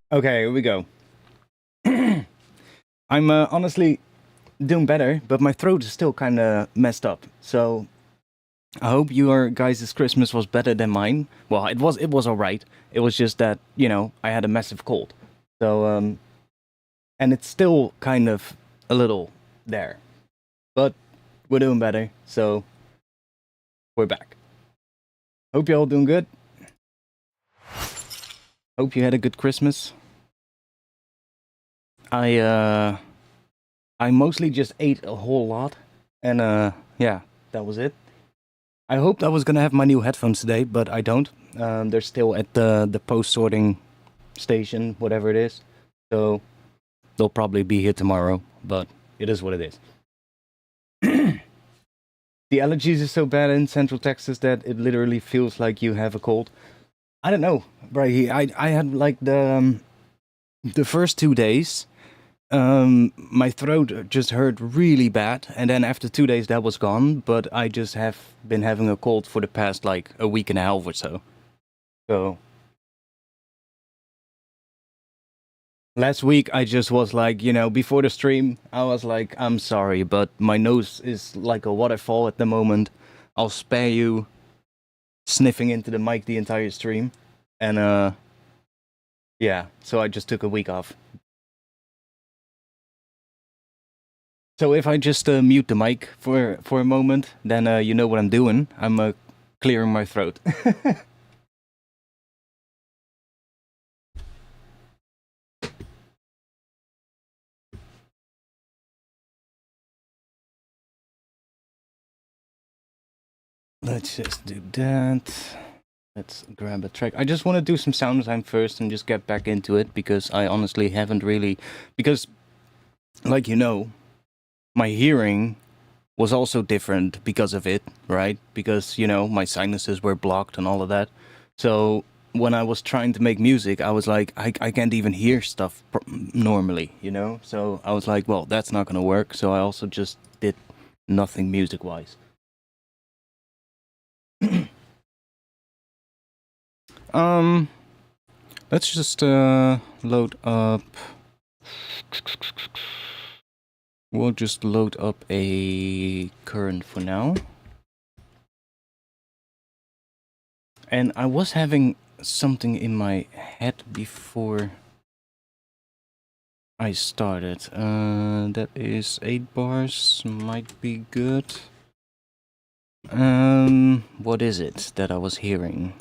Okay, here we go. I'm honestly doing better, but my throat is still kind of messed up. So I hope your guys' Christmas was better than mine. Well, it was all right. It was just that I had a massive cold. So and it's still kind of a little there, but we're doing better. So we're back. Hope you're all doing good. Hope you had a good Christmas. I uh I mostly just ate a whole lot, and yeah, that was it. I hoped I was gonna have my new headphones today, but I don't. They're still at the post sorting station, whatever it is. So they'll probably be here tomorrow, but it is what it is. The allergies are so bad in Central Texas that it literally feels like you have a cold. I don't know, Brady. I had like the first 2 days. My throat just hurt really bad, and then after 2 days that was gone. But I just have been having a cold for the past like a week and a half or so. So last week I just was like, before the stream, I was like, I'm sorry, but my nose is like a waterfall at the moment. I'll spare you sniffing into the mic the entire stream, and yeah. So I just took a week off. So if I just mute the mic for a moment, then you know what I'm doing. I'm clearing my throat. Let's just do that. Let's grab a track. I just want to do some sound design first and just get back into it, because I honestly haven't really... Because, like my hearing was also different because of it, right? Because, my sinuses were blocked and all of that. So when I was trying to make music, I was like, I can't even hear stuff normally, So I was like, well, that's not going to work. So I also just did nothing music-wise. um, let's just load up... We'll just load up a current for now. And I was having something in my head before I started. That is 8 bars, might be good. What is it that I was hearing?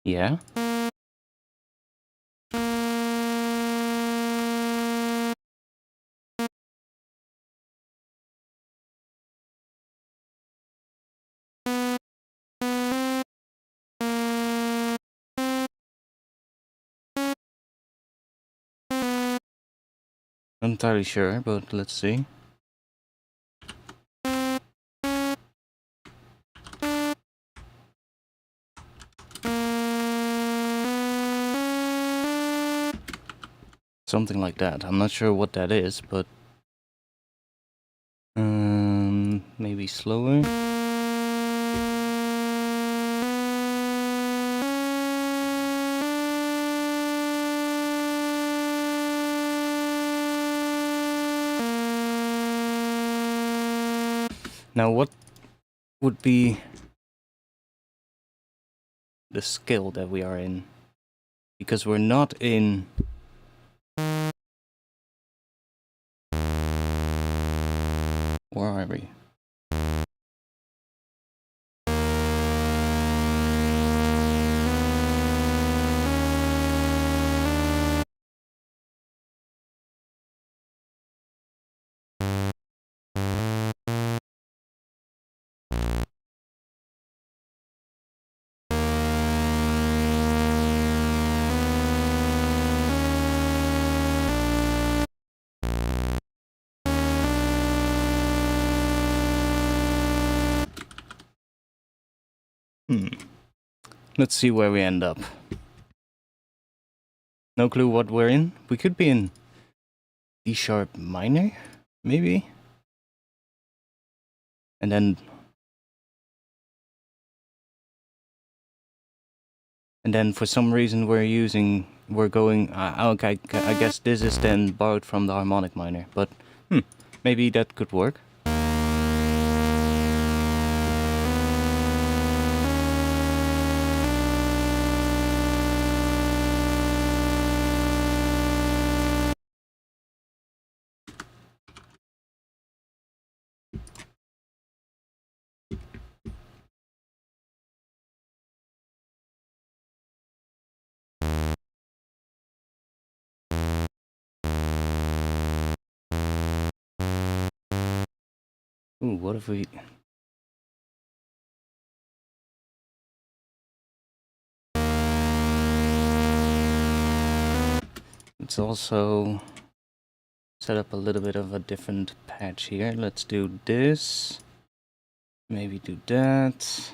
Yeah? Not entirely sure, but let's see. Something like that. I'm not sure what that is, but maybe slower. Now, what would be the scale that we are in? Because we're not in... Where are we? Let's see where we end up. No clue what we're in. We could be in D sharp minor, maybe? And then... And then for some reason we're going, okay, I guess this is then borrowed from the harmonic minor, but maybe that could work. Ooh, what if we... Let's also set up a little bit of a different patch here. Let's do this. Maybe do that.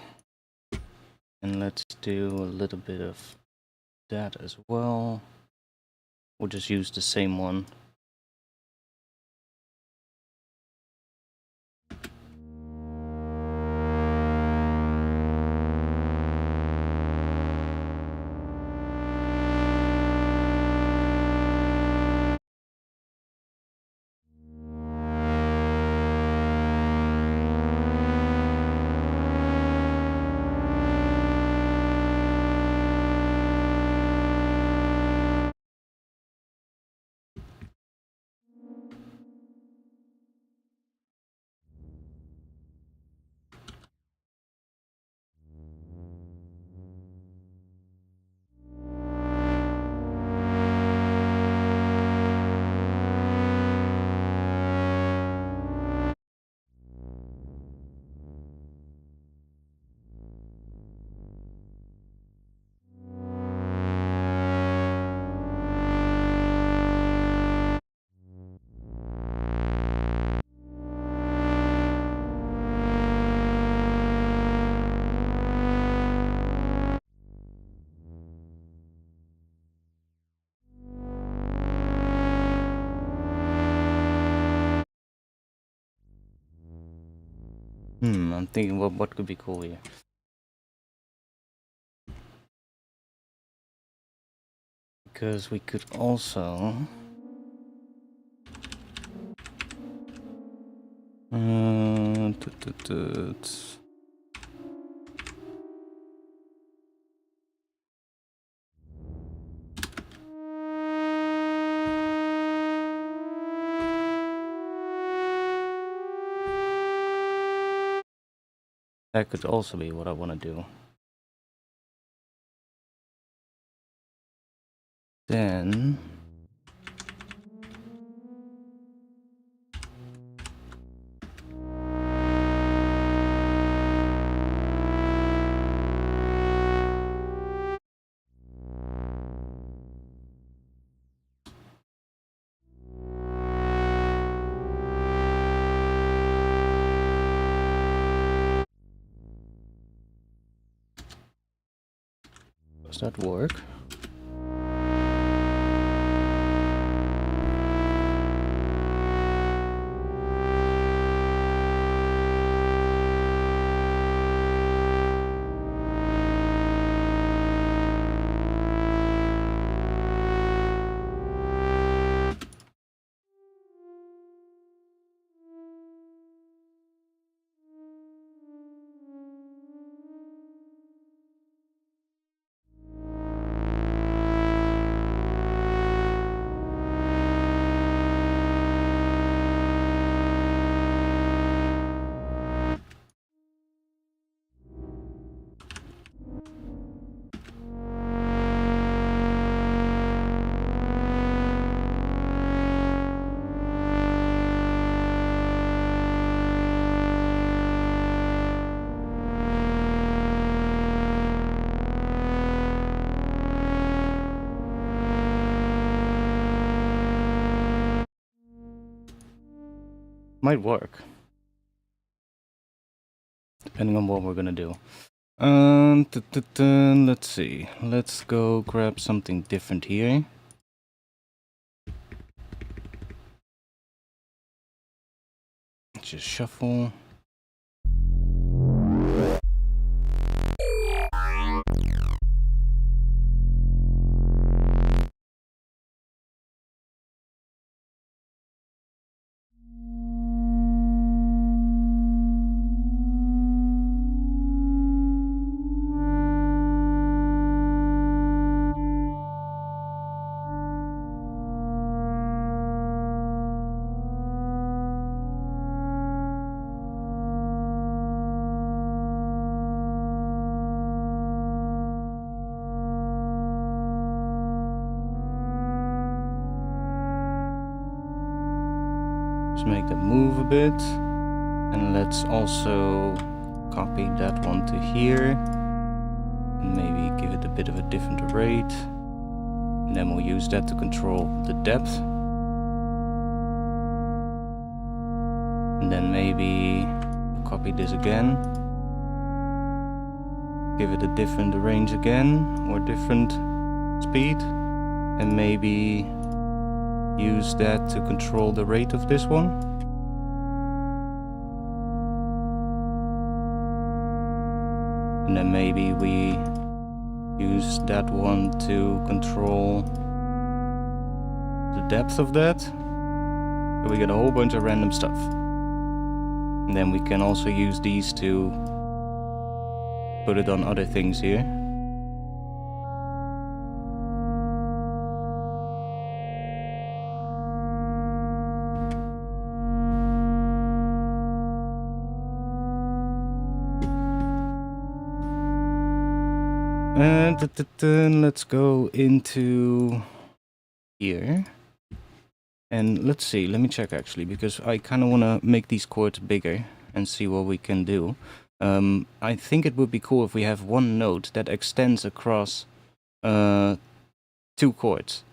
And let's do a little bit of that as well. We'll just use the same one. I'm thinking what could be cool here. Because we could also... That could also be what I want to do. Then... Does that work? Might work. Depending on what we're gonna do. Let's see. Let's go grab something different here. Just shuffle. make that move a bit. And let's also copy that one to here. And maybe give it a bit of a different rate. And then we'll use that to control the depth. And then maybe copy this again. Give it a different range again, or different speed. And maybe use that to control the rate of this one. And then maybe we use that one to control the depth of that. So we get a whole bunch of random stuff. And then we can also use these to put it on other things here. And let's go into here. And let's see, let me check actually, because I kind of want to make these chords bigger and see what we can do. I think it would be cool if we have one note that extends across 2 chords.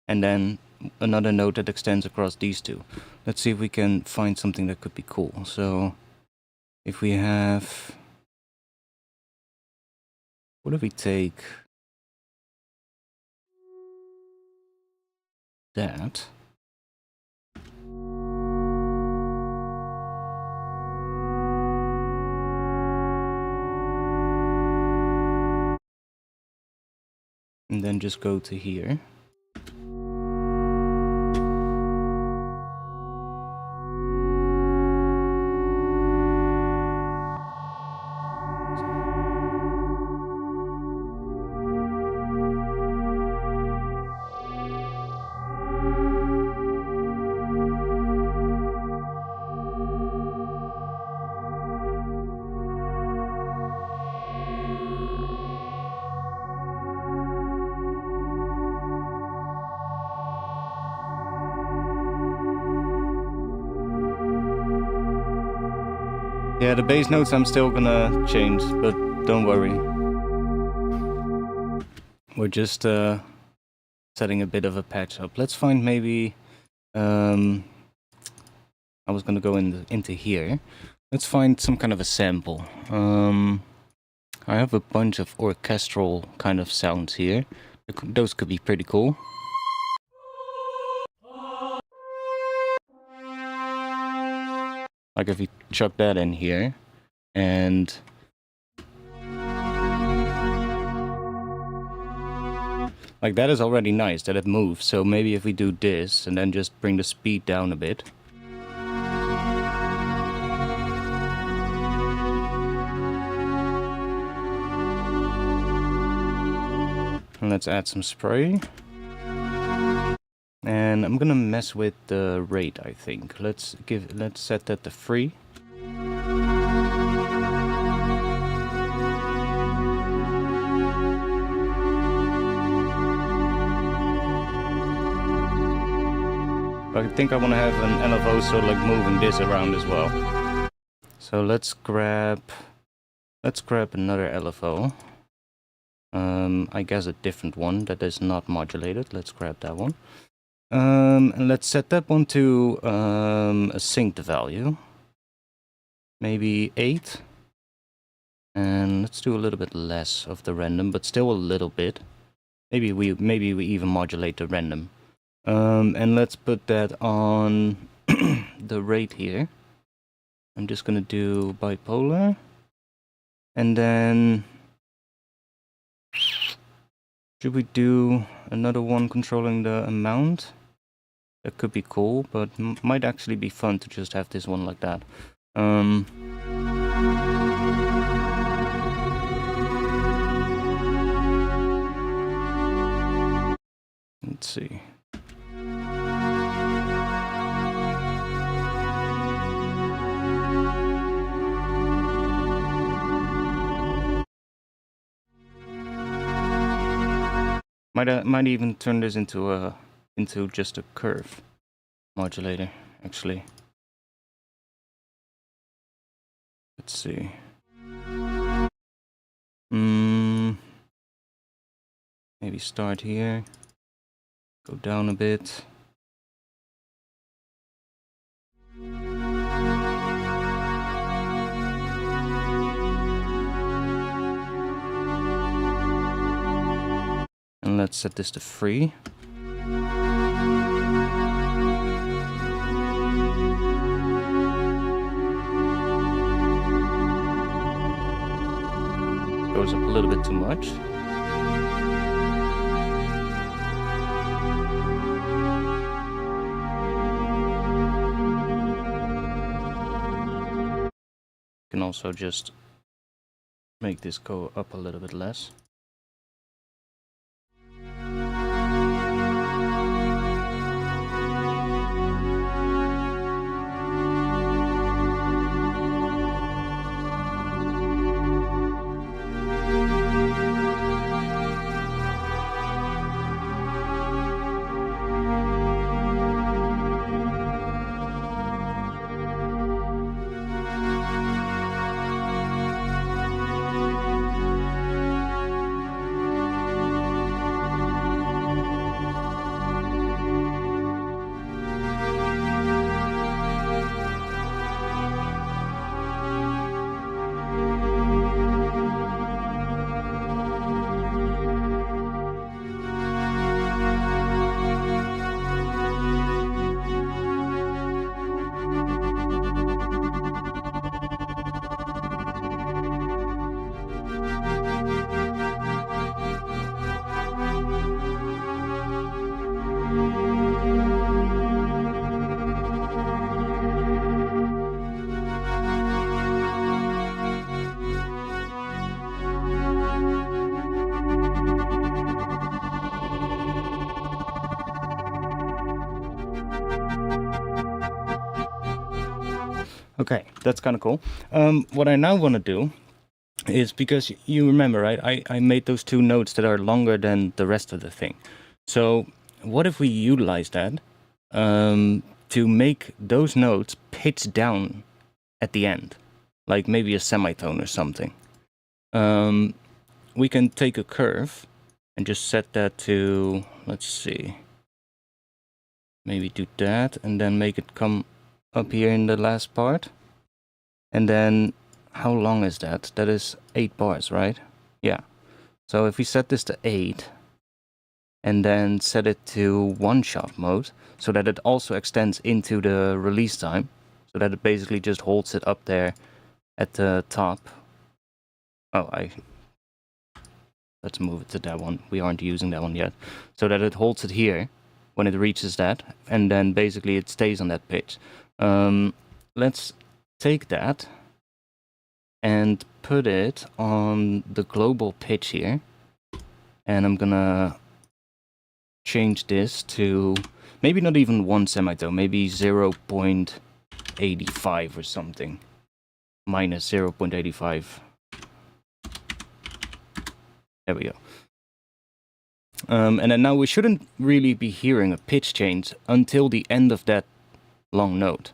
And then another note that extends across these 2. Let's see if we can find something that could be cool. So if we have... What if we take that? And then just go to here. Yeah, the bass notes I'm still gonna change, but don't worry. We're just setting a bit of a patch up. Let's find maybe... I was gonna go into here. Let's find some kind of a sample. I have a bunch of orchestral kind of sounds here. Those could be pretty cool. Like if you chuck that in here, and like that is already nice that it moves. So maybe if we do this and then just bring the speed down a bit. And let's add some spray. And I'm gonna mess with the rate, I think. Let's set that to 3. I think I want to have an LFO so like moving this around as well. So let's grab another LFO. I guess a different one that is not modulated. Let's grab that one. And let's set that one to a synced value. Maybe 8. And let's do a little bit less of the random, but still a little bit. Maybe we even modulate the random. And let's put that on the rate here. I'm just gonna do bipolar. And then should we do another one controlling the amount? That could be cool, but might actually be fun to just have this one like that. Let's see. Might even turn this into just a curve modulator, actually. Let's see. Maybe start here. Go down a bit. And let's set this to 3. Goes up a little bit too much. Can also just make this go up a little bit less. Okay, that's kind of cool. What I now want to do is, because you remember, right, I made those 2 notes that are longer than the rest of the thing. So what if we utilize that to make those notes pitch down at the end, like maybe a semitone or something. We can take a curve and just set that to, let's see, maybe do that, and then make it come up here in the last part. And then, how long is that? That is 8 bars, right? Yeah. So if we set this to 8, and then set it to 1-shot mode, so that it also extends into the release time, so that it basically just holds it up there at the top. Oh, let's move it to that one. We aren't using that one yet. So that it holds it here when it reaches that, and then basically it stays on that pitch. Let's take that and put it on the global pitch here. And I'm gonna change this to maybe not even 1 semitone, maybe 0.85 or something. Minus 0.85. There we go. And then now we shouldn't really be hearing a pitch change until the end of that long note.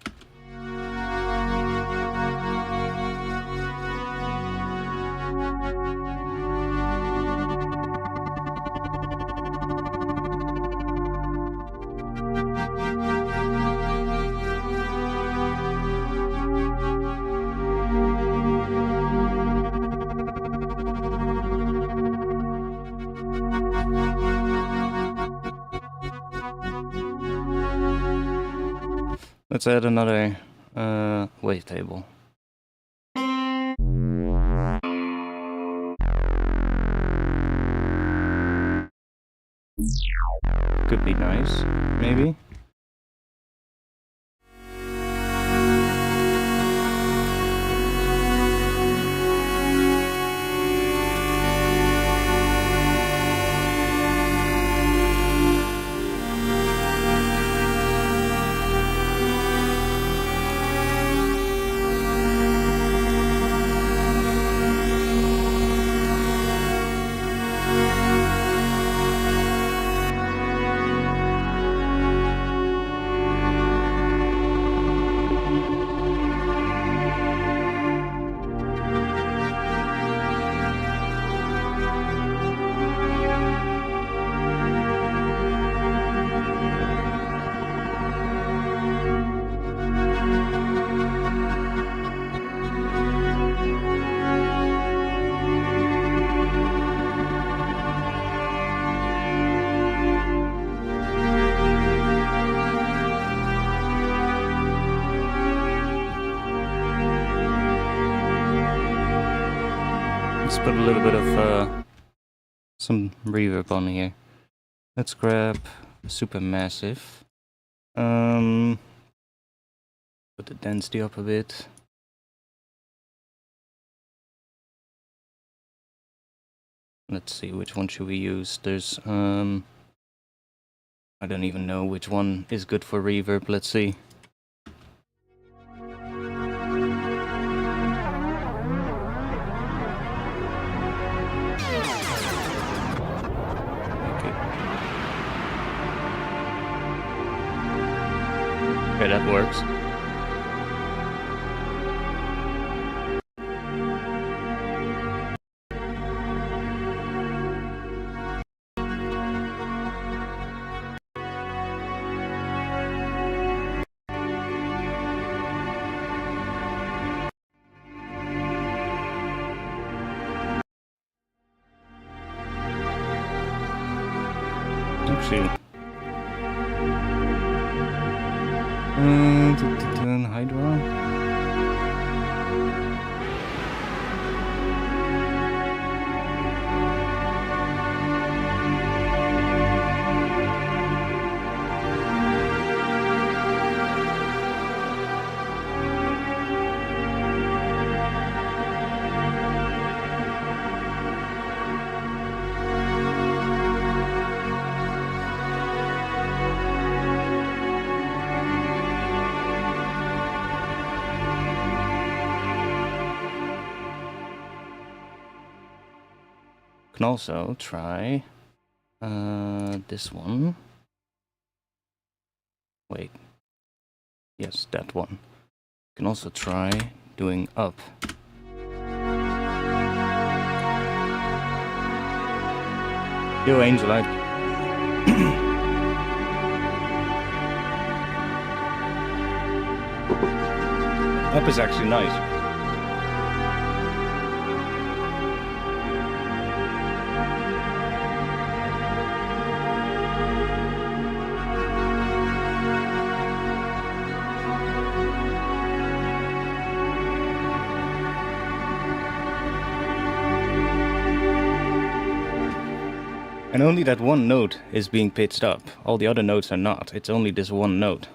Let's add another wavetable. Could be nice, maybe. Let's put a little bit of some reverb on here. Let's grab Supermassive. Put the density up a bit. Let's see, which one should we use? There's I don't even know which one is good for reverb. Let's see. Okay, that works. Actually, Hydra. Can also try this one. Wait. Yes, that one. Can also try doing up. Yo, Angelite. Up is actually nice. And only that one note is being pitched up. All the other notes are not. It's only this one note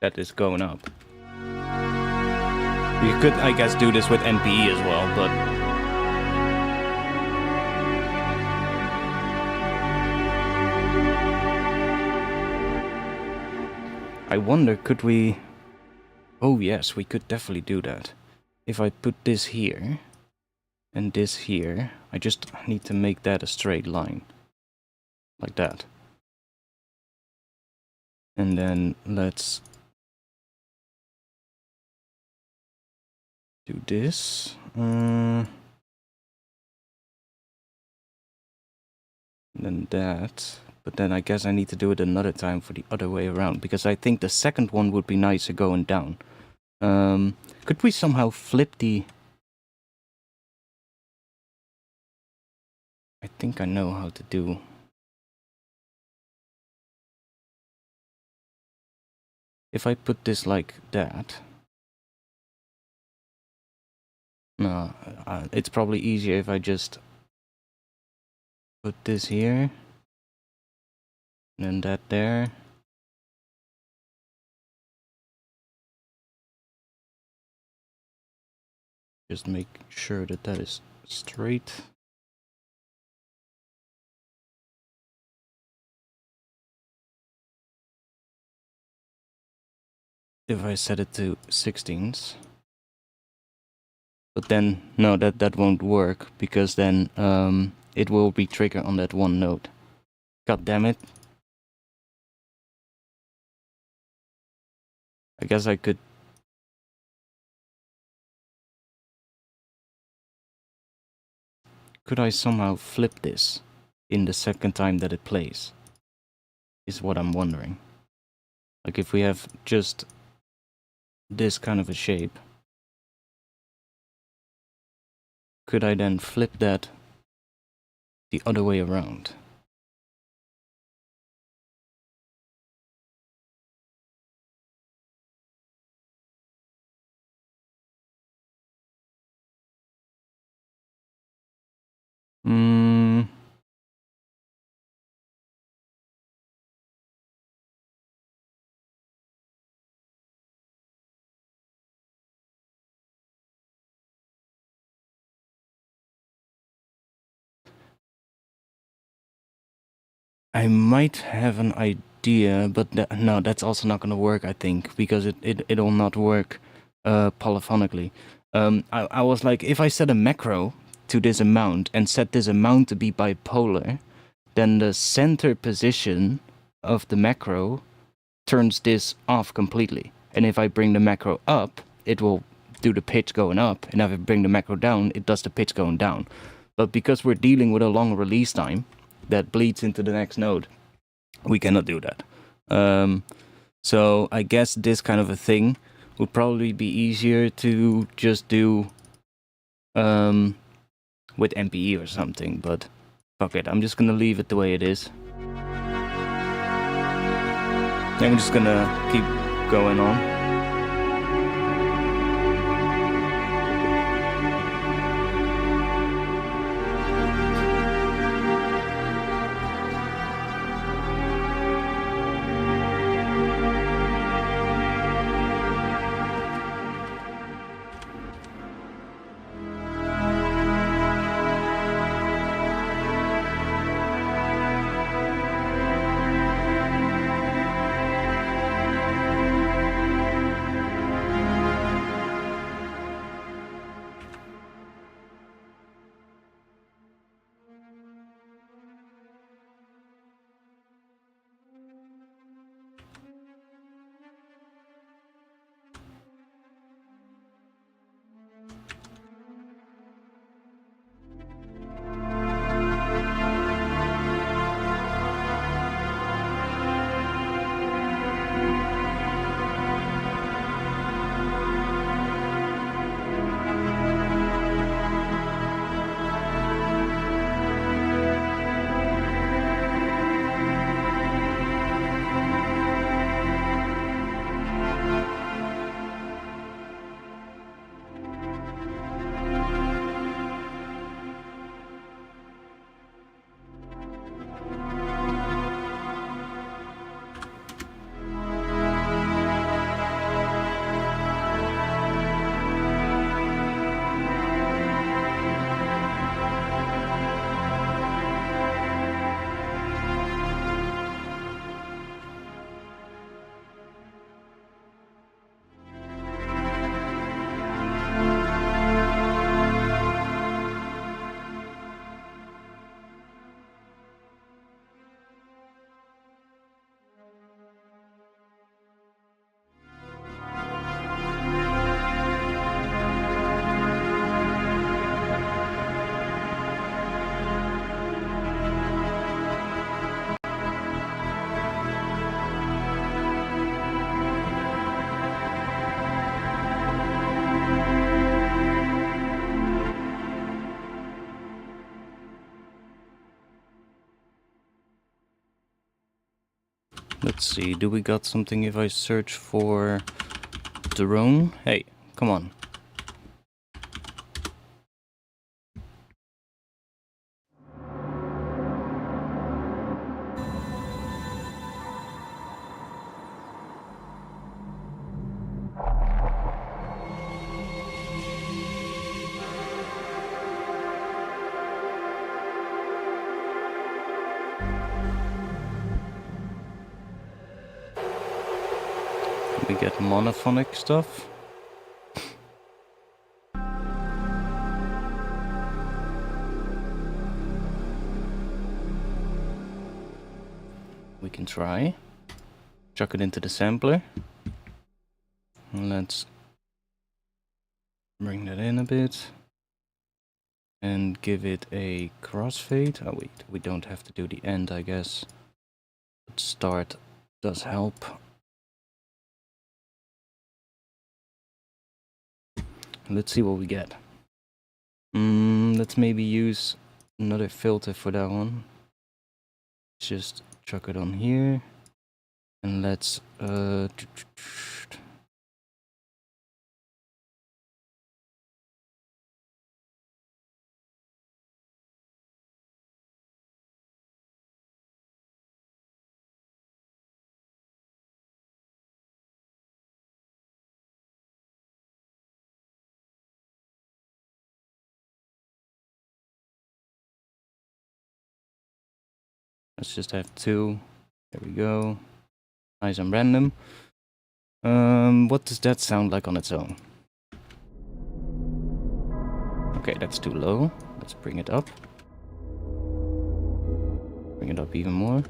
that is going up. You could, I guess, do this with NPE as well, but... I wonder, could we... Oh yes, we could definitely do that. If I put this here, and this here, I just need to make that a straight line. Like that. And then let's do this. Then that. But then I guess I need to do it another time for the other way around. Because I think the second one would be nicer going down. Could we somehow flip the... I think I know how to do... If I put this like that... No, it's probably easier if I just put this here. And then that there. Just make sure that that is straight. If I set it to 16ths. But then, no, that won't work, because then it will be triggered on that one note. God damn it. I guess I could... Could I somehow flip this in the second time that it plays? Is what I'm wondering. Like if we have just this kind of a shape, could I then flip that the other way around? Mm. I might have an idea, but no, that's also not going to work, I think, because it'll not work polyphonically. I was like, if I set a macro to this amount and set this amount to be bipolar, then the center position of the macro turns this off completely. And if I bring the macro up, it will do the pitch going up. And if I bring the macro down, it does the pitch going down. But because we're dealing with a long release time that bleeds into the next node, we cannot do that. So I guess this kind of a thing would probably be easier to just do with MPE or something. But fuck it, I'm just gonna leave it the way it is. And we're just gonna keep going on. Let's see, do we got something if I search for drone? Hey, come on. We get monophonic stuff. We can try. Chuck it into the sampler. Let's bring that in a bit. And give it a crossfade. Oh wait, we don't have to do the end, I guess. But start does help. Let's see what we get. Let's maybe use another filter for that one. Just chuck it on here. And let's Let's just have 2. There we go. Nice and random. What does that sound like on its own? Okay, that's too low. Let's bring it up. Bring it up even more.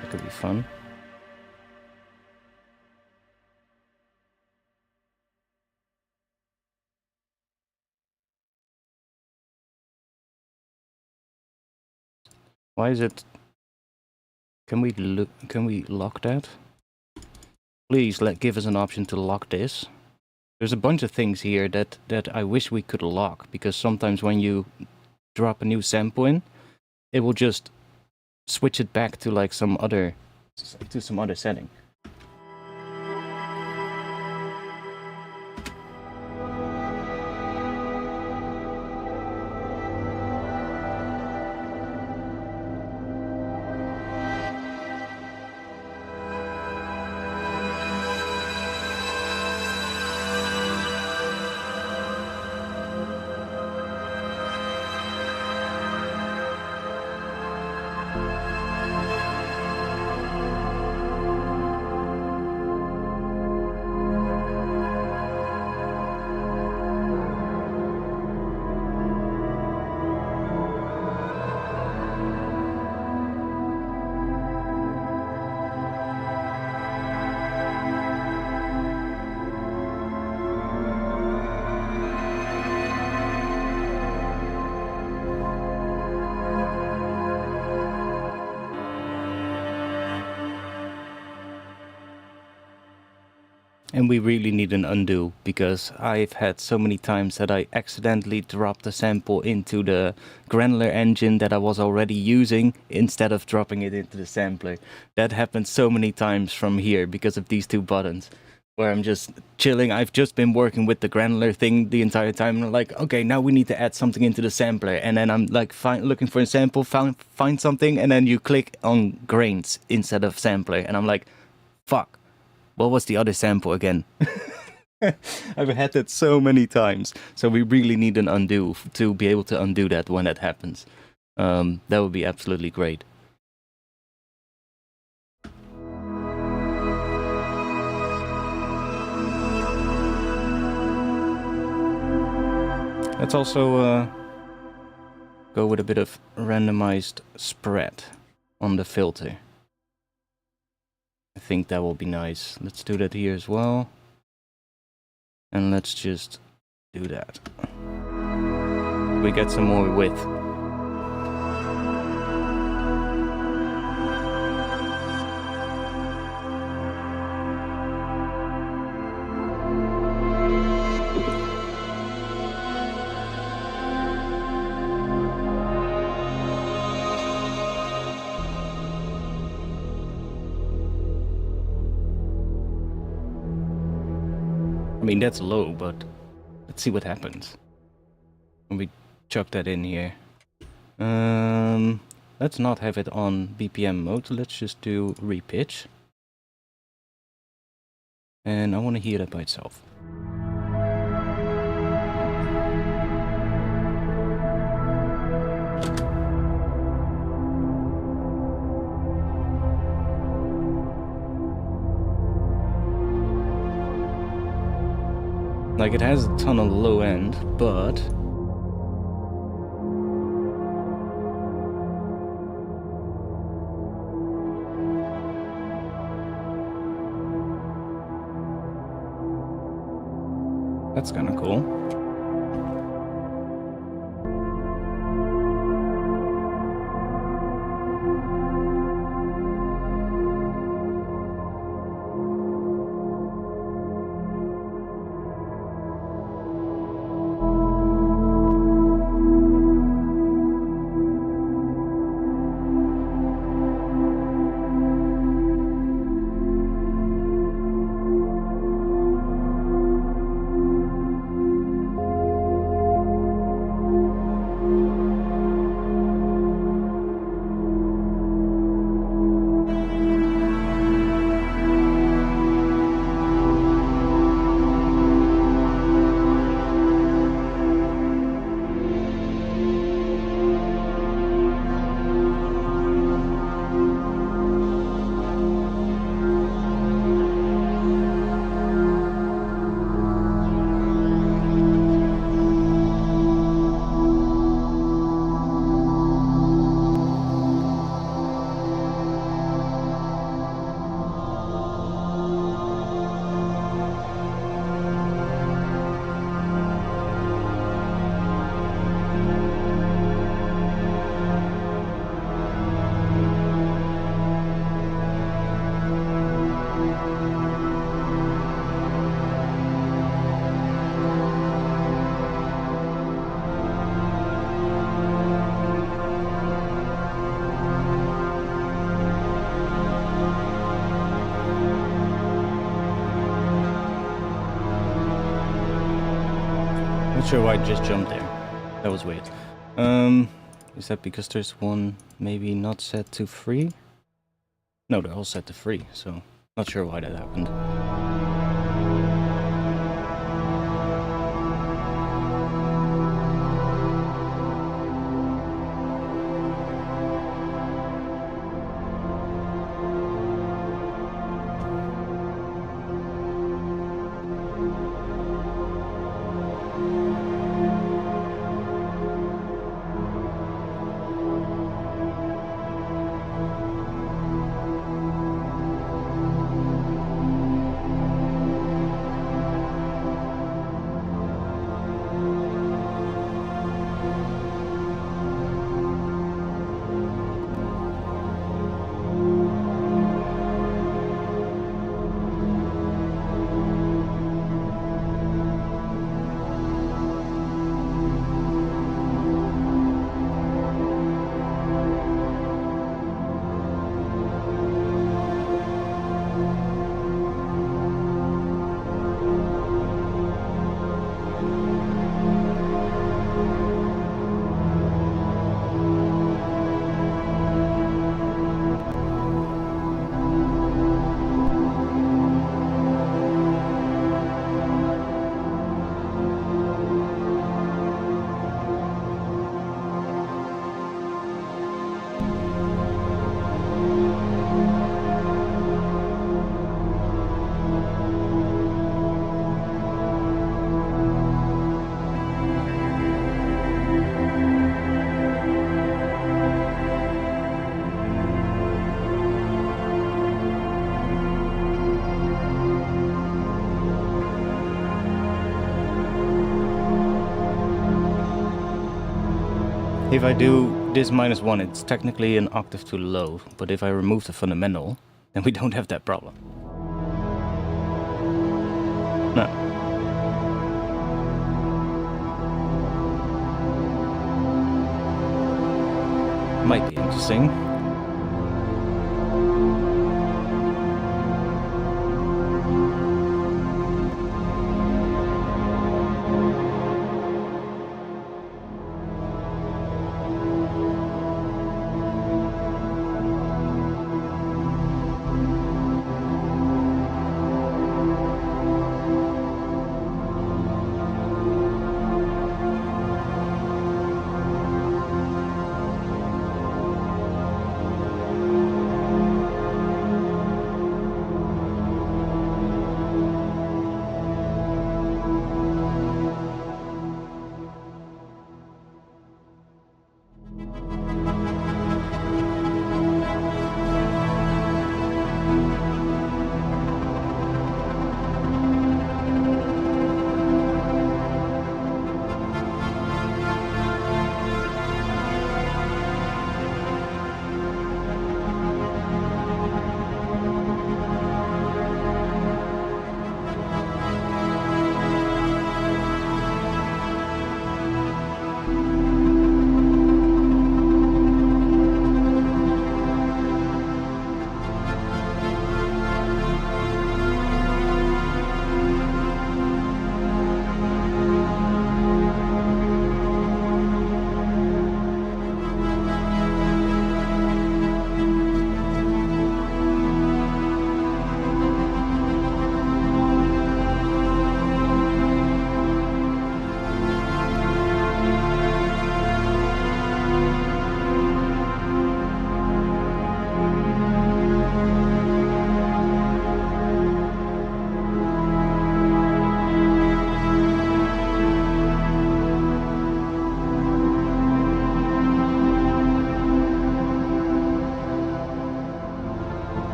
That could be fun. Why is it? Can we lock that? Please give us an option to lock this. There's a bunch of things here that I wish we could lock, because sometimes when you drop a new sample in, it will just switch it back to like some other setting. And we really need an undo, because I've had so many times that I accidentally dropped a sample into the granular engine that I was already using instead of dropping it into the sampler. That happened so many times from here because of these 2 buttons, where I'm just chilling. I've just been working with the granular thing the entire time, and I'm like, okay, now we need to add something into the sampler, and then I'm like looking for a sample, find something, and then you click on grains instead of sampler, and I'm like, fuck. What was the other sample again? I've had that so many times. So we really need an undo to be able to undo that when that happens. That would be absolutely great. Let's also go with a bit of randomized spread on the filter. I think that will be nice. Let's do that here as well. And let's just do that. We get some more width. I mean, that's low, but let's see what happens when we chuck that in here. Let's not have it on BPM mode. Let's just do repitch. And I want to hear that by itself. Like, it has a ton of low end, but that's kind of cool. Not sure why I just jumped there. That was weird. Is that because there's one maybe not set to free? No, they're all set to free, so not sure why that happened. If I do this -1, it's technically an octave too low, but if I remove the fundamental, then we don't have that problem. No. Might be interesting.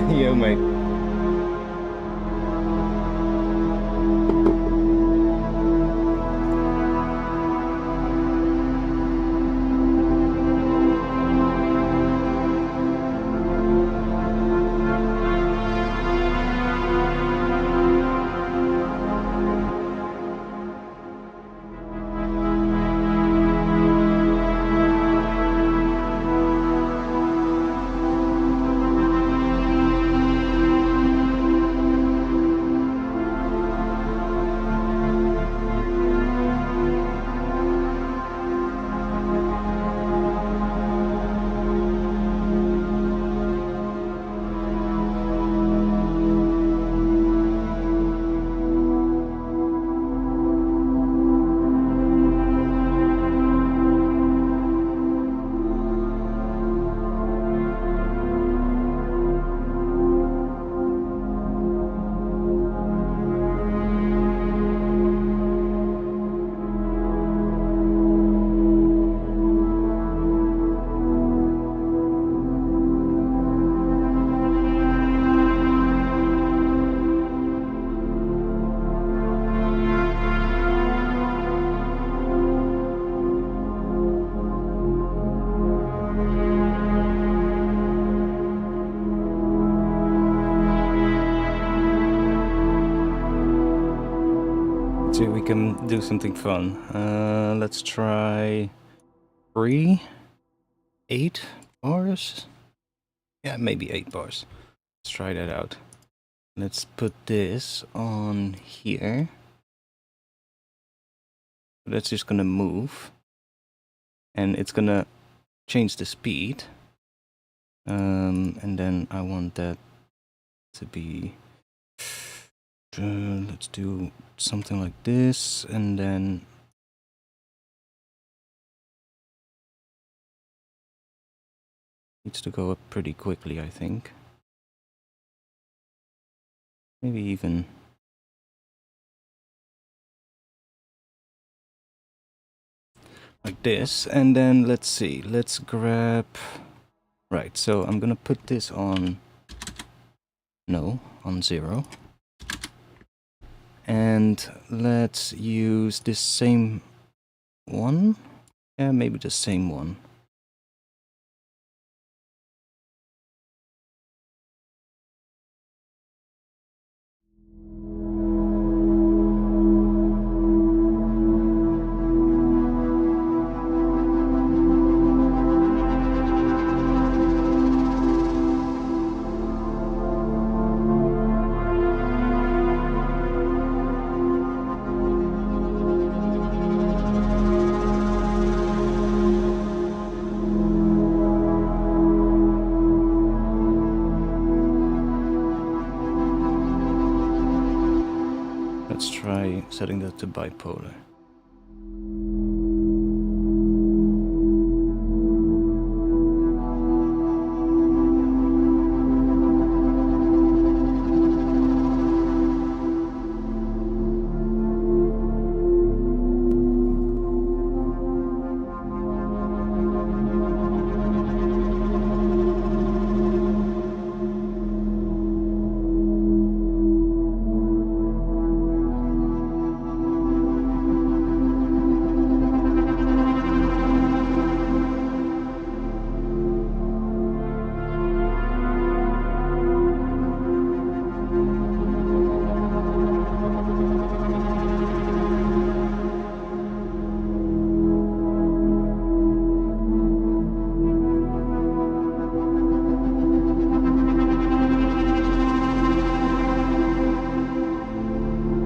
Yo, mate. See, we can do something fun. Let's try 3, 8 bars. Yeah, maybe 8 bars. Let's try that out. Let's put this on here. That's just gonna move, and it's gonna change the speed. And then I want that to be. Let's do something like this, and then needs to go up pretty quickly, I think. Maybe even like this, and then let's see, let's grab, right, so I'm gonna put this on, no, on 0. And let's use this same one. Yeah, maybe the same one. Let's try setting that to bipolar.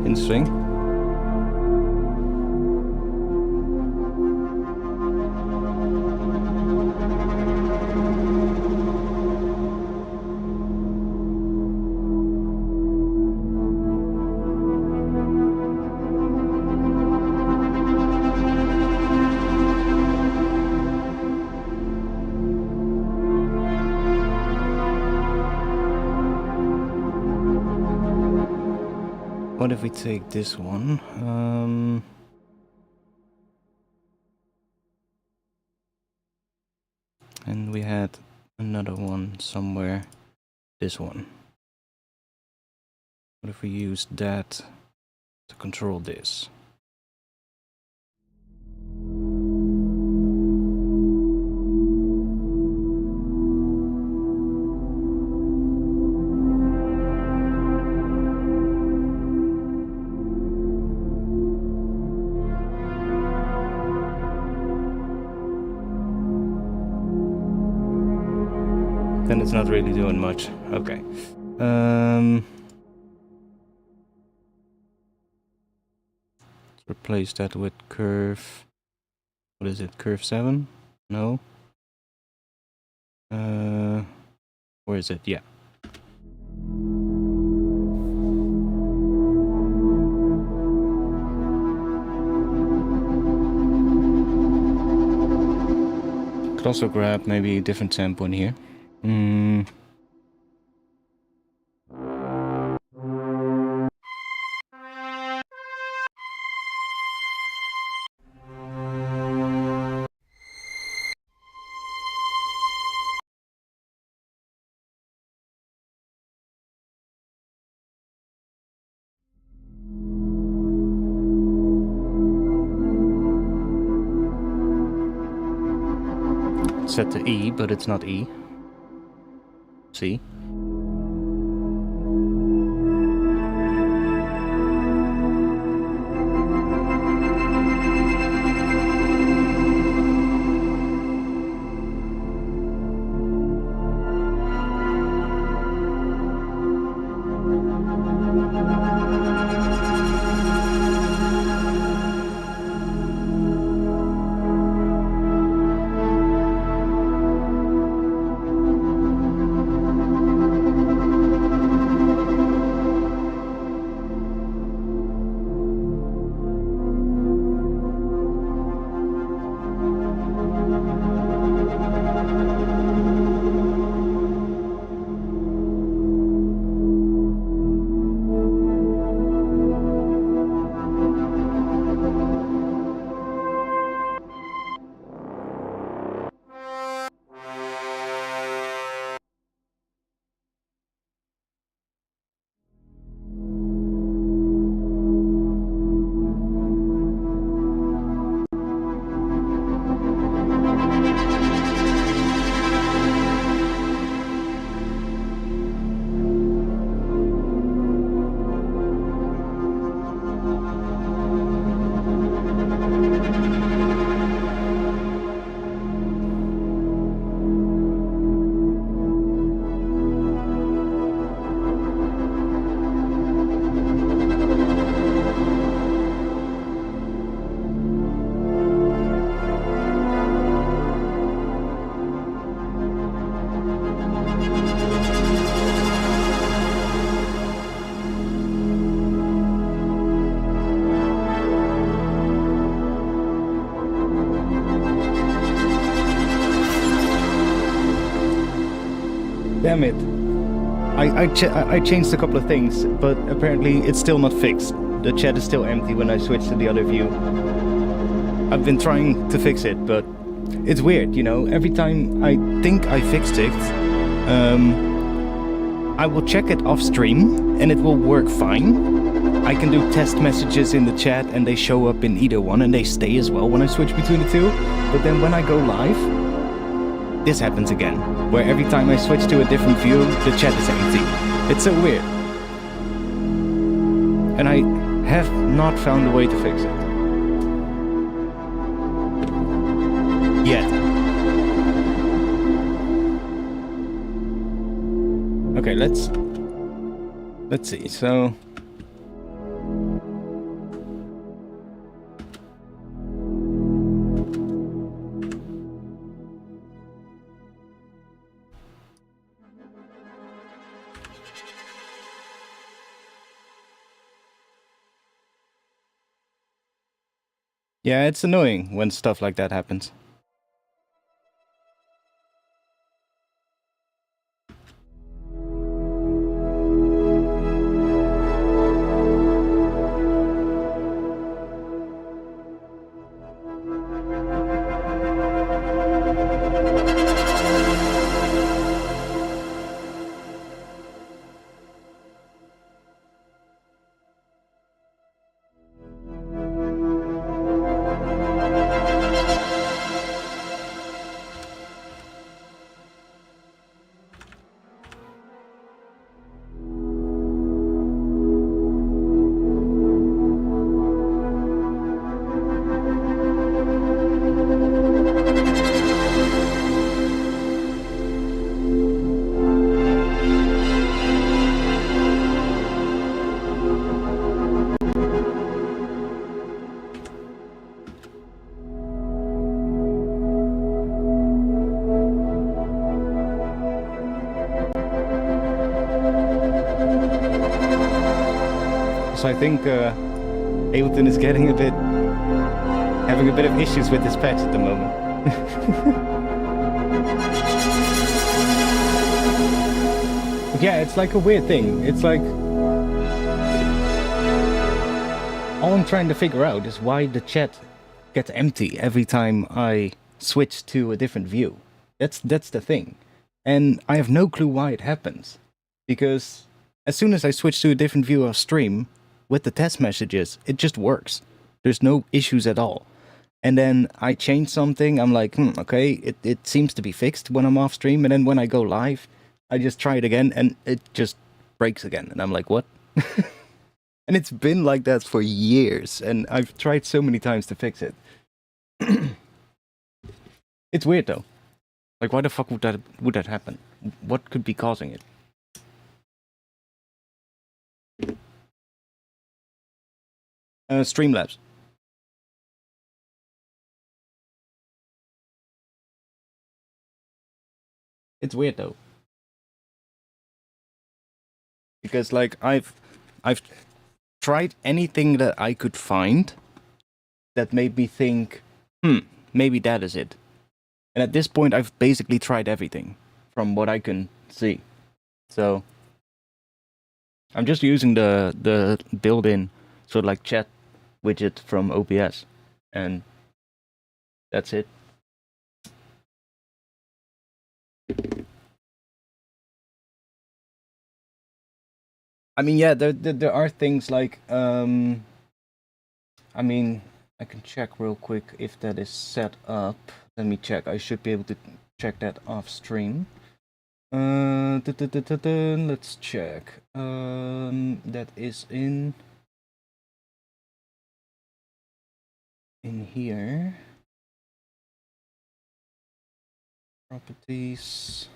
Interesting. What if we take this one? And we had another one somewhere. this one. What if we use that to control this? Then it's not really doing much. Okay. Let's replace that with curve. What is it? Curve 7? No. Where is it? Yeah. Could also grab maybe a different tempo in here. Set to E, but it's not E. C. Damn it. I changed a couple of things, but apparently it's still not fixed. The chat is still empty when I switch to the other view. I've been trying to fix it, but it's weird, you know. Every time I think I fixed it, I will check it off stream and it will work fine. I can do test messages in the chat and they show up in either one and they stay as well when I switch between the two. But then when I go live, this happens again, where every time I switch to a different view, the chat is empty. It's so weird. And I have not found a way to fix it. Yet. Okay, let's see. So yeah, it's annoying when stuff like that happens. because I think Ableton is having a bit of issues with this patch at the moment. Yeah, it's like a weird thing. It's like all I'm trying to figure out is why the chat gets empty every time I switch to a different view. That's the thing. And I have no clue why it happens. Because as soon as I switch to a different view of stream, with the test messages, it just works. There's no issues at all. And then I change something, I'm like, okay, it seems to be fixed when I'm off stream, and then when I go live, I just try it again, and it just breaks again. And I'm like, what? And it's been like that for years, and I've tried so many times to fix it. It's weird though. Like, why the fuck would that happen? What could be causing it? Streamlabs. It's weird though. Because like I've tried anything that I could find that made me think, maybe that is it. And at this point I've basically tried everything from what I can see. So I'm just using the built-in sort of like chat widget from OBS, and that's it. I mean, yeah, there are things like, I mean, I can check real quick if that is set up. Let me check. I should be able to check that off stream. Let's check. That is in here. Properties.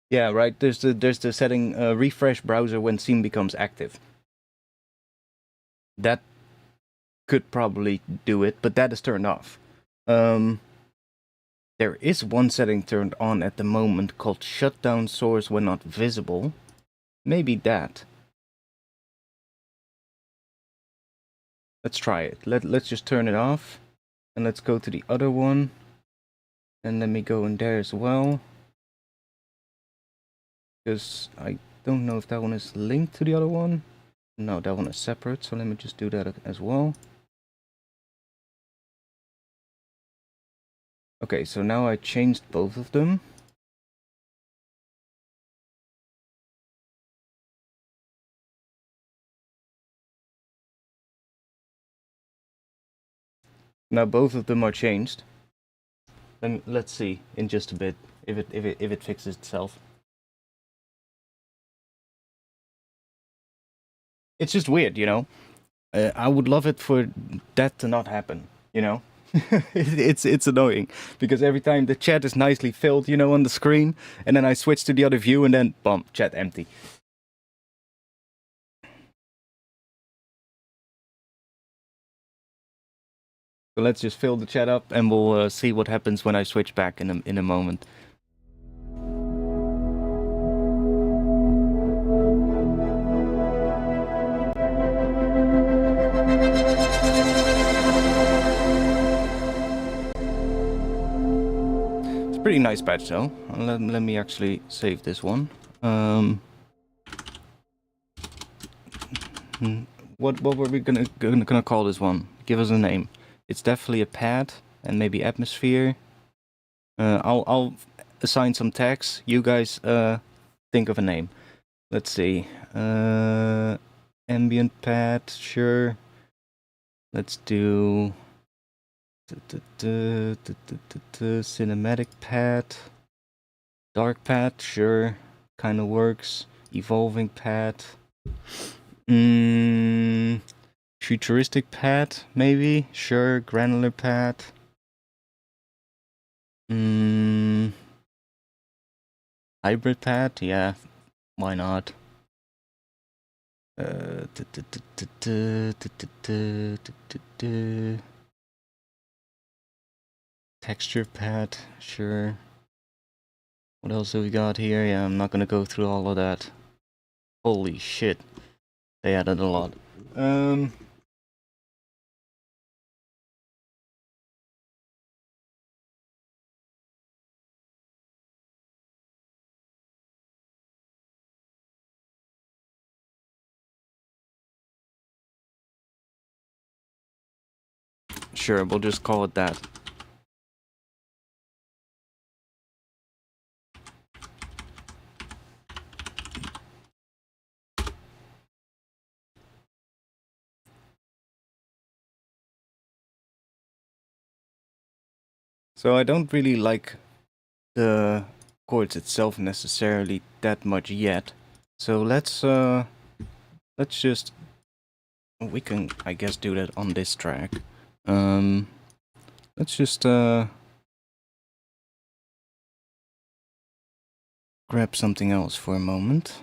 Yeah, right. There's the setting refresh browser when scene becomes active. That could probably do it, but that is turned off. There is one setting turned on at the moment called shut down source when not visible. Maybe that. Let's try it. Let's just turn it off, and let's go to the other one, and let me go in there as well, because I don't know if that one is linked to the other one. No, that one is separate, so let me just do that as well. Okay, so now I changed both of them. Now both of them are changed. And let's see in just a bit if it fixes itself. It's just weird, you know. I would love it for that to not happen, you know. It's annoying because every time the chat is nicely filled, you know, on the screen, and then I switch to the other view, and then boom, chat empty. So let's just fill the chat up, and we'll see what happens when I switch back in a moment. It's a pretty nice patch though. Let me actually save this one. What were we gonna call this one? Give us a name. It's definitely a pad, and maybe atmosphere. I'll assign some tags. You guys think of a name. Let's see. Ambient pad, sure. Let's do cinematic pad. Dark pad, sure. Kind of works. Evolving pad. Futuristic pad, maybe? Sure. Granular pad. Hybrid pad? Yeah. Why not? Texture pad, sure. What else have we got here? Yeah, I'm not gonna go through all of that. Holy shit. They added a lot. Sure, we'll just call it that. So I don't really like the chords itself necessarily that much yet. So let's just, we can I guess do that on this track. Let's just grab something else for a moment.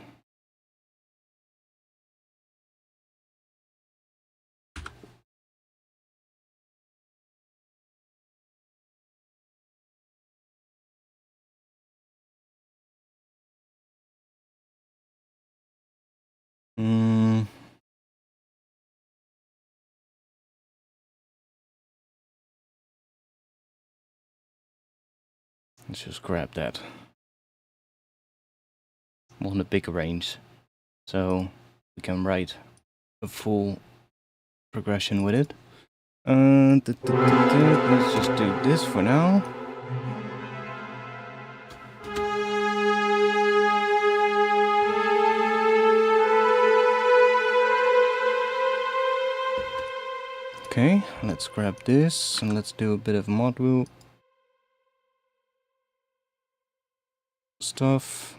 Let's just grab that. Want a big range, so we can write a full progression with it. Let's just do this for now. Okay, let's grab this and let's do a bit of module stuff.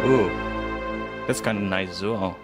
Ooh, that's kind of nice as well.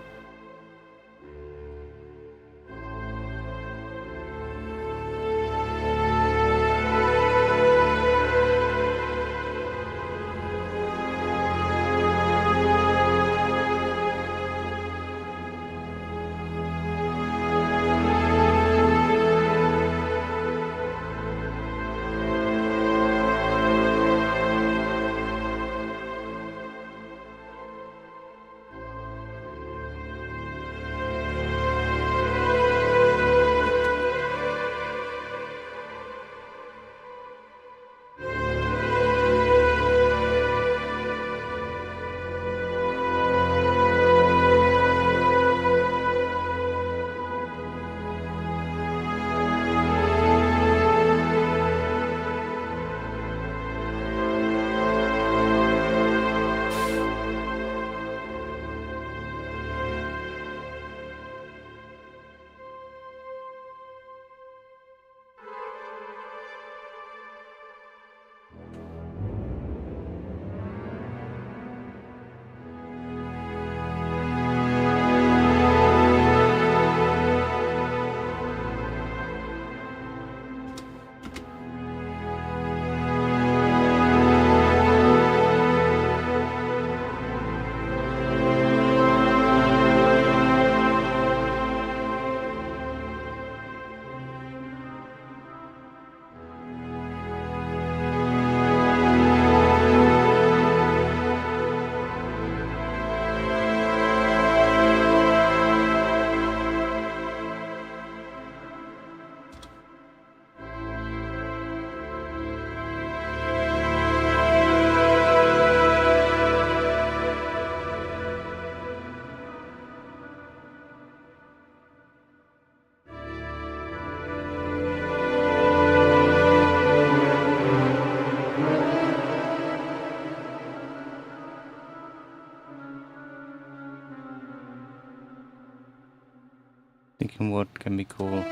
Thinking what can be cool.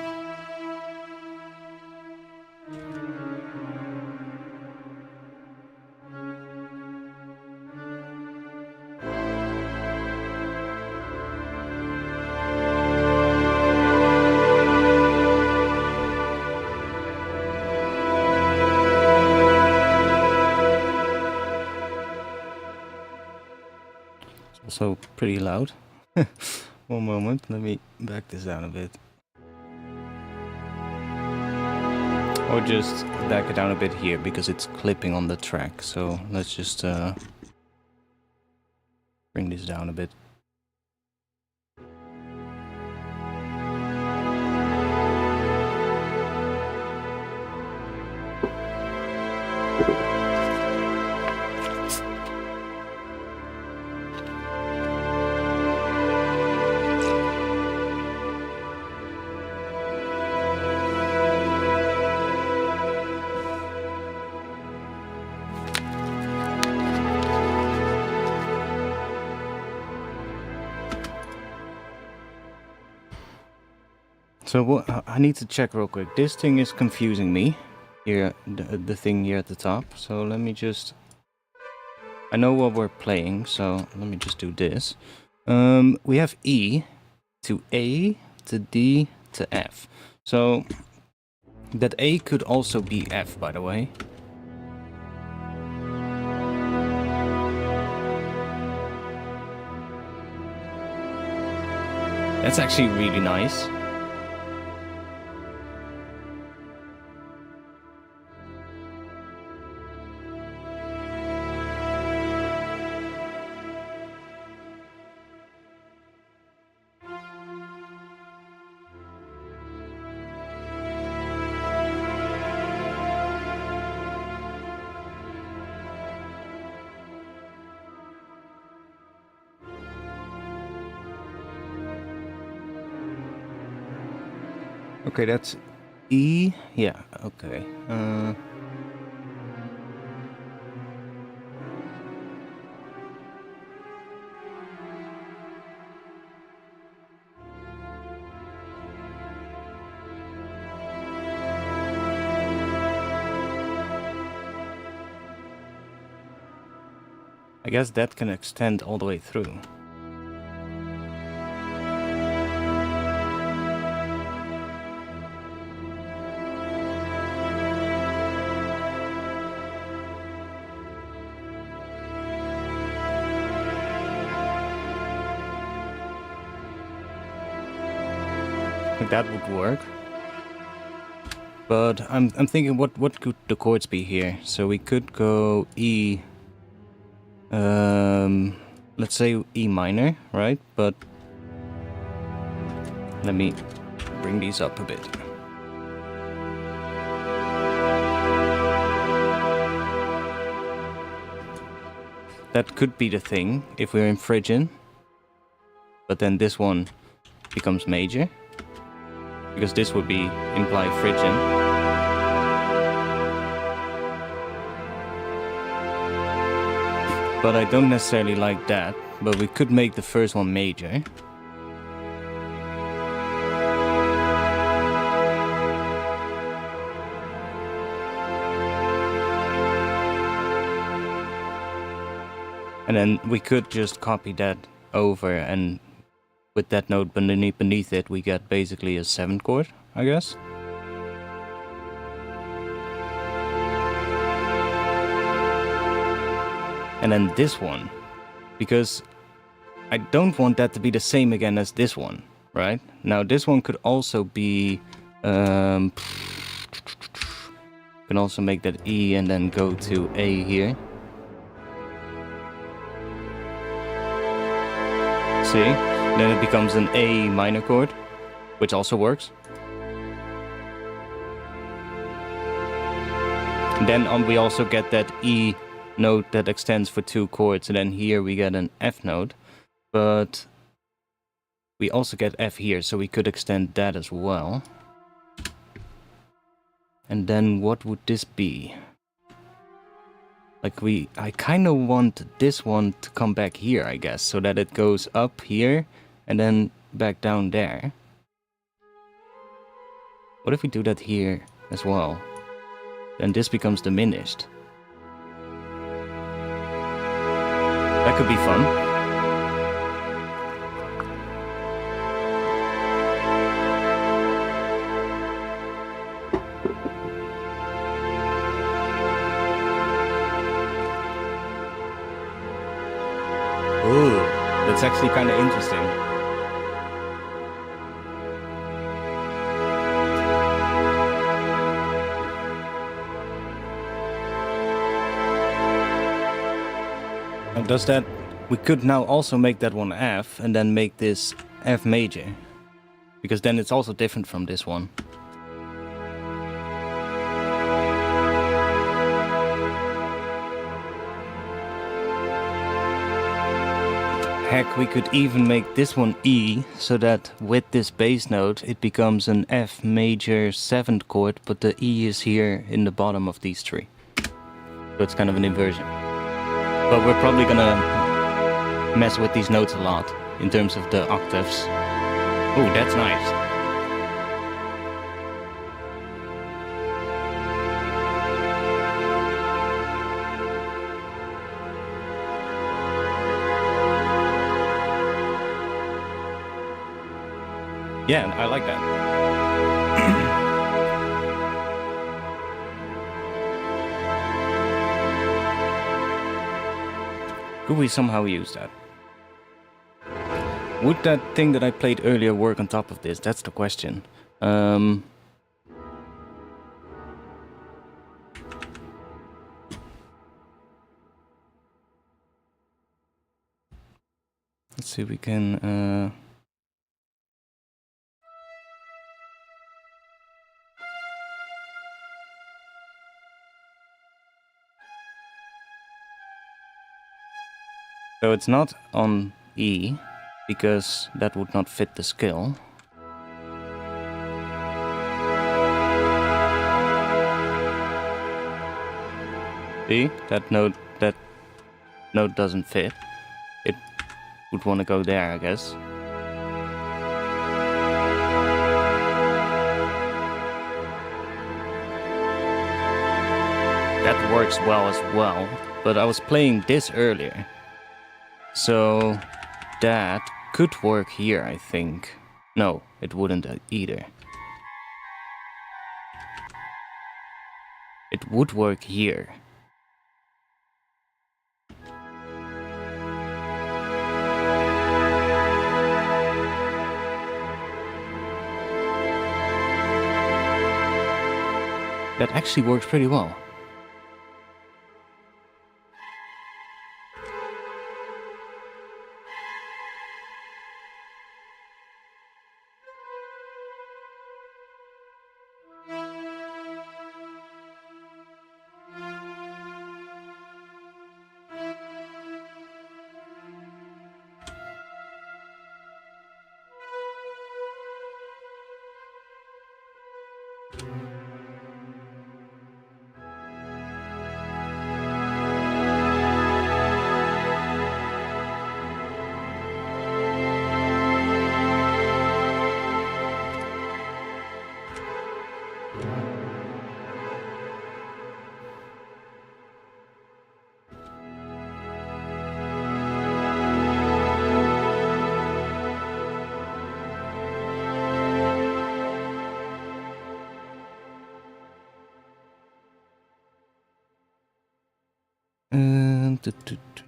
Also pretty loud. One moment, let me back this down a bit. Or just back it down a bit here because it's clipping on the track. So let's just bring this down a bit. So what I need to check real quick. This thing is confusing me. Here, the thing here at the top. So let me just... I know what we're playing, so let me just do this. We have E to A to D to F. So that A could also be F, by the way. That's actually really nice. Okay, that's E. Yeah, okay. I guess that can extend all the way through. That would work, but I'm thinking what could the chords be here? So we could go E, let's say E minor, right? But let me bring these up a bit. That could be the thing if we're in Phrygian, but then this one becomes major. Because this would be imply Phrygian. But I don't necessarily like that. But we could make the first one major. And then we could just copy that over, and with that note beneath it, we get basically a 7th chord, I guess. And then this one, because I don't want that to be the same again as this one, right? Now this one could also be, can also make that E and then go to A here. See? Then it becomes an A minor chord, which also works. And then we also get that E note that extends for 2 chords, and then here we get an F note. But we also get F here, so we could extend that as well. And then what would this be? Like I kind of want this one to come back here, I guess, so that it goes up here and then back down there. What if we do that here as well? Then this becomes diminished. That could be fun. Ooh, that's actually kind of interesting. Now does that... We could now also make that one F and then make this F major. Because then it's also different from this one. Heck, we could even make this one E, so that with this bass note it becomes an F major 7th chord, but the E is here in the bottom of these three. So it's kind of an inversion. But we're probably gonna mess with these notes a lot, in terms of the octaves. Oh, that's nice. Yeah, I like that. Could we somehow use that? Would that thing that I played earlier work on top of this? That's the question. Let's see if we can... So it's not on E, because that would not fit the scale. See, that note doesn't fit. It would want to go there, I guess. That works well as well, but I was playing this earlier. So that could work here, I think. No, it wouldn't either. It would work here. That actually works pretty well. Tut, tut, tut.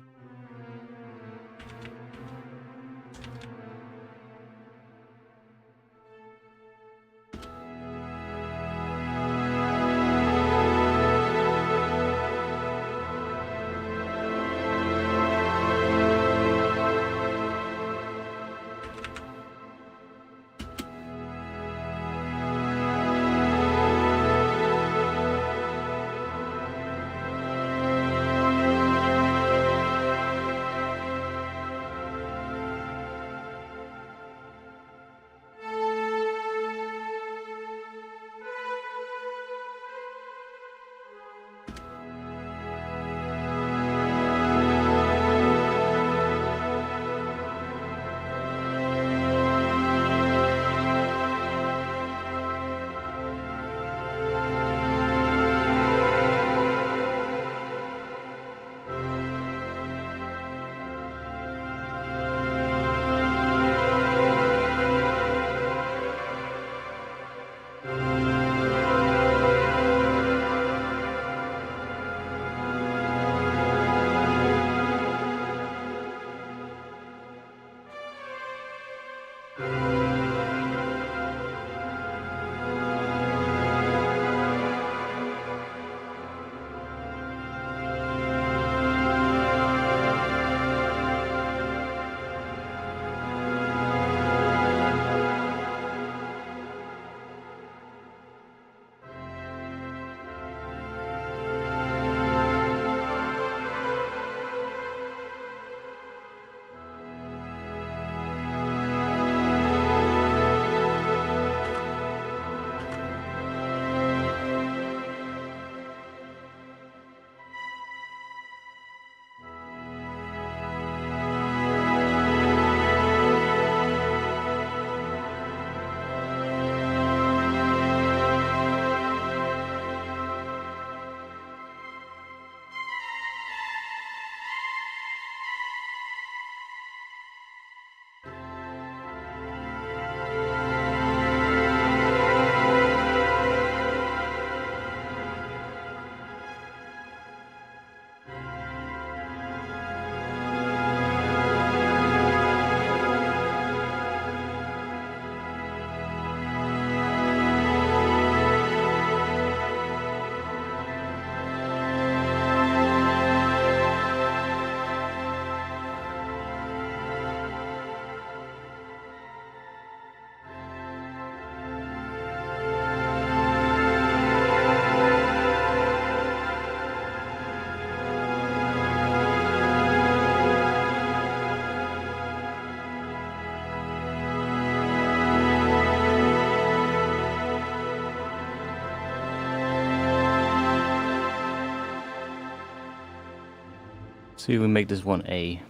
see, we make this one A.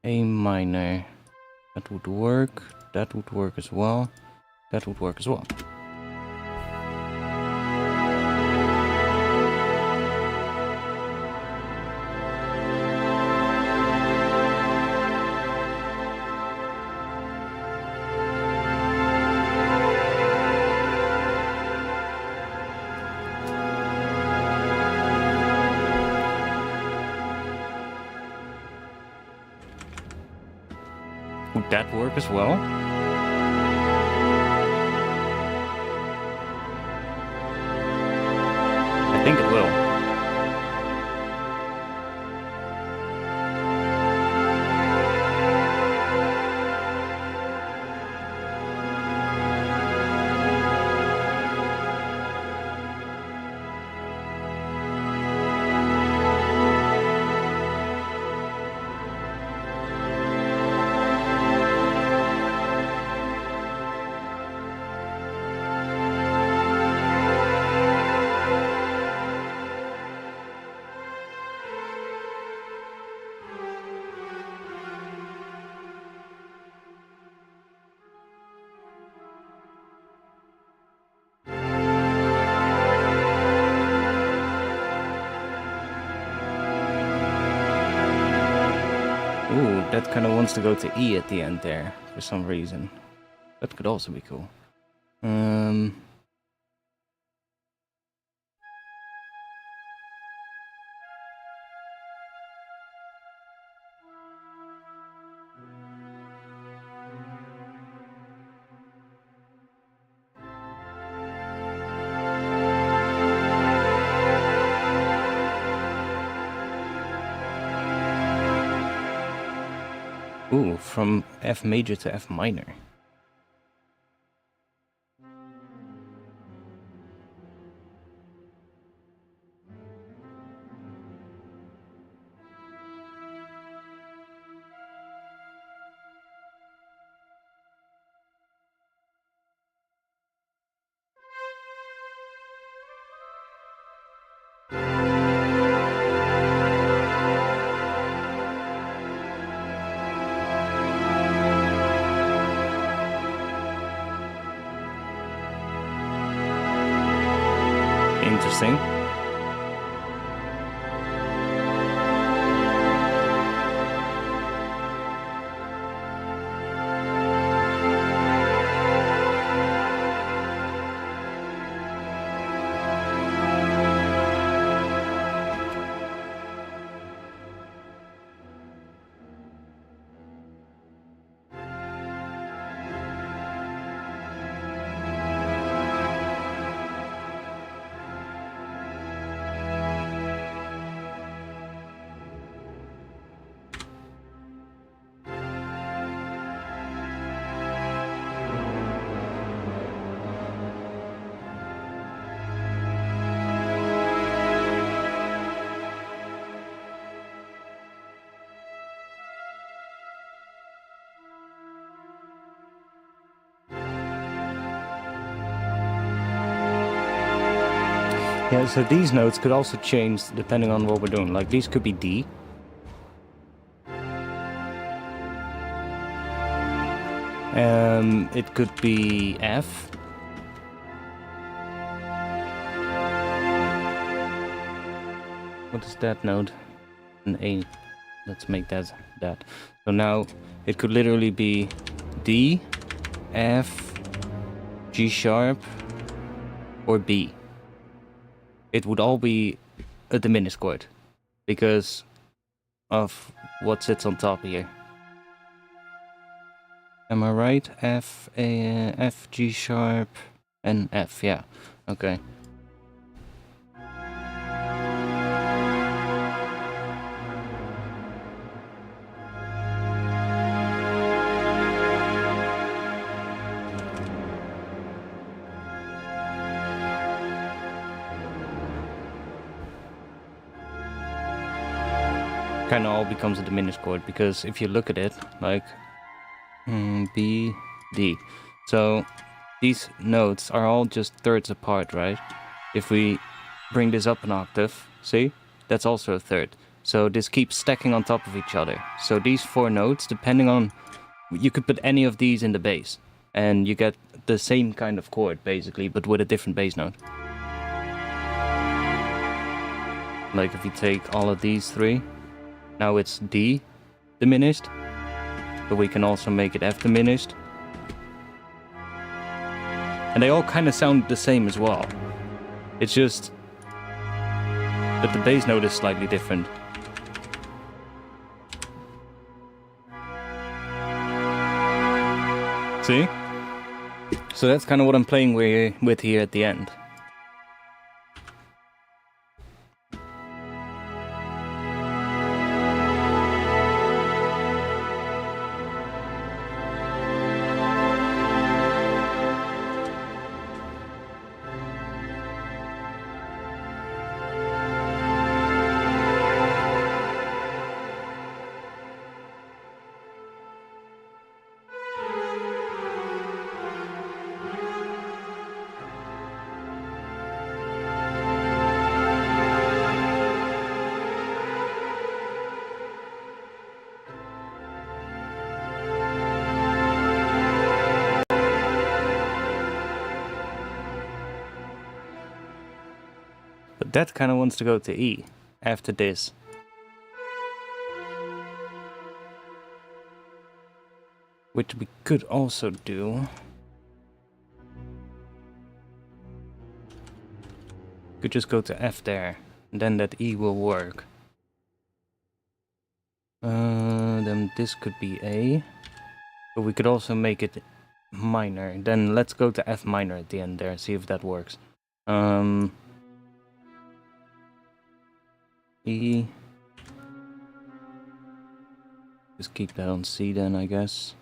A minor. That would work. That would work as well. That would work as well. Would that work as well? I think it will. Ooh, that kind of wants to go to E at the end there for some reason. That could also be cool. Ooh, from F major to F minor. Interesting. Yeah, so these notes could also change depending on what we're doing. Like these could be D. It could be F. What is that note? An A. Let's make that. So now it could literally be D, F, G sharp, or B. It would all be a diminished chord because of what sits on top here. Am I right? F, A, F, G sharp, and F. Yeah. Okay. Kind of all becomes a diminished chord because if you look at it, like B, D. So these notes are all just thirds apart, right? If we bring this up an octave, see? That's also a third. So this keeps stacking on top of each other. So these 4 notes, depending on... You could put any of these in the bass, and you get the same kind of chord, basically, but with a different bass note. Like if you take all of these 3, now it's D diminished, but we can also make it F diminished. And they all kind of sound the same as well. It's just that the bass note is slightly different. See? So that's kind of what I'm playing with here at the end. But that kind of wants to go to E after this. Which we could also do. Could just go to F there, and then that E will work. Then this could be A, but we could also make it minor. Then let's go to F minor at the end there, see if that works. E. Just keep that on C then, I guess.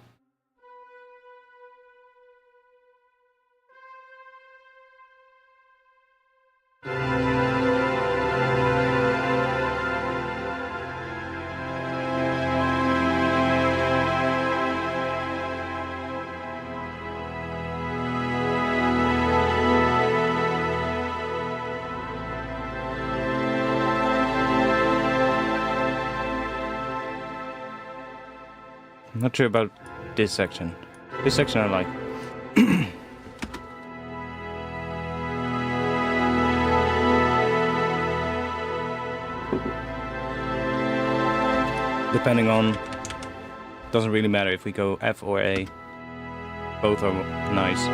Not sure about this section. This section I like. Depending on... Doesn't really matter if we go F or A. Both are nice.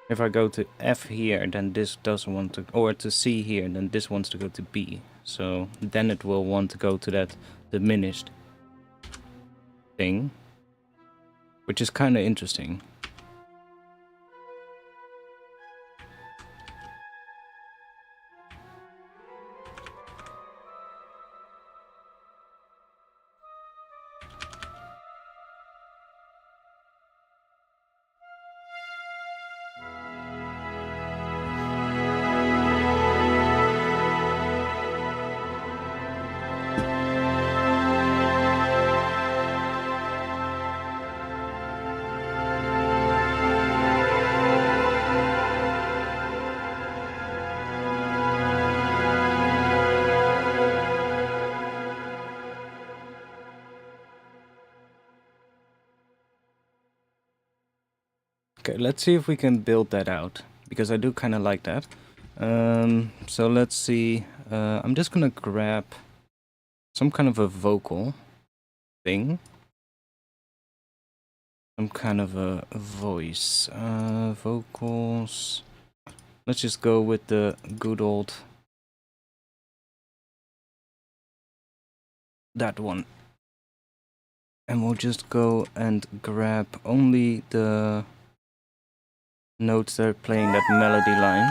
If I go to F here, then this doesn't want to, or to C here, then this wants to go to B. So then it will want to go to that diminished thing, which is kind of interesting. Okay, let's see if we can build that out, because I do kind of like that. So let's see, I'm just gonna grab some kind of a vocal thing. Some kind of a voice, vocals. Let's just go with the good old, that one. And we'll just go and grab only the notes that are playing that melody line.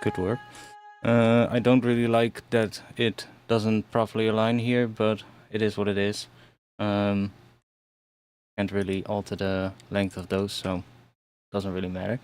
could work. I don't really like that it doesn't properly align here, but it is what it is. Can't really alter the length of those, so doesn't really matter.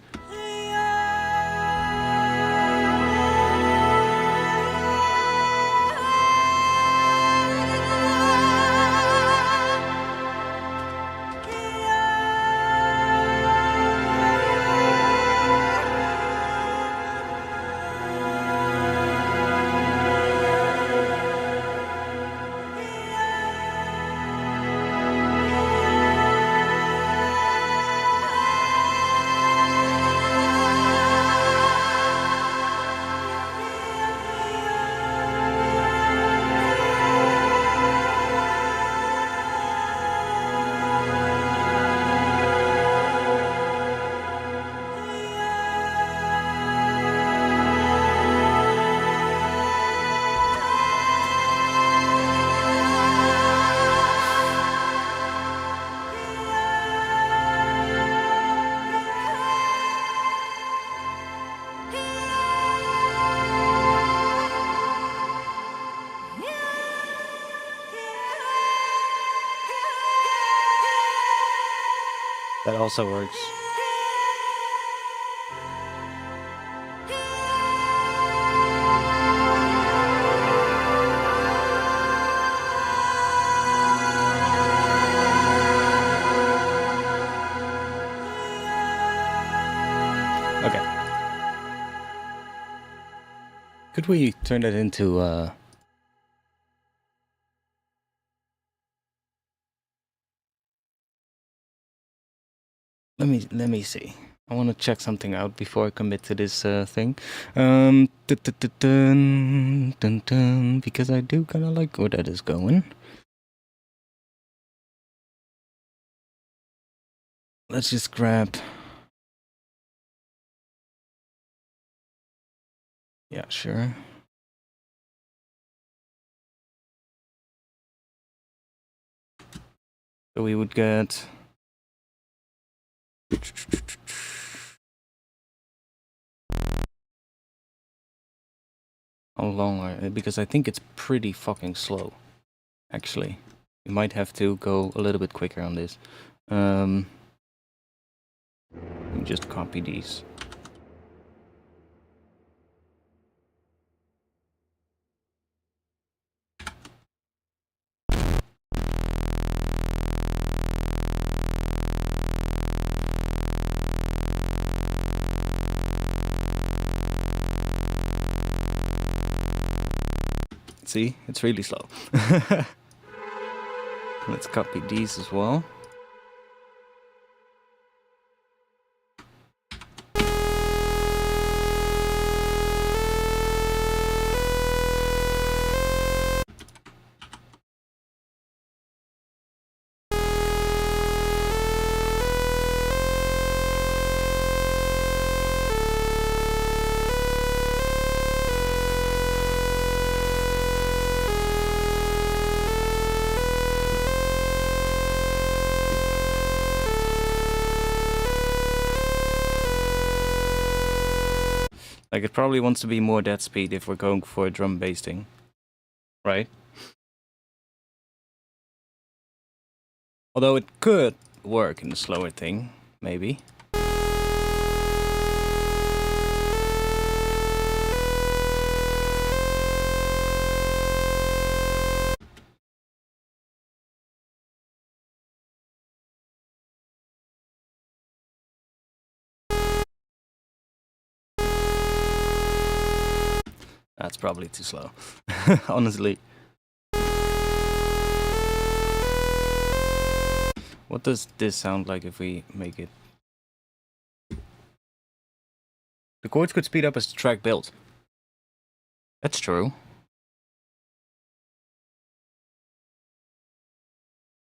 That also works. Okay. Could we turn that into Let me see. I want to check something out before I commit to this thing. Because I do kind of like where that is going. Let's just grab. Yeah, sure. So we would get. How long are, because I think it's pretty fucking slow, actually. You might have to go a little bit quicker on this. Let me just copy these. See, it's really slow. Let's copy these as well. Like, it probably wants to be more dead speed if we're going for a drum bass thing, right? Although it could work in the slower thing, maybe. That's probably too slow, honestly. What does this sound like if we make it? The chords could speed up as the track builds. That's true.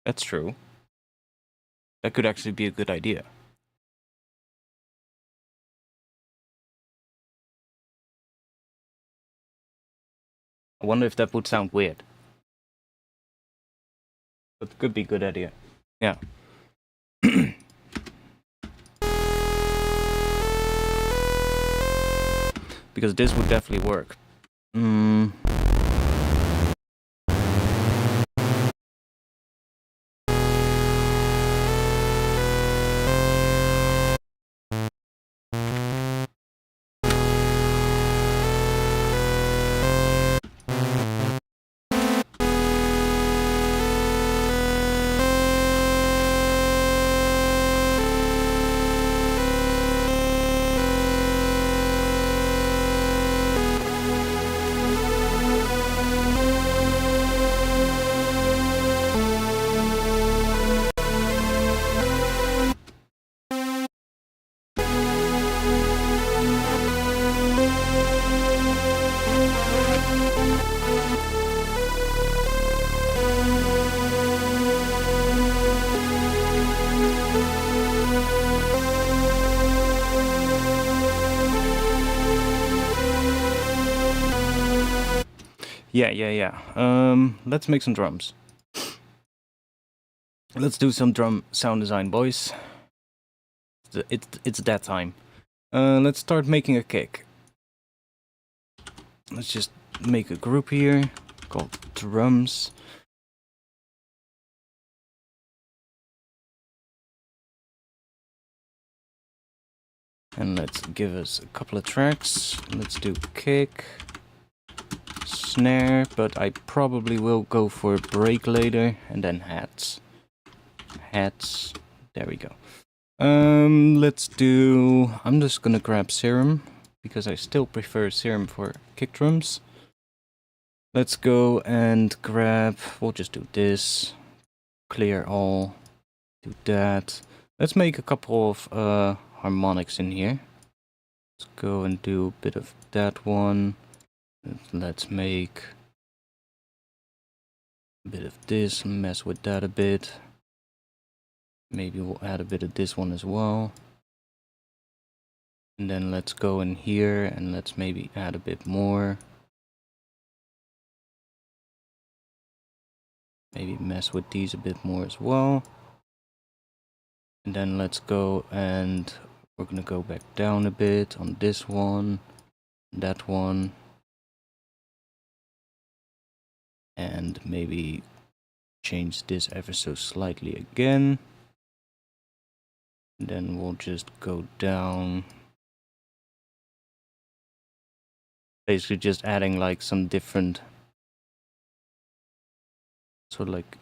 That's true. That could actually be a good idea. I wonder if that would sound weird. But it could be a good idea. Yeah. because this would definitely work. Yeah. Let's make some drums. Let's do some drum sound design, boys. It's that time. Let's start making a kick. Let's just make a group here called drums. And let's give us a couple of tracks. Let's do kick, snare, but I probably will go for break later, and then hats. Hats, there we go. Let's do, I'm just gonna grab Serum, because I still prefer Serum for kick drums. Let's go and grab, we'll just do this, clear all, do that. Let's make a couple of harmonics in here. Let's go and do a bit of that one. Let's make a bit of this, mess with that a bit. Maybe we'll add a bit of this one as well. And then let's go in here and let's maybe add a bit more. Maybe mess with these a bit more as well. And then let's go and we're gonna go back down a bit on this one, that one. And maybe change this ever so slightly again. And then we'll just go down. Basically just adding like some different sort of like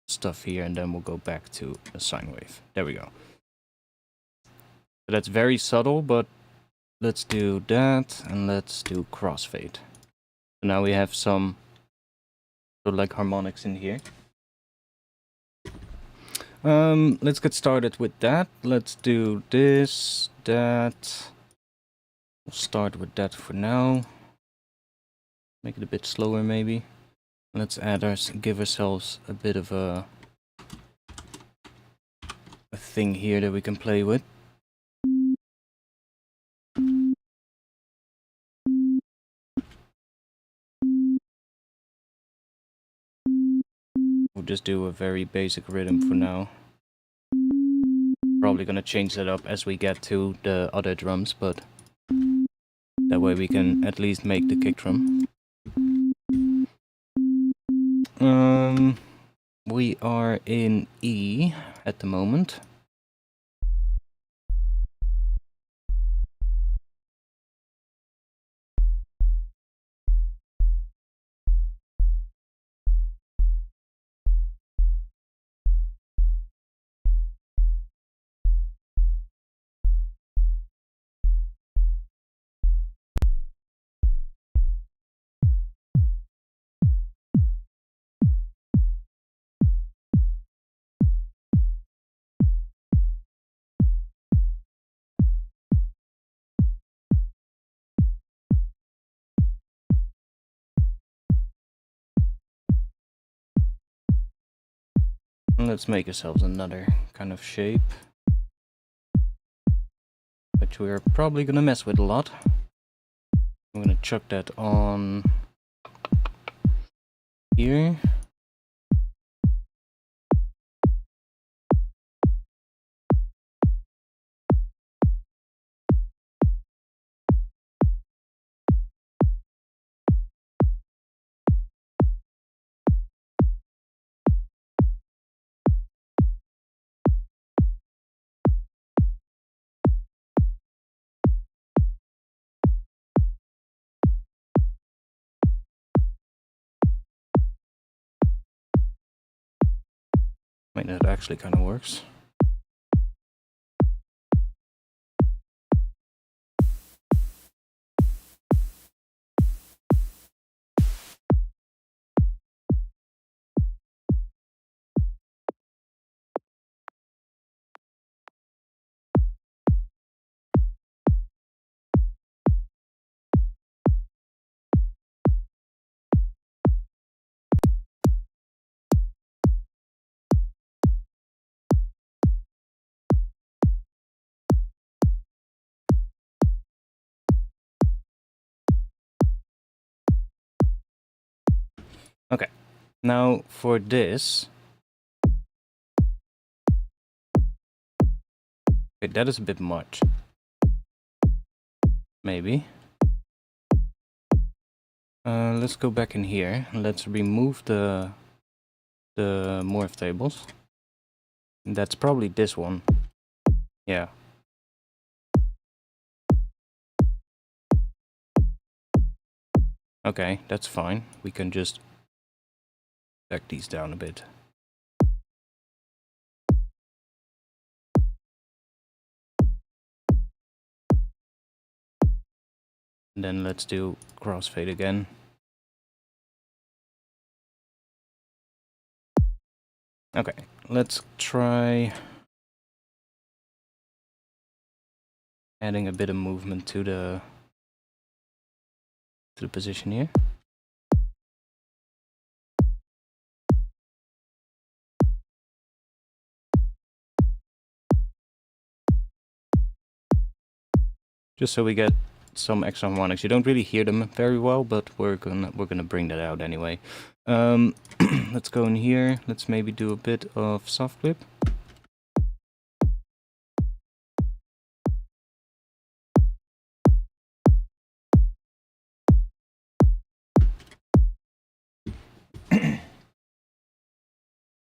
stuff here, and then we'll go back to a sine wave. There we go. So that's very subtle, but let's do that, and let's do crossfade. So now we have some sort of like harmonics in here. Let's get started with that. Let's do this, that. We'll start with that for now. Make it a bit slower maybe. Let's give ourselves a bit of a thing here that we can play with. We'll just do a very basic rhythm for now. Probably gonna change that up as we get to the other drums, but that way we can at least make the kick drum. We are in E at the moment. Let's make ourselves another kind of shape, which we're probably gonna mess with a lot. I'm gonna chuck that on here. I mean, that actually kind of works. Okay, now for this, okay, that is a bit much. Maybe. Let's go back in here. Let's remove the morph tables. That's probably this one. Yeah. Okay, that's fine. We can just back these down a bit. And then let's do crossfade again. Okay, let's try adding a bit of movement to the position here. Just so we get some extra harmonics. You don't really hear them very well, but we're gonna bring that out anyway. Let's go in here. Let's maybe do a bit of soft clip.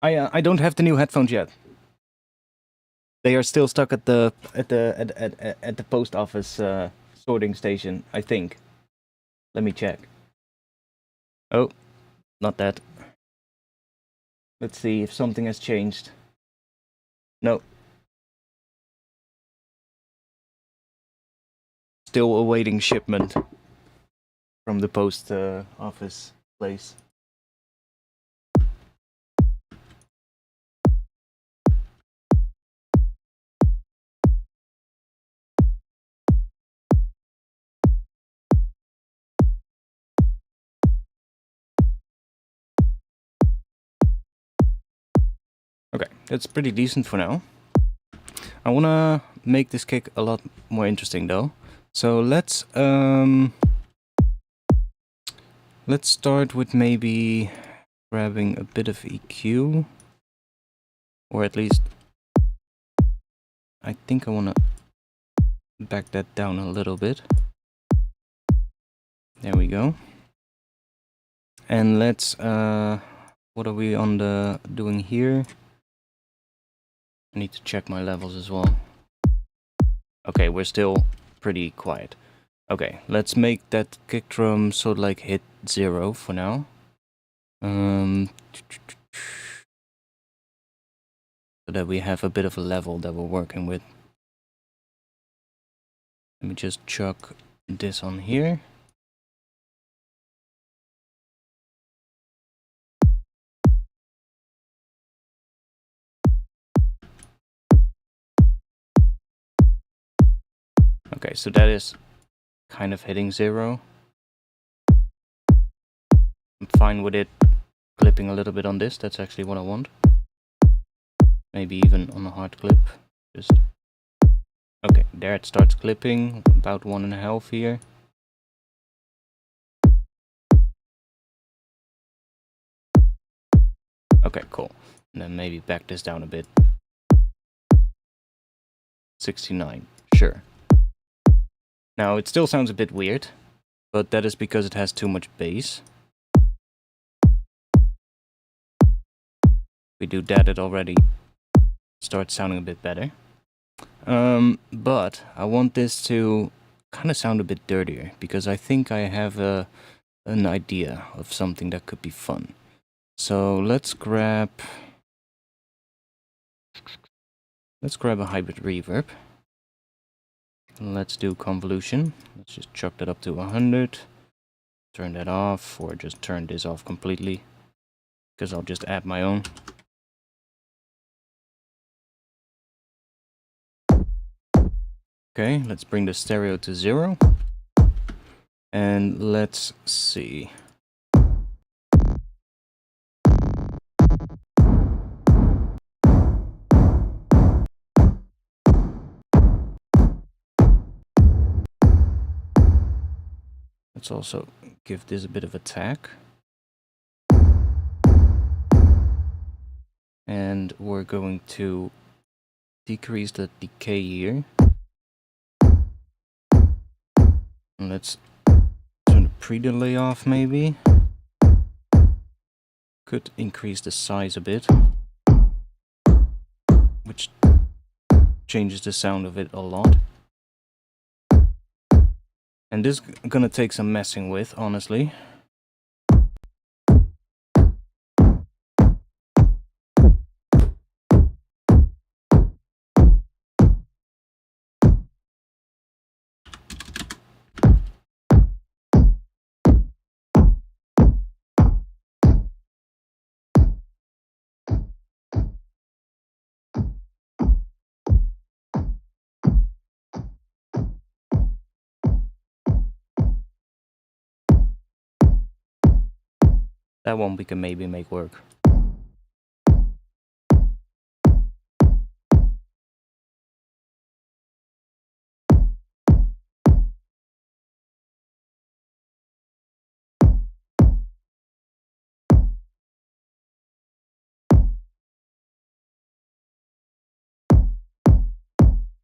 I don't have the new headphones yet. They are still stuck at the post office sorting station, I think. Let me check. Oh, not that. Let's see if something has changed. No. Still awaiting shipment from the post office place. Okay, that's pretty decent for now. I wanna make this kick a lot more interesting though. So let's start with maybe grabbing a bit of EQ, or at least I think I wanna back that down a little bit. There we go. And let's what are we on the doing here? I need to check my levels as well. Okay, we're still pretty quiet. Okay, let's make that kick drum sort of like hit 0 for now. So that we have a bit of a level that we're working with. Let me just chuck this on here. Okay, so that is kind of hitting 0. I'm fine with it clipping a little bit on this. That's actually what I want. Maybe even on a hard clip. Just okay, there it starts clipping, about 1.5 here. Okay, cool. And then maybe back this down a bit. 69, sure. Now it still sounds a bit weird, but that is because it has too much bass. We do that, it already starts sounding a bit better. But I want this to kind of sound a bit dirtier, because I think I have an idea of something that could be fun. So let's grab Let's grab a hybrid reverb. Let's do convolution. Let's just chuck that up to 100. Turn that off, or just turn this off completely, because I'll just add my own. Okay, let's bring the stereo to 0. And let's see. Let's also give this a bit of a tag. And we're going to decrease the decay here. And let's turn the pre-delay off maybe. Could increase the size a bit, which changes the sound of it a lot. And this is gonna take some messing with, honestly. That one we can maybe make work.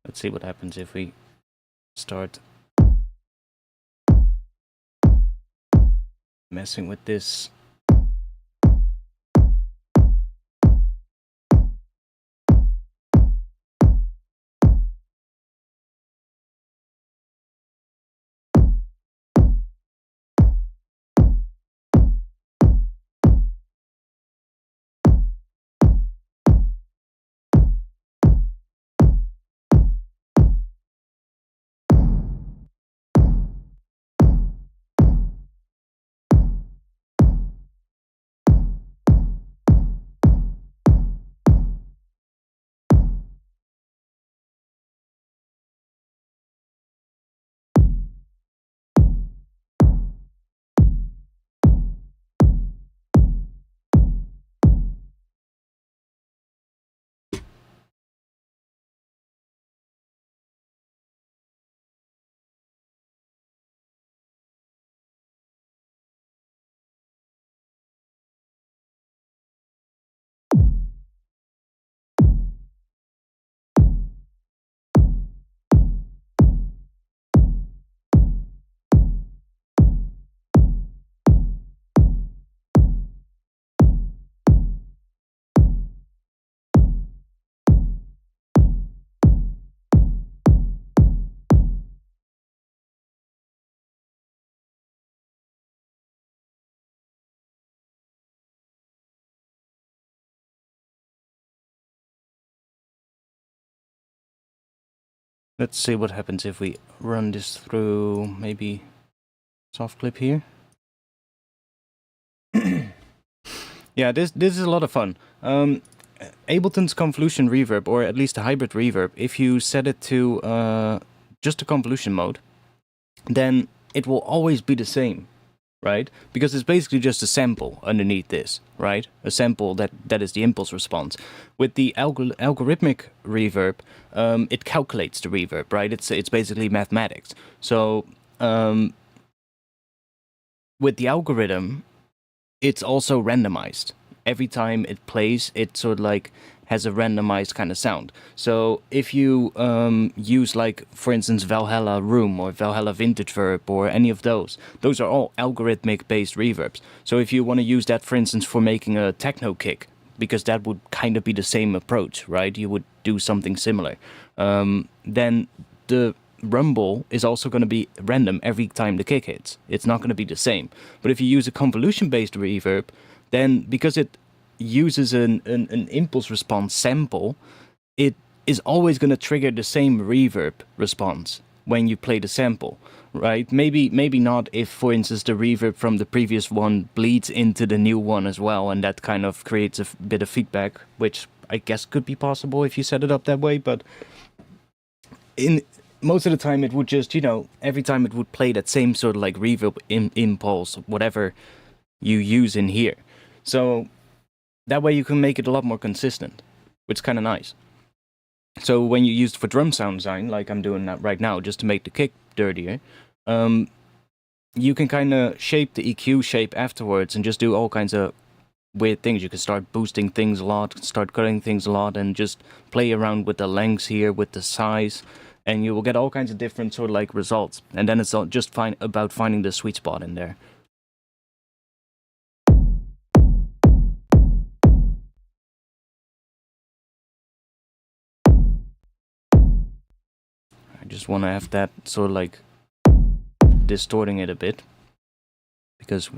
Let's see what happens if we start messing with this. Let's see what happens if we run this through maybe soft clip here. Yeah, this is a lot of fun. Ableton's convolution reverb, or at least a hybrid reverb, if you set it to just a convolution mode, then it will always be the same, right? Because it's basically just a sample underneath this, right? A sample that is the impulse response. With the algorithmic reverb, it calculates the reverb, right? It's basically mathematics. So with the algorithm, it's also randomized. Every time it plays, it sort of like has a randomized kind of sound. So if you use, like, for instance, Valhalla Room or Valhalla Vintage Verb or any of those are all algorithmic based reverbs. So if you want to use that, for instance, for making a techno kick, because that would kind of be the same approach, right? You would do something similar. Then the rumble is also going to be random every time the kick hits. It's not going to be the same. But if you use a convolution-based reverb, then because it uses an impulse response sample, it's is always going to trigger the same reverb response when you play the sample, right? Maybe not if, for instance, the reverb from the previous one bleeds into the new one as well, and that kind of creates a bit of feedback, which I guess could be possible if you set it up that way, but in most of the time it would just, every time it would play that same sort of like reverb impulse, whatever you use in here. So that way you can make it a lot more consistent, which is kind of nice. So when you use it for drum sound design, like I'm doing that right now, just to make the kick dirtier, you can kind of shape the EQ shape afterwards and just do all kinds of weird things. You can start boosting things a lot, start cutting things a lot, and just play around with the lengths here, with the size, and you will get all kinds of different sort of like results. And then it's just about finding the sweet spot in there. I just want to have that sort of like distorting it a bit, because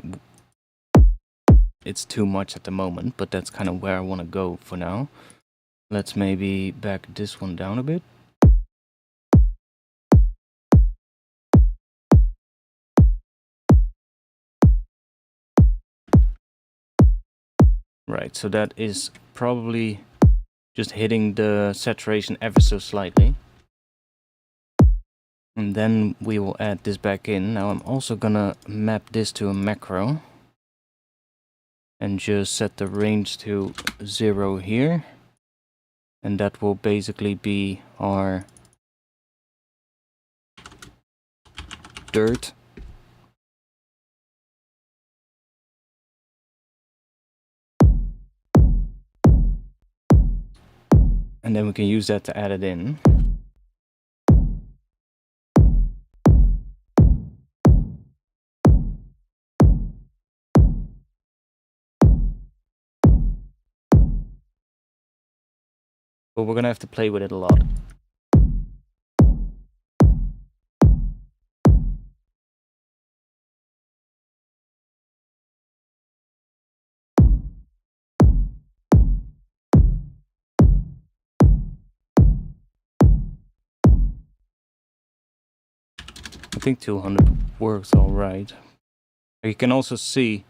it's too much at the moment, but that's kind of where I want to go for now. Let's maybe back this one down a bit. Right, so that is probably just hitting the saturation ever so slightly. And then we will add this back in. Now I'm also gonna map this to a macro and just set the range to 0 here. And that will basically be our dirt. And then we can use that to add it in. But we're gonna have to play with it a lot. I think 200 works alright. You can also see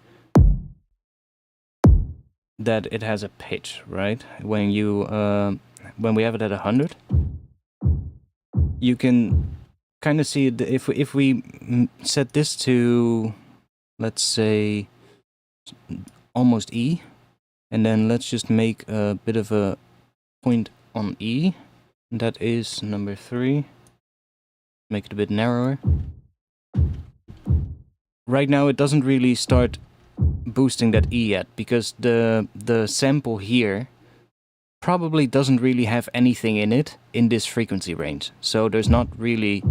that it has a pitch, right? When you when we have it at 100, you can kind of see it. If we set this to, let's say, almost E, and then let's just make a bit of a point on E. That is number 3. Make it a bit narrower. Right now it doesn't really start boosting that E yet, because the sample here probably doesn't really have anything in it in this frequency range. So there's not really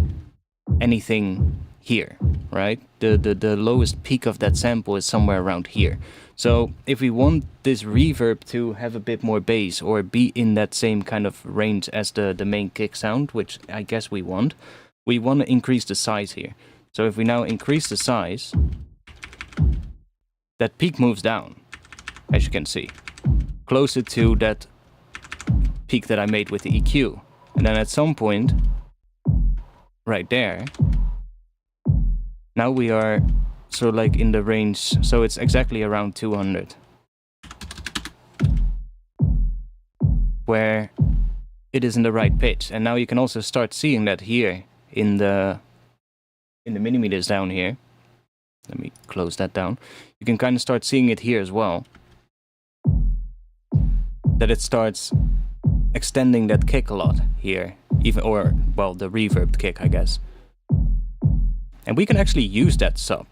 anything here, right? The lowest peak of that sample is somewhere around here. So if we want this reverb to have a bit more bass or be in that same kind of range as the main kick sound, which I guess we want to increase the size here. So if we now increase the size, that peak moves down, as you can see, closer to that peak that I made with the EQ. And then at some point, right there, now we are sort of like in the range, so it's exactly around 200. Where it is in the right pitch. And now you can also start seeing that here in the millimeters down here. Let me close that down. You can kind of start seeing it here as well. That it starts extending that kick a lot here. Even, or, well, the reverbed kick, I guess. And we can actually use that sub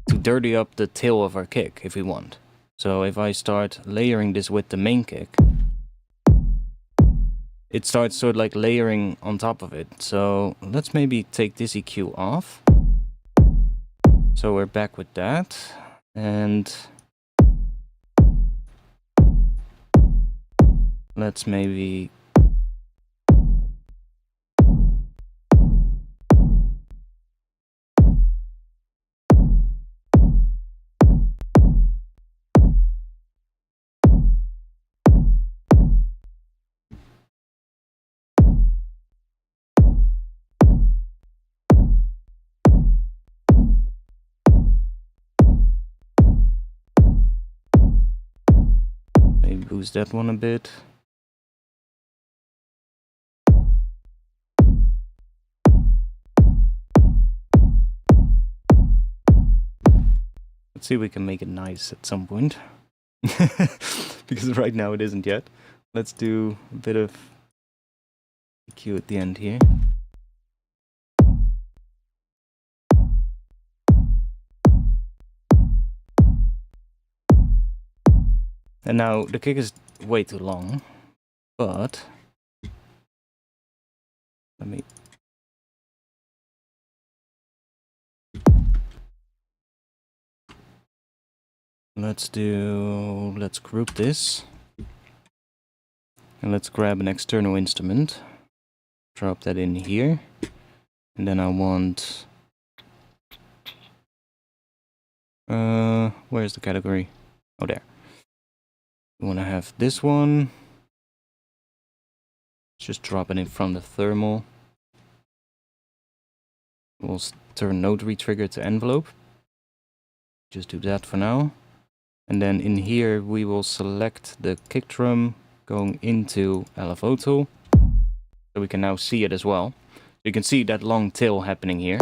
to dirty up the tail of our kick if we want. So if I start layering this with the main kick, it starts sort of like layering on top of it. So let's maybe take this EQ off. So we're back with that. And let's maybe boost that one a bit. Let's see if we can make it nice at some point. Because right now it isn't yet. Let's do a bit of EQ at the end here. And now the kick is way too long, but let's group this. And let's grab an external instrument. Drop that in here. And then I want... where's the category? Oh, there. We want to have this one. Just drop it in front of thermal. We'll turn node retrigger to envelope. Just do that for now. And then in here we will select the kick drum going into LFO tool. So we can now see it as well. You can see that long tail happening here.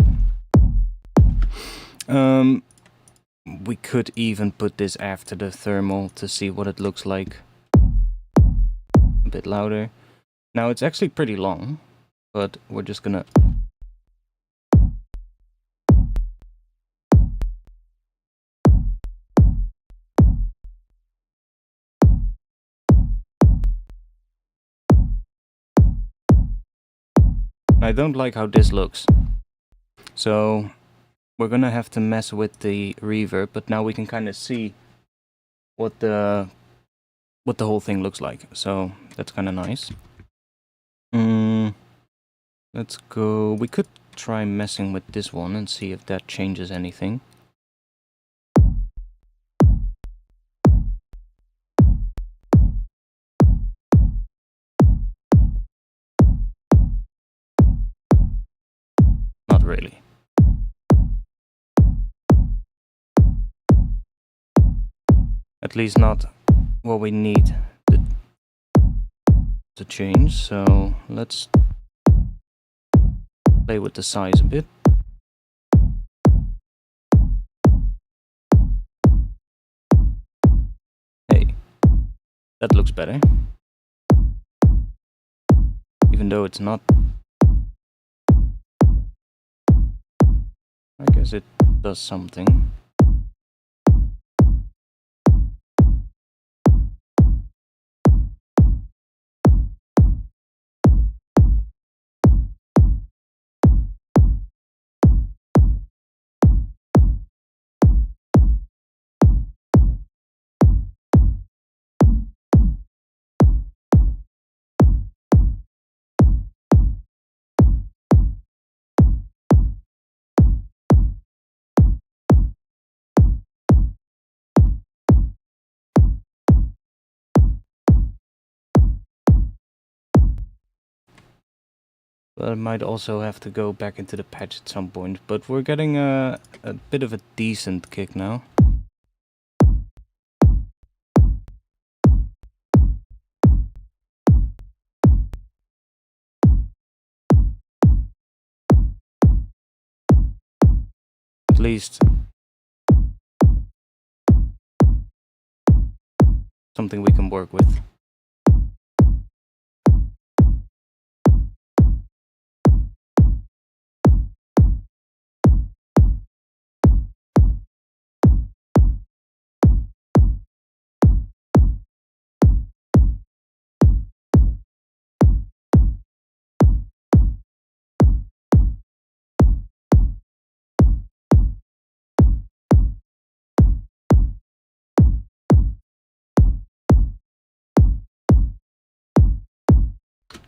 We could even put this after the thermal to see what it looks like. A bit louder. Now it's actually pretty long, but we're just gonna... I don't like how this looks. So we're gonna have to mess with the reverb, but now we can kind of see what the whole thing looks like. So that's kind of nice. Let's go. We could try messing with this one and see if that changes anything. Not really. At least not what we need to change. So let's play with the size a bit. Hey, that looks better. Even though it's not. I guess it does something. But I might also have to go back into the patch at some point. But we're getting a bit of a decent kick now. At least something we can work with.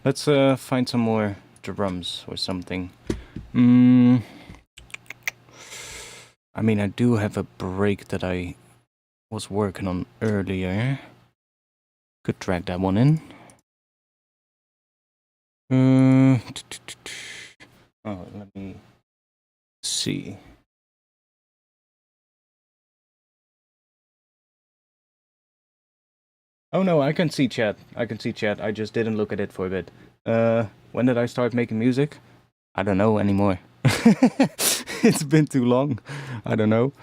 Let's find some more drums or something. I mean, I do have a break that I was working on earlier. Could drag that one in. Oh, let me see. Oh no, I can see chat. I can see chat. I just didn't look at it for a bit. When did I start making music? I don't know anymore. It's been too long. I don't know.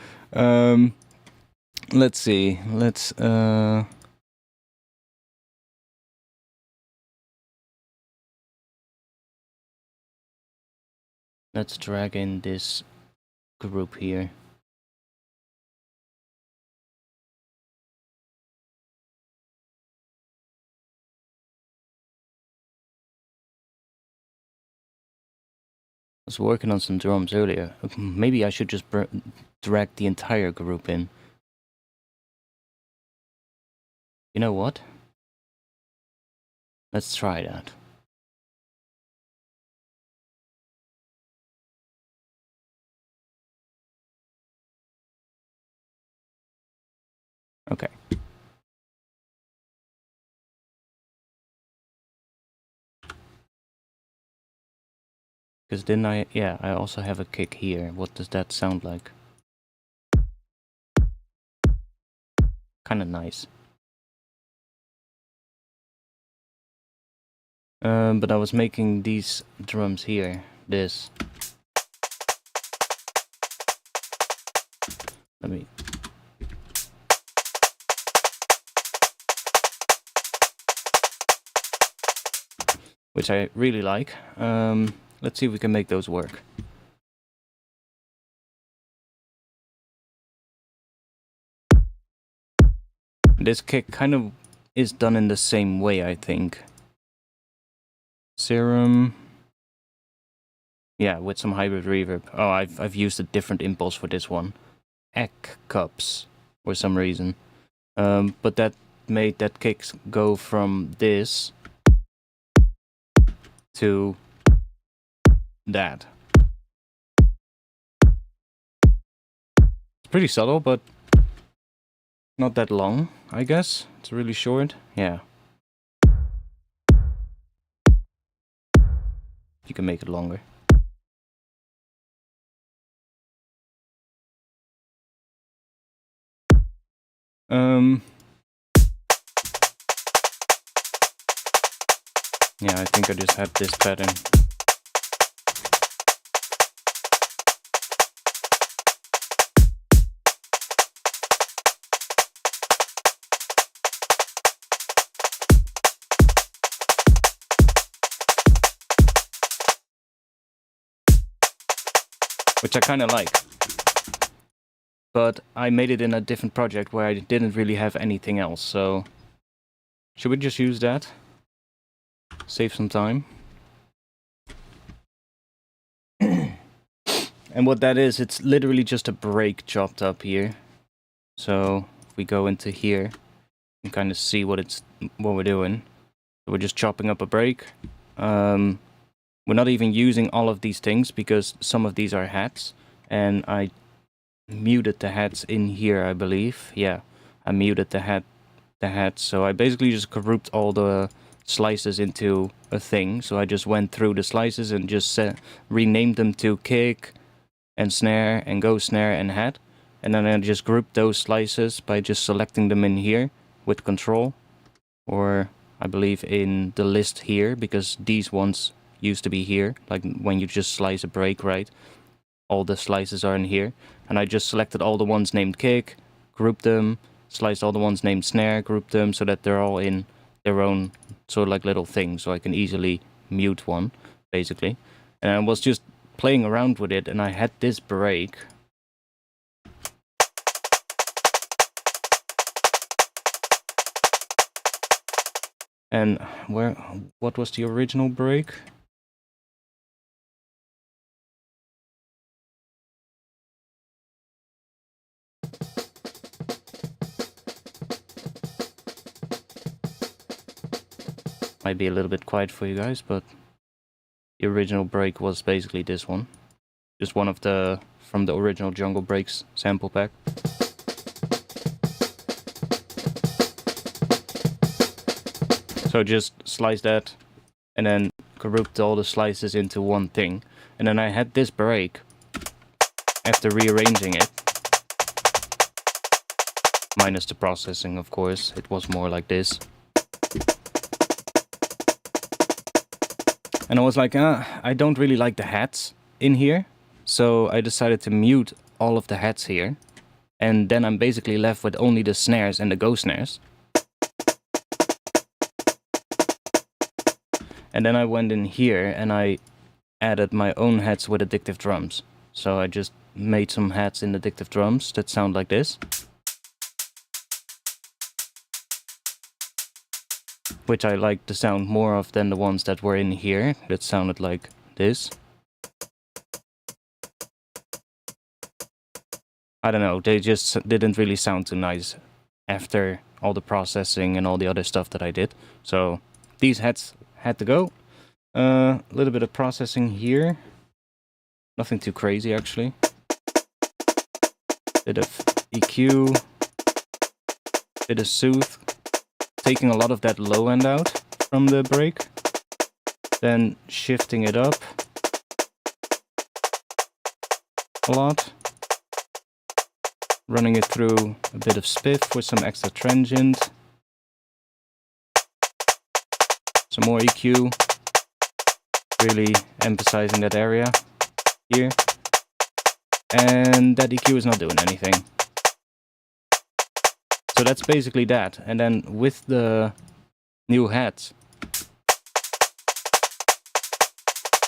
Let's see. Let's drag in this group here. I was working on some drums earlier. Maybe I should just drag the entire group in. You know what? Let's try that. Okay. Because then I also have a kick here. What does that sound like? Kind of nice. But I was making these drums here. This. Let me... Which I really like. Let's see if we can make those work. This kick kind of is done in the same way, I think. Serum. Yeah, with some hybrid reverb. Oh, I've used a different impulse for this one. Egg cups, for some reason. But that made that kick go from this to that. It's pretty subtle, but not that long, I guess. It's really short. Yeah. You can make it longer. Yeah, I think I just had this pattern. Which I kind of like. But I made it in a different project where I didn't really have anything else, so... Should we just use that? Save some time. And what that is, it's literally just a break chopped up here. So if we go into here, you can kind of see what we're doing. So we're just chopping up a break. We're not even using all of these things because some of these are hats, and I muted the hats in here, I believe. Yeah, I muted the hats. So I basically just grouped all the slices into a thing. So I just went through the slices and just renamed them to kick and snare and go snare and hat. And then I just grouped those slices by just selecting them in here with control, or I believe in the list here, because these ones used to be here, like when you just slice a break, right? All the slices are in here, and I just selected all the ones named kick, grouped them, sliced all the ones named snare, grouped them so that they're all in their own sort of like little thing, so I can easily mute one, basically. And I was just playing around with it, and I had this break. And what was the original break? Might be a little bit quiet for you guys, but the original break was basically this one. Just one of from the original Jungle Breaks sample pack. So just slice that, and then grouped all the slices into one thing. And then I had this break, after rearranging it, minus the processing, of course. It was more like this. And I was like, I don't really like the hats in here. So I decided to mute all of the hats here. And then I'm basically left with only the snares and the go snares. And then I went in here and I added my own hats with addictive drums. So I just made some hats in addictive drums that sound like this. Which I like the sound more of than the ones that were in here that sounded like this. I don't know, they just didn't really sound too nice after all the processing and all the other stuff that I did. So these hats had to go. A little bit of processing here. Nothing too crazy actually. Bit of EQ. Bit of soothe. Taking a lot of that low end out from the break. Then shifting it up a lot. Running it through a bit of spiff with some extra transient. Some more EQ. Really emphasizing that area here. And that EQ is not doing anything. So that's basically that. And then with the new hats,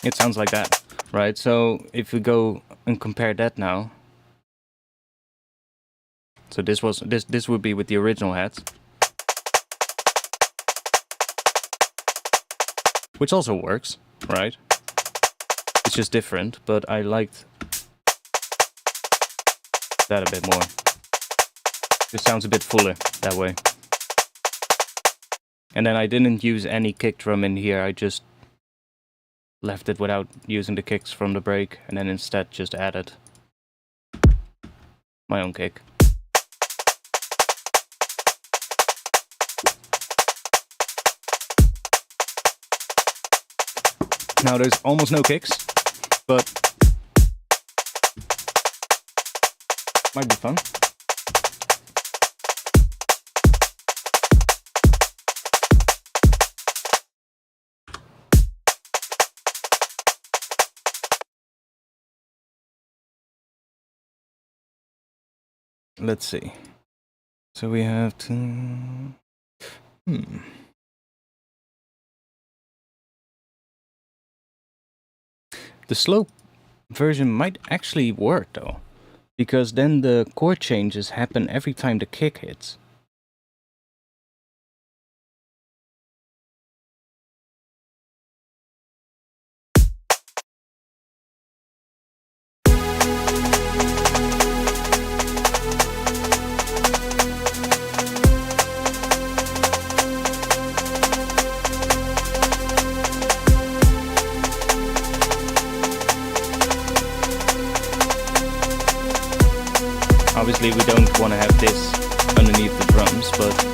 it sounds like that, right? So if we go and compare that now. So this would be with the original hats. Which also works, right? It's just different, but I liked that a bit more. This sounds a bit fuller that way. And then I didn't use any kick drum in here, I just left it without using the kicks from the break, and then instead just added my own kick. Now there's almost no kicks, but might be fun. Let's see. So we have to... The slow version might actually work though, because then the chord changes happen every time the kick hits. Obviously we don't want to have this underneath the drums, but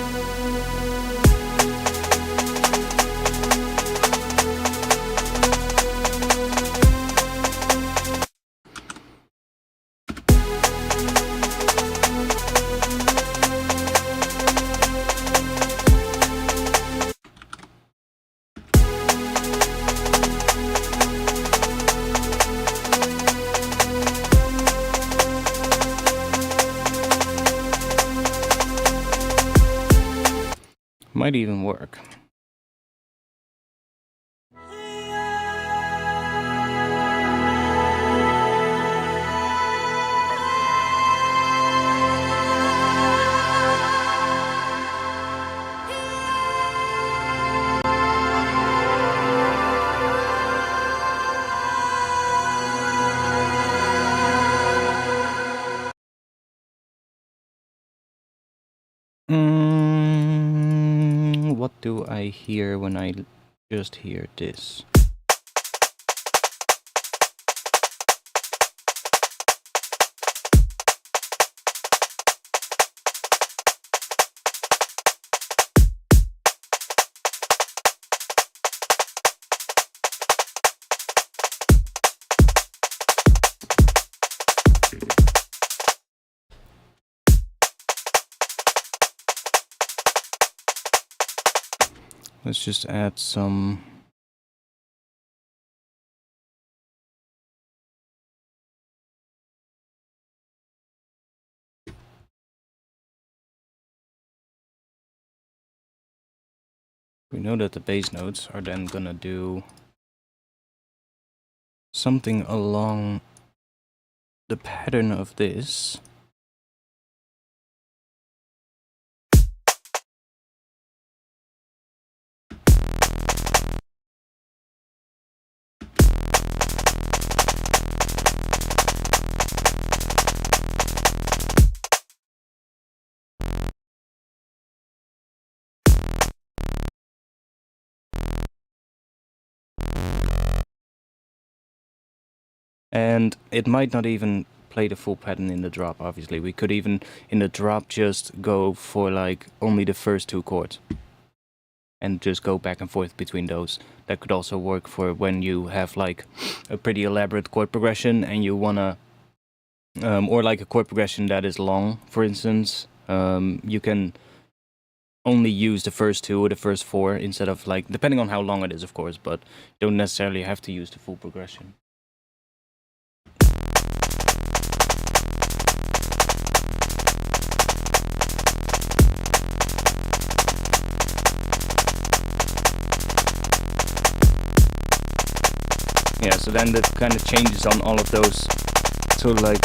might even work. What do I hear when I just hear this? Let's just add some. We know that the bass notes are then gonna do something along the pattern of this. And it might not even play the full pattern in the drop, obviously. We could even, in the drop, just go for like only the first 2 chords. And just go back and forth between those. That could also work for when you have like a pretty elaborate chord progression and you wanna... or like a chord progression that is long, for instance. You can only use the first 2 or the first 4 instead of like... depending on how long it is, of course, but you don't necessarily have to use the full progression. Yeah, so then that kind of changes on all of those. So like,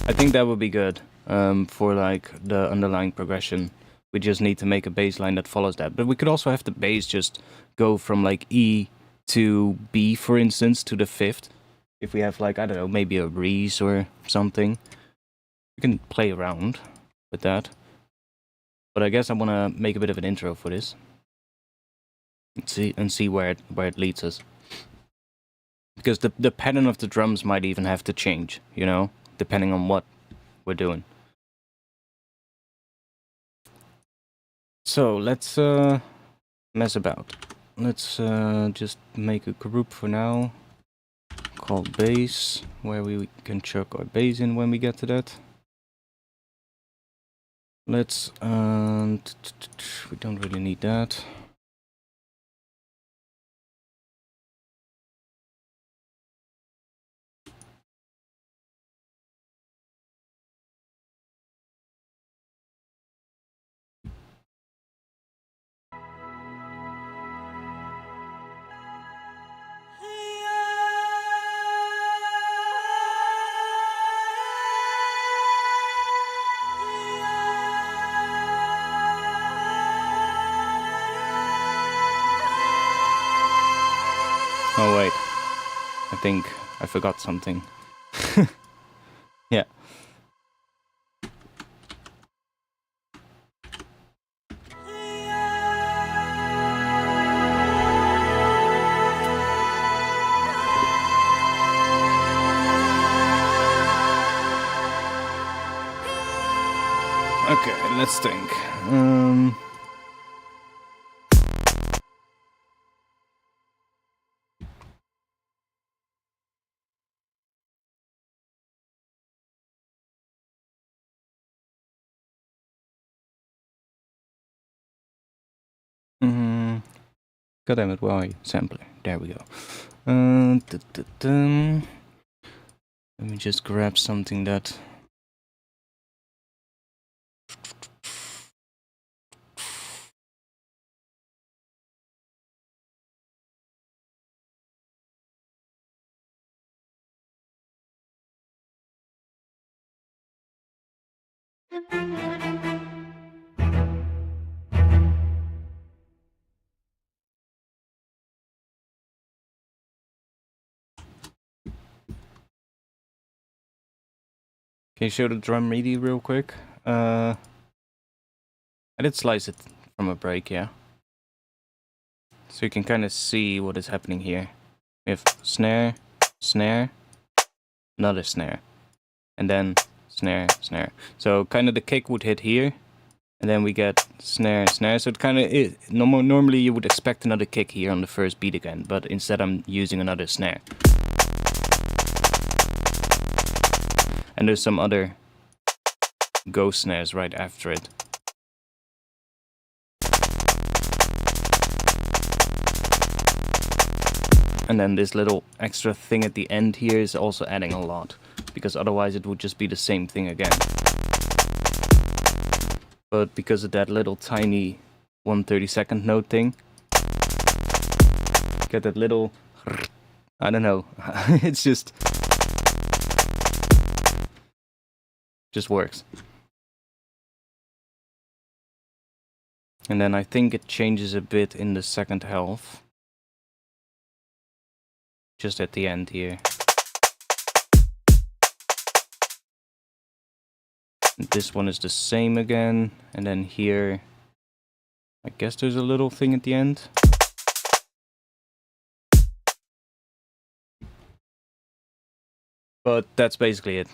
I think that would be good for like the underlying progression. We just need to make a bass line that follows that. But we could also have the bass just go from like E to B, for instance, to the 5th. If we have like, I don't know, maybe a breeze or something. We can play around with that. But I guess I want to make a bit of an intro for this. And see where it leads us. Because the pattern of the drums might even have to change, you know, depending on what we're doing. So let's mess about. Let's just make a group for now called bass, where we can chuck our bass in when we get to that. Let's we don't really need that. Oh wait, I think I forgot something. Yeah. Okay, let's think. God damn it, where are you? Sampler. There we go. Let me just grab something that... Can you show the drum MIDI real quick? I did slice it from a break, yeah. So you can kind of see what is happening here. We have snare, snare, another snare, and then snare, snare. So kind of the kick would hit here, and then we get snare, snare. So it kind of normally you would expect another kick here on the first beat again, but instead I'm using another snare. And there's some other ghost snares right after it. And then this little extra thing at the end here is also adding a lot, because otherwise it would just be the same thing again. But because of that little tiny 1/32 note thing, get that little, I don't know, it's just works. And then I think it changes a bit in the second half, just at the end here. And this one is the same again, and then here, I guess there's a little thing at the end. But that's basically it.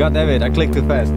God damn it, I clicked too fast.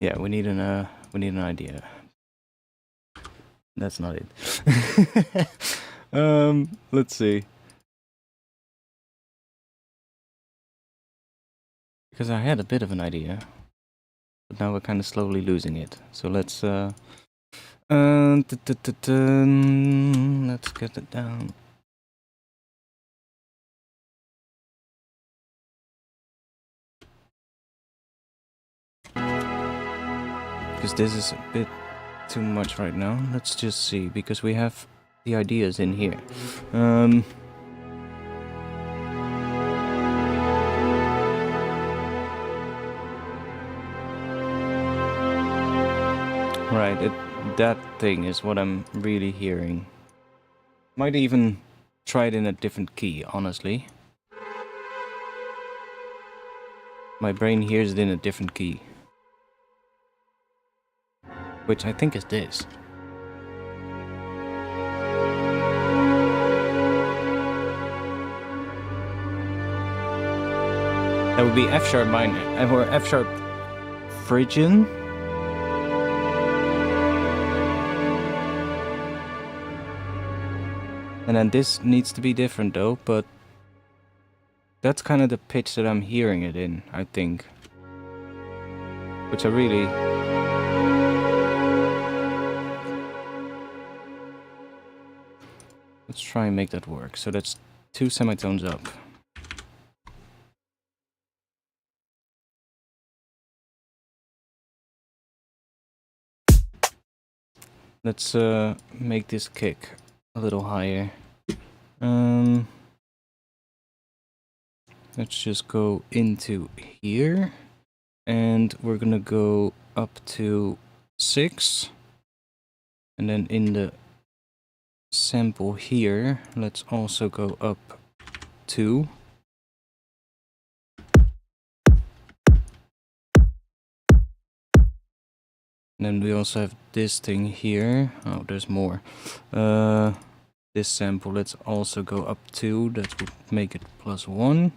Yeah, we need an idea. That's not it. Let's see. Because I had a bit of an idea, but now we're kind of slowly losing it. So let's let's get it down. Because this is a bit too much right now. Let's just see, because we have the ideas in here. Right, that thing is what I'm really hearing. Might even try it in a different key, honestly. My brain hears it in a different key. Which I think is this. That would be F sharp minor, or F sharp Phrygian. And then this needs to be different though, but that's kind of the pitch that I'm hearing it in, I think. Which I really... Let's try and make that work. So that's 2 semitones up. Let's make this kick a little higher. Let's just go into here, and we're gonna go up to 6, and then in the sample here, let's also go up 2. And then we also have this thing here. Oh, there's more. This sample, let's also go up 2. That would make it +1.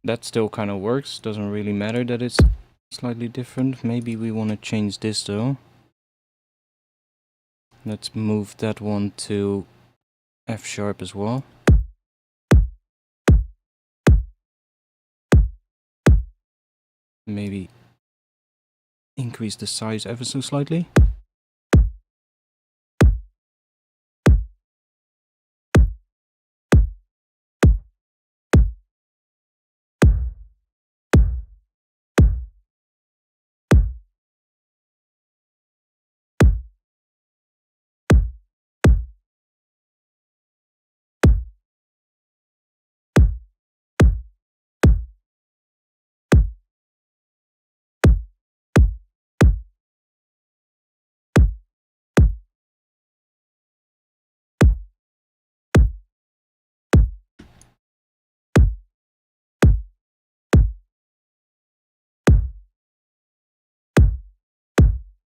That still kind of works. Doesn't really matter that it's slightly different. Maybe we want to change this though. Let's move that one to F sharp as well. Maybe increase the size ever so slightly.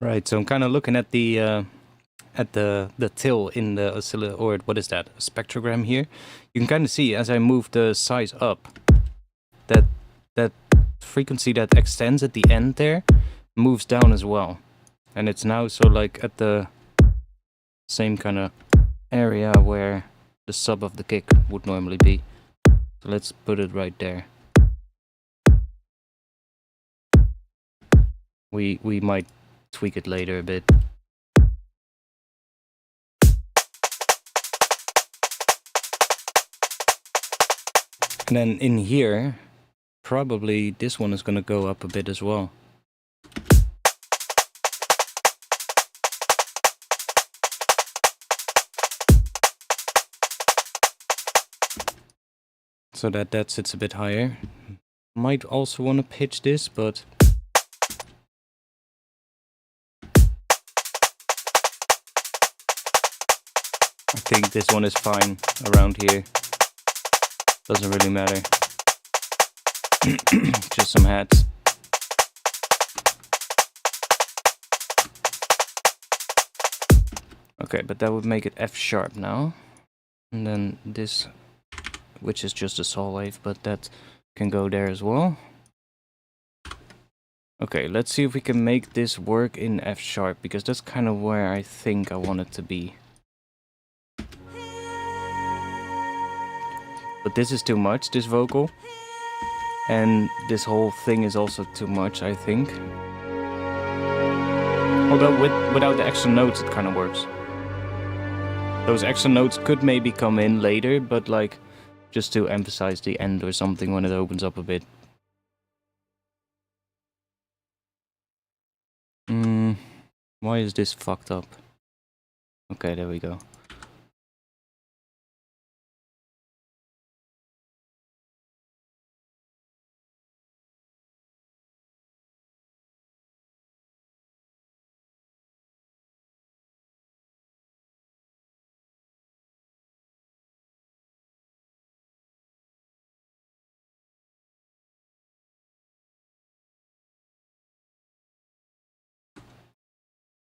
Right, so I'm kind of looking at the at the till in the oscillator, or what is that, a spectrogram here, you can kind of see as I move the size up, that that frequency that extends at the end there moves down as well, and it's now so like at the same kind of area where the sub of the kick would normally be. So let's put it right there. We might tweak it later a bit. And then in here, probably this one is going to go up a bit as well. So that sits a bit higher. Might also want to pitch this, but I think this one is fine around here. Doesn't really matter. Just some hats. Okay, but that would make it F sharp now. And then this, which is just a saw wave, but that can go there as well. Okay, let's see if we can make this work in F sharp, because that's kind of where I think I want it to be. But this is too much, this vocal. And this whole thing is also too much, I think. Although without the extra notes it kind of works. Those extra notes could maybe come in later, but like just to emphasize the end or something when it opens up a bit. Why is this fucked up? Okay, there we go.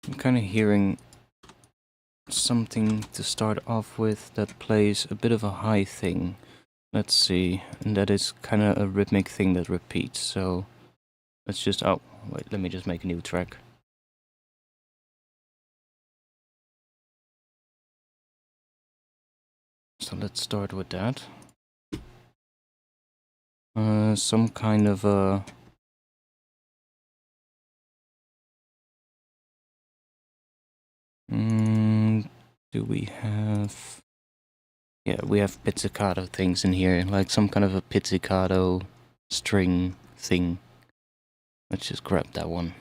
I'm kind of hearing something to start off with that plays a bit of a high thing. Let's see, and that is kind of a rhythmic thing that repeats, so let's just, oh, wait, let me just make a new track. So let's start with that. Some kind of a... do we have... Yeah, we have pizzicato things in here, like some kind of a pizzicato string thing. Let's just grab that one.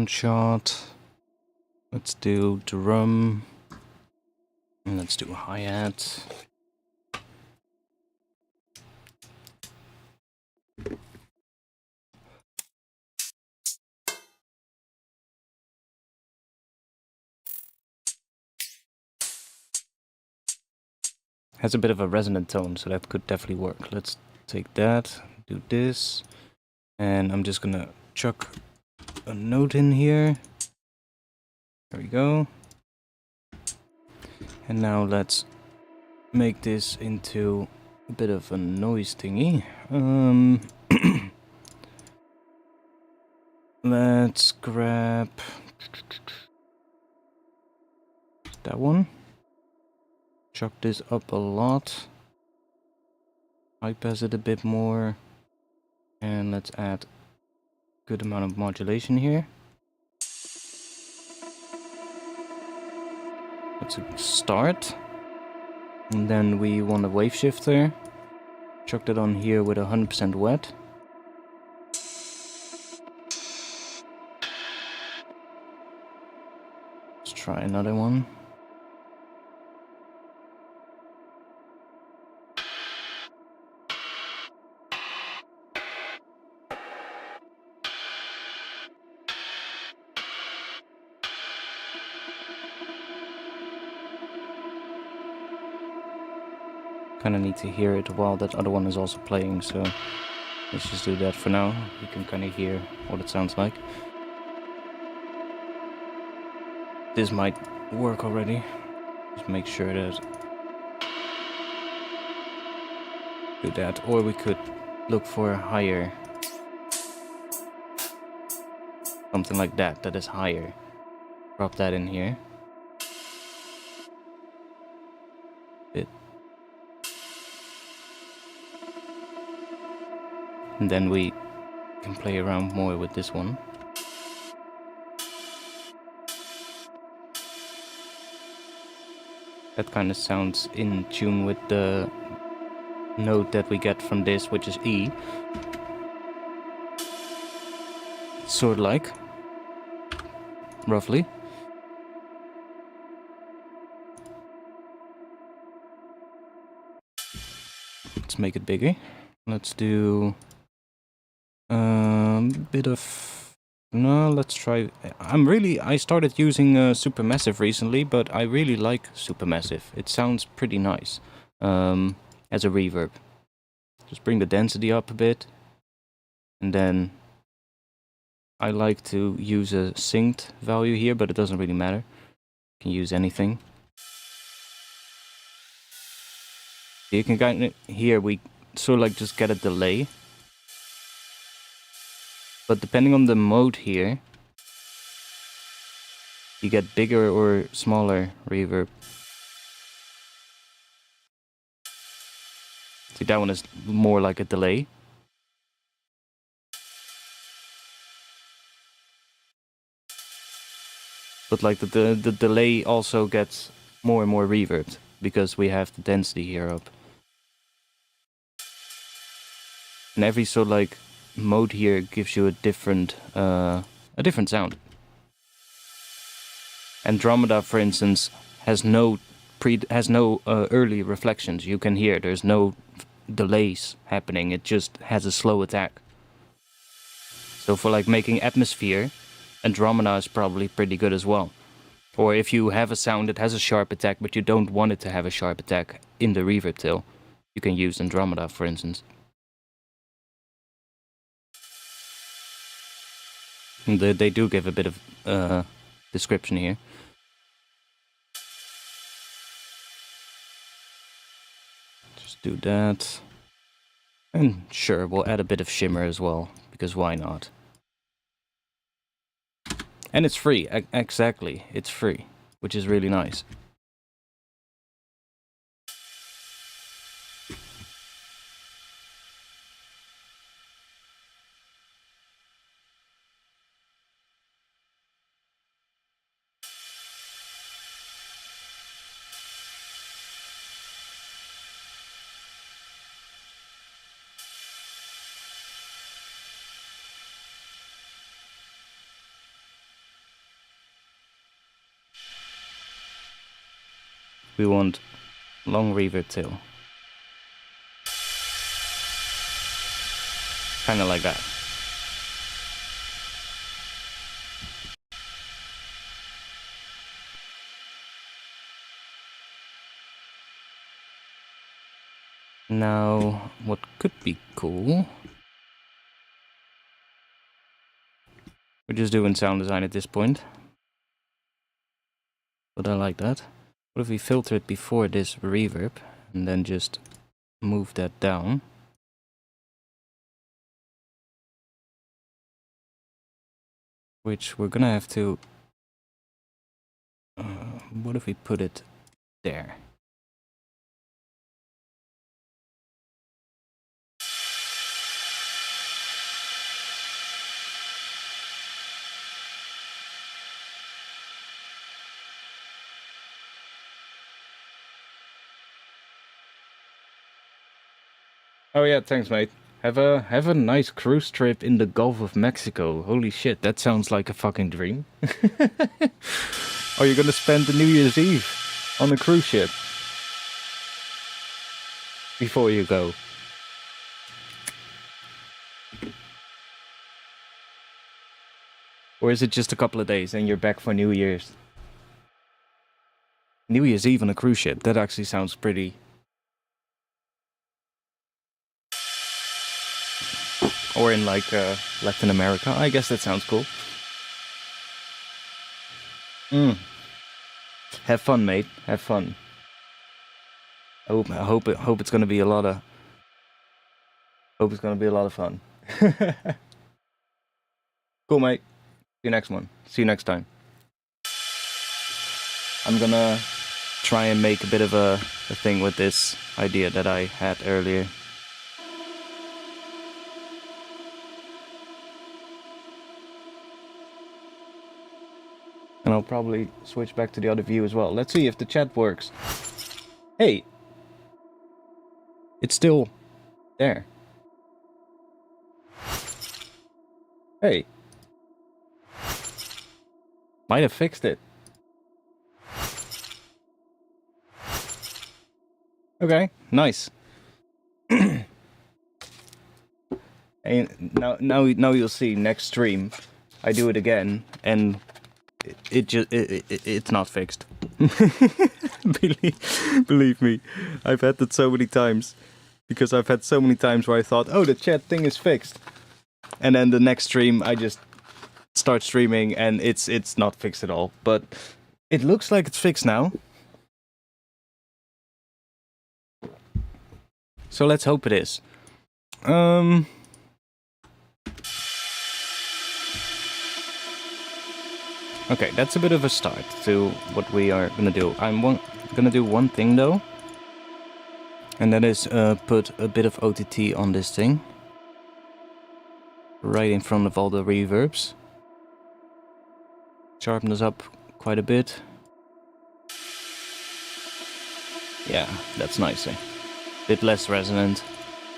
one shot. Let's do drum. And let's do hi-hat. Has a bit of a resonant tone, so that could definitely work. Let's take that, do this, and I'm just gonna chuck a note in here. There we go. And now let's make this into a bit of a noise thingy. Let's grab that one. Chuck this up a lot. High pass it a bit more. And let's add a good amount of modulation here. That's a start. And then we want a wave shifter. Chuck that on here with 100% wet. Let's try another one. Kind of need to hear it while that other one is also playing, so let's just do that for now. You can kind of hear what it sounds like. This might work already. Just make sure that do that, or we could look for a higher, something like that, that is higher. Drop that in here. Bit. And then we can play around more with this one. That kind of sounds in tune with the note that we get from this, which is E. Sort of like, roughly. Let's make it bigger. Let's do a bit of... No, let's try... I started using Supermassive recently, but I really like Supermassive. It sounds pretty nice as a reverb. Just bring the density up a bit. And then I like to use a synced value here, but it doesn't really matter. You can use anything. You can kind of... Here we sort of like just get a delay. But depending on the mode here, you get bigger or smaller reverb. See, that one is more like a delay. But like the delay also gets more and more reverbed because we have the density here up. And every sort of like mode here gives you a different sound. Andromeda, for instance, has no early reflections. You can hear there's no delays happening. It just has a slow attack. So for like making atmosphere, Andromeda is probably pretty good as well. Or if you have a sound that has a sharp attack, but you don't want it to have a sharp attack in the reverb tail, you can use Andromeda, for instance. And they do give a bit of description here. Just do that. And sure, we'll add a bit of shimmer as well, because why not? And it's free, exactly, it's free, which is really nice. We want long reverb tail. Kinda like that. Now, what could be cool... We're just doing sound design at this point. But I like that. What if we filter it before this reverb and then just move that down? Which we're gonna have to... what if we put it there? Oh yeah, thanks mate. Have a nice cruise trip in the Gulf of Mexico. Holy shit, that sounds like a fucking dream. Are you gonna spend the New Year's Eve on a cruise ship? Before you go. Or is it just a couple of days and you're back for New Year's? New Year's Eve on a cruise ship, that actually sounds pretty... Or in like Latin America, I guess that sounds cool. Have fun, mate. Have fun. I hope it's gonna be a lot of... Hope it's gonna be a lot of fun. Cool, mate. See you next one. See you next time. I'm gonna try and make a bit of a thing with this idea that I had earlier. And I'll probably switch back to the other view as well. Let's see if the chat works. Hey! It's still there. Hey! Might have fixed it. Okay, nice. And now you'll see next stream. I do it again, and it's not fixed. Believe me, I've had that so many times, because I've had so many times where I thought, oh, the chat thing is fixed, and then the next stream I just start streaming and it's not fixed at all. But it looks like it's fixed now. So let's hope it is. Okay, that's a bit of a start to what we are gonna do. I'm gonna do one thing though, and that is put a bit of OTT on this thing, right in front of all the reverbs. Sharpen this up quite a bit. Yeah, that's nice. Bit less resonant,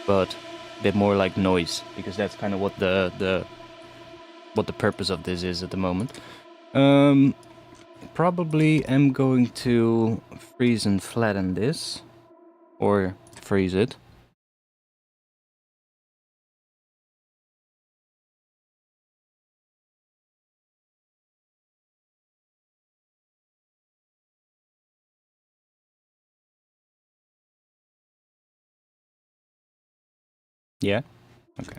but a bit more like noise, because that's kind of what the purpose of this is at the moment. Probably am going to freeze and flatten this, or freeze it. Yeah? Okay.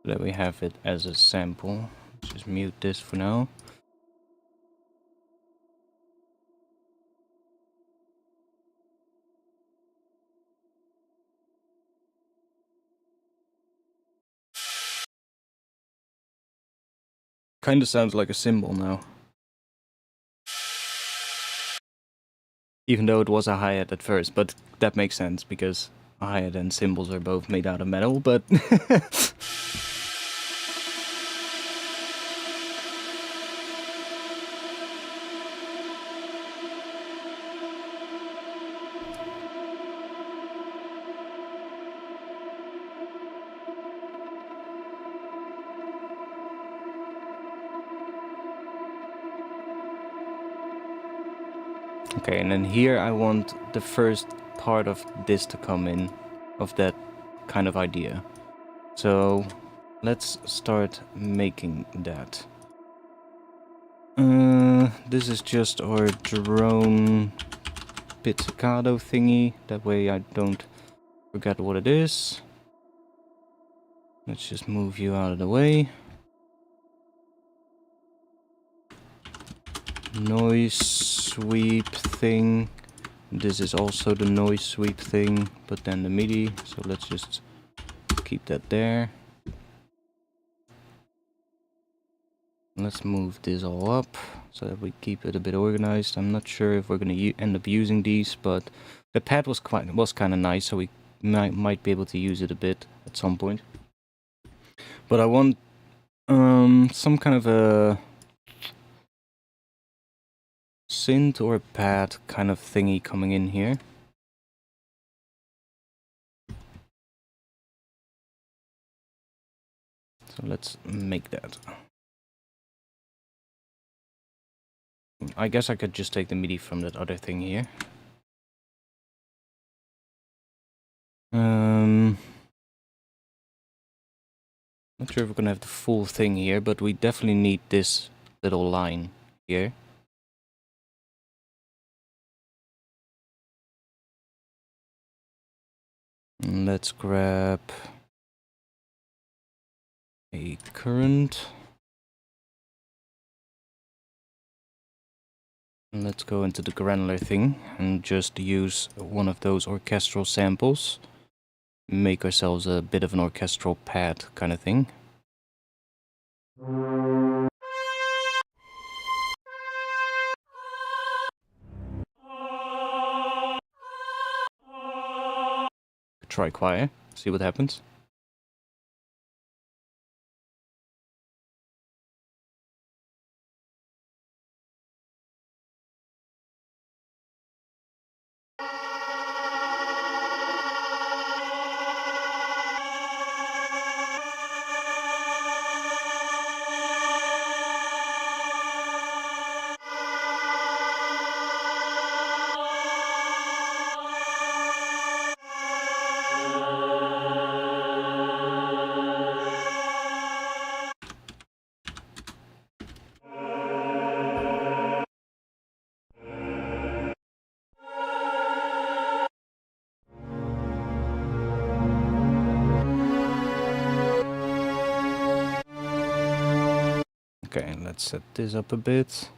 So that we have it as a sample. Let's just mute this for now. Kinda sounds like a cymbal now. Even though it was a hi-hat at first, but that makes sense, because a hi-hat and cymbals are both made out of metal, but... Okay, and then here I want the first part of this to come in, of that kind of idea. So let's start making that. This is just our drone pizzicato thingy, that way I don't forget what it is. Let's just move you out of the way. Noise sweep thing. This is also the noise sweep thing, but then the MIDI, so let's just keep that there. Let's move this all up so that we keep it a bit organized. I'm not sure if we're going to end up using these, but the pad was kind of nice, so we might be able to use it a bit at some point. But I want some kind of a synth or pad kind of thingy coming in here. So let's make that. I guess I could just take the MIDI from that other thing here. Not sure if we're gonna have the full thing here, but we definitely need this little line here. And let's grab a current. And let's go into the granular thing and just use one of those orchestral samples. Make ourselves a bit of an orchestral pad kind of thing. Try choir, see what happens. Okay, let's set this up a bit.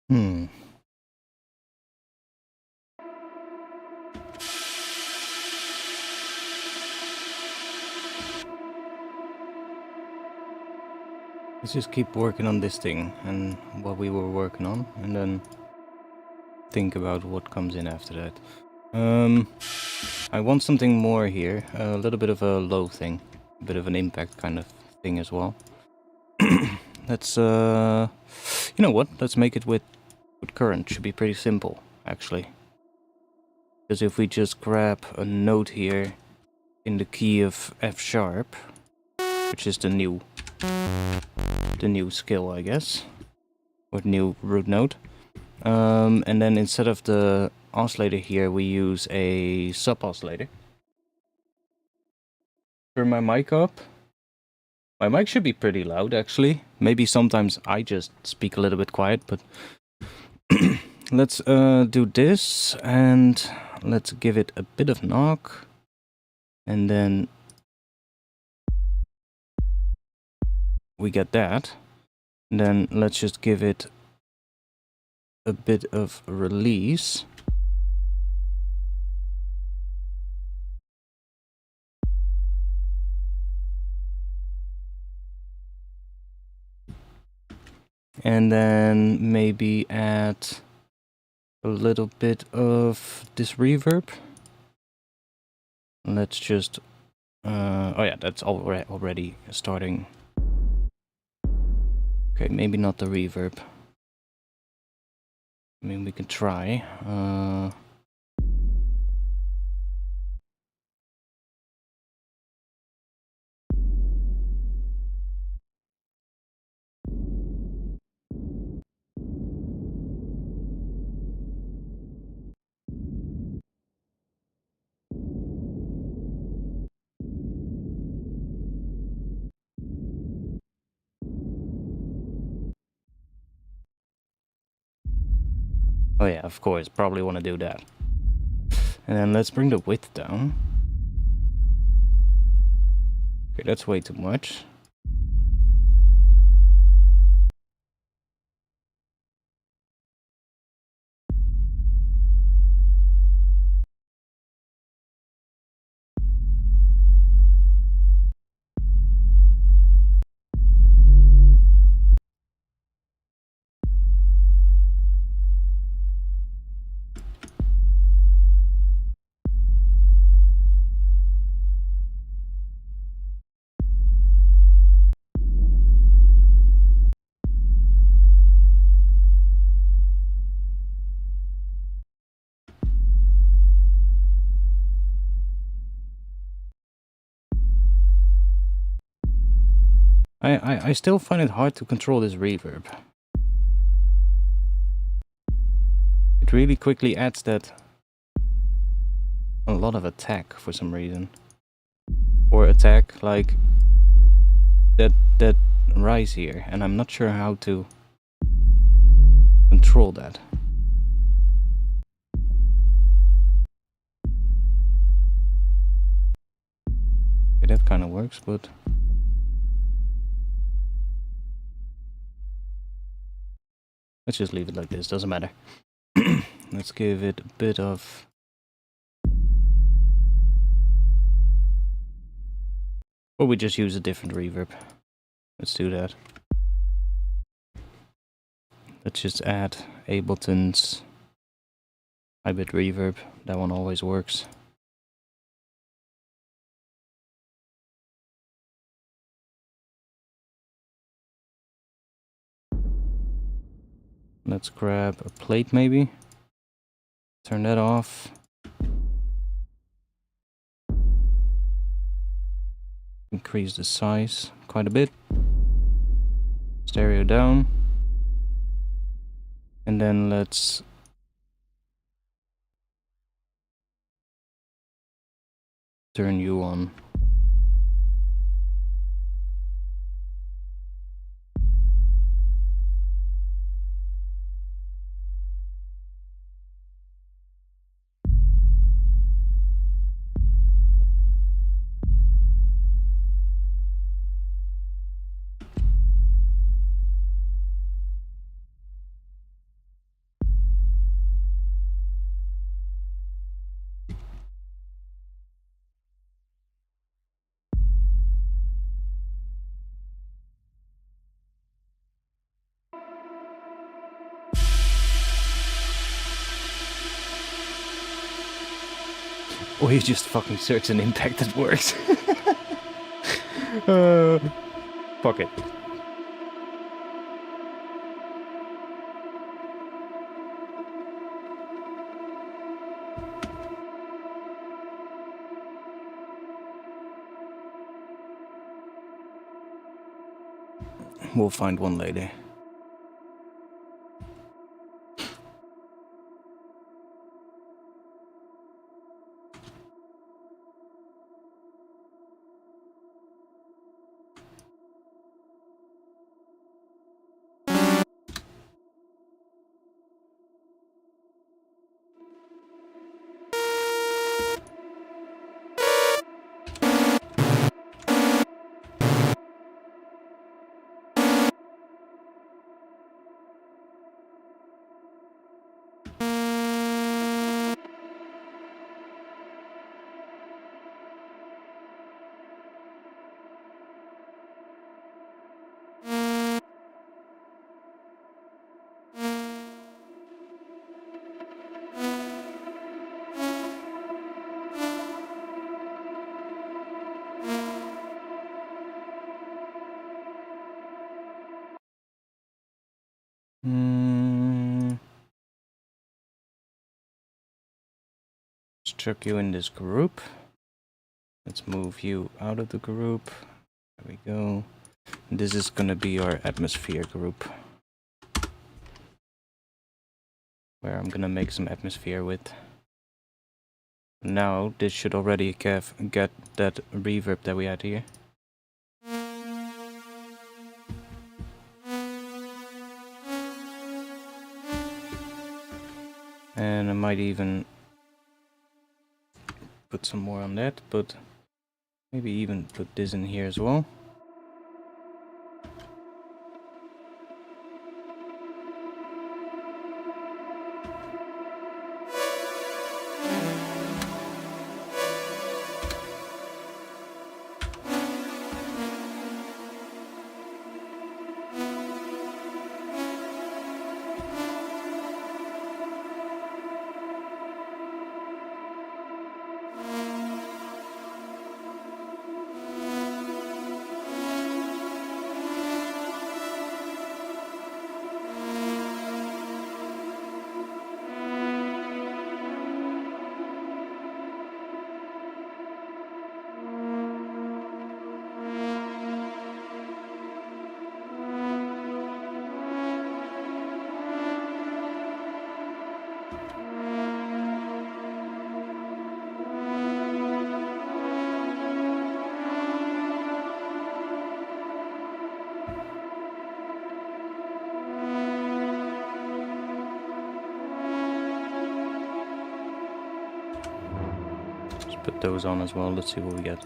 Hmm. Let's just keep working on this thing and what we were working on, and then think about what comes in after that. I want something more here, a little bit of a low thing, a bit of an impact kind of thing as well. Let's, you know what? Let's make it with current. Should be pretty simple, actually. Because if we just grab a note here in the key of F sharp, which is the new skill, I guess, or new root note. And then instead of the oscillator here, we use a sub oscillator. Turn my mic up. My mic should be pretty loud, actually. Maybe sometimes I just speak a little bit quiet, but let's do this, and let's give it a bit of knock, and then we get that. And then let's just give it a bit of release. And then maybe add a little bit of this reverb. Let's just, oh yeah, that's already starting. Okay, maybe not the reverb. I mean, we can try. Oh yeah, of course, probably want to do that. And then let's bring the width down. Okay, that's way too much. I still find it hard to control this reverb. It really quickly adds that a lot of attack for some reason. Or attack like that rise here, and I'm not sure how to control that. Okay, that kind of works, but let's just leave it like this, doesn't matter. Let's give it a bit of... Or we just use a different reverb. Let's do that. Let's just add Ableton's high-bit reverb. That one always works. Let's grab a plate maybe. Turn that off. Increase the size quite a bit. Stereo down. And then let's turn you on. Or you just fucking search an impact that works. Fuck it. We'll find one later. Let's chuck you in this group. Let's move you out of the group. There we go. This is gonna be our atmosphere group, where I'm gonna make some atmosphere with. Now this should already get that reverb that we had here. And I might even put some more on that, but maybe even put this in here as well. Put those on as well. Let's see what we get.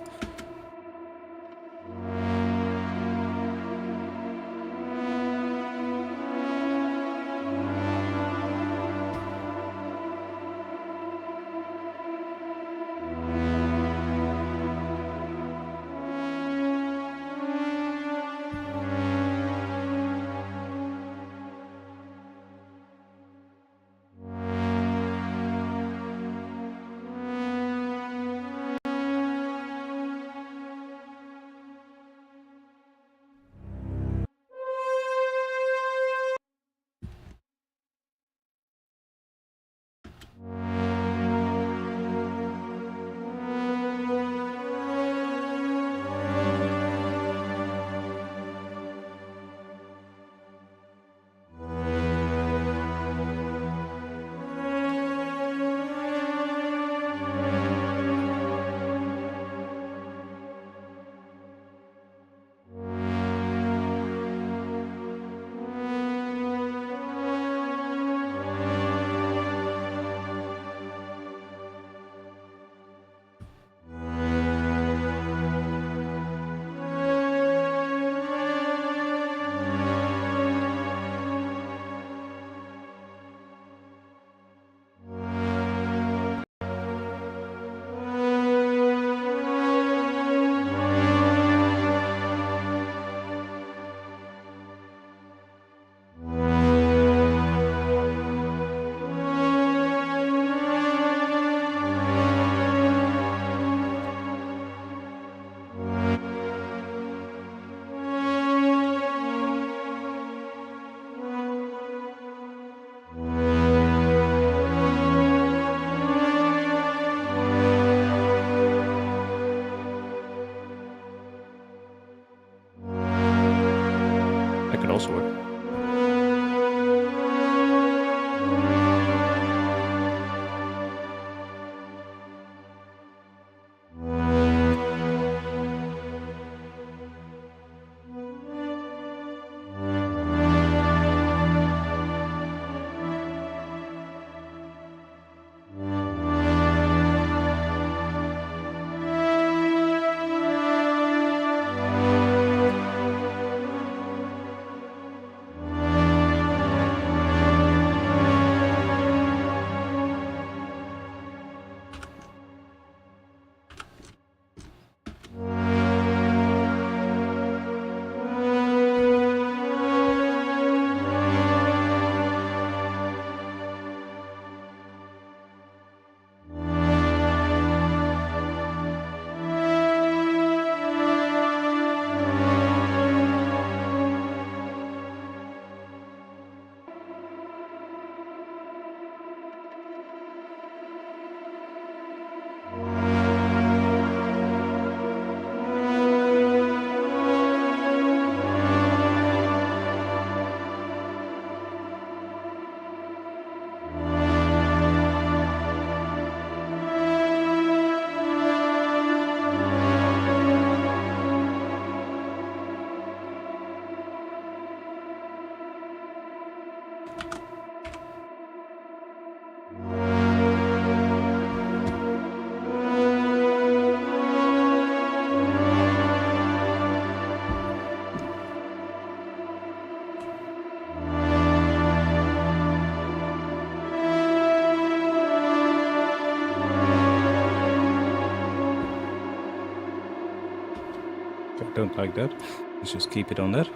don't like that. Let's just keep it on that.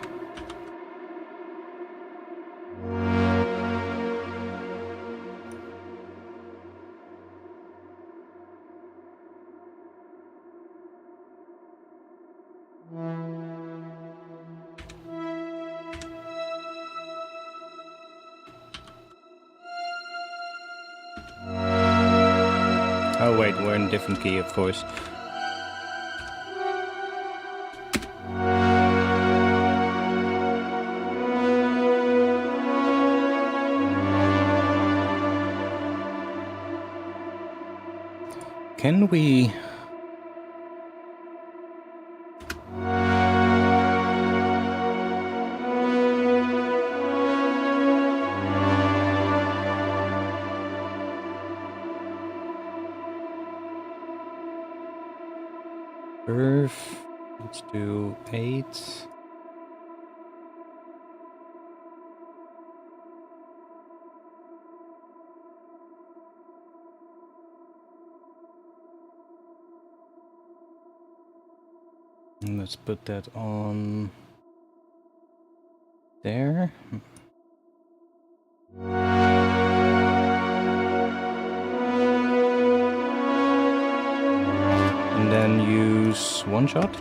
Oh wait, we're in a different key, of course. Can we... Let's do 8. And let's put that on there. And then use one shot.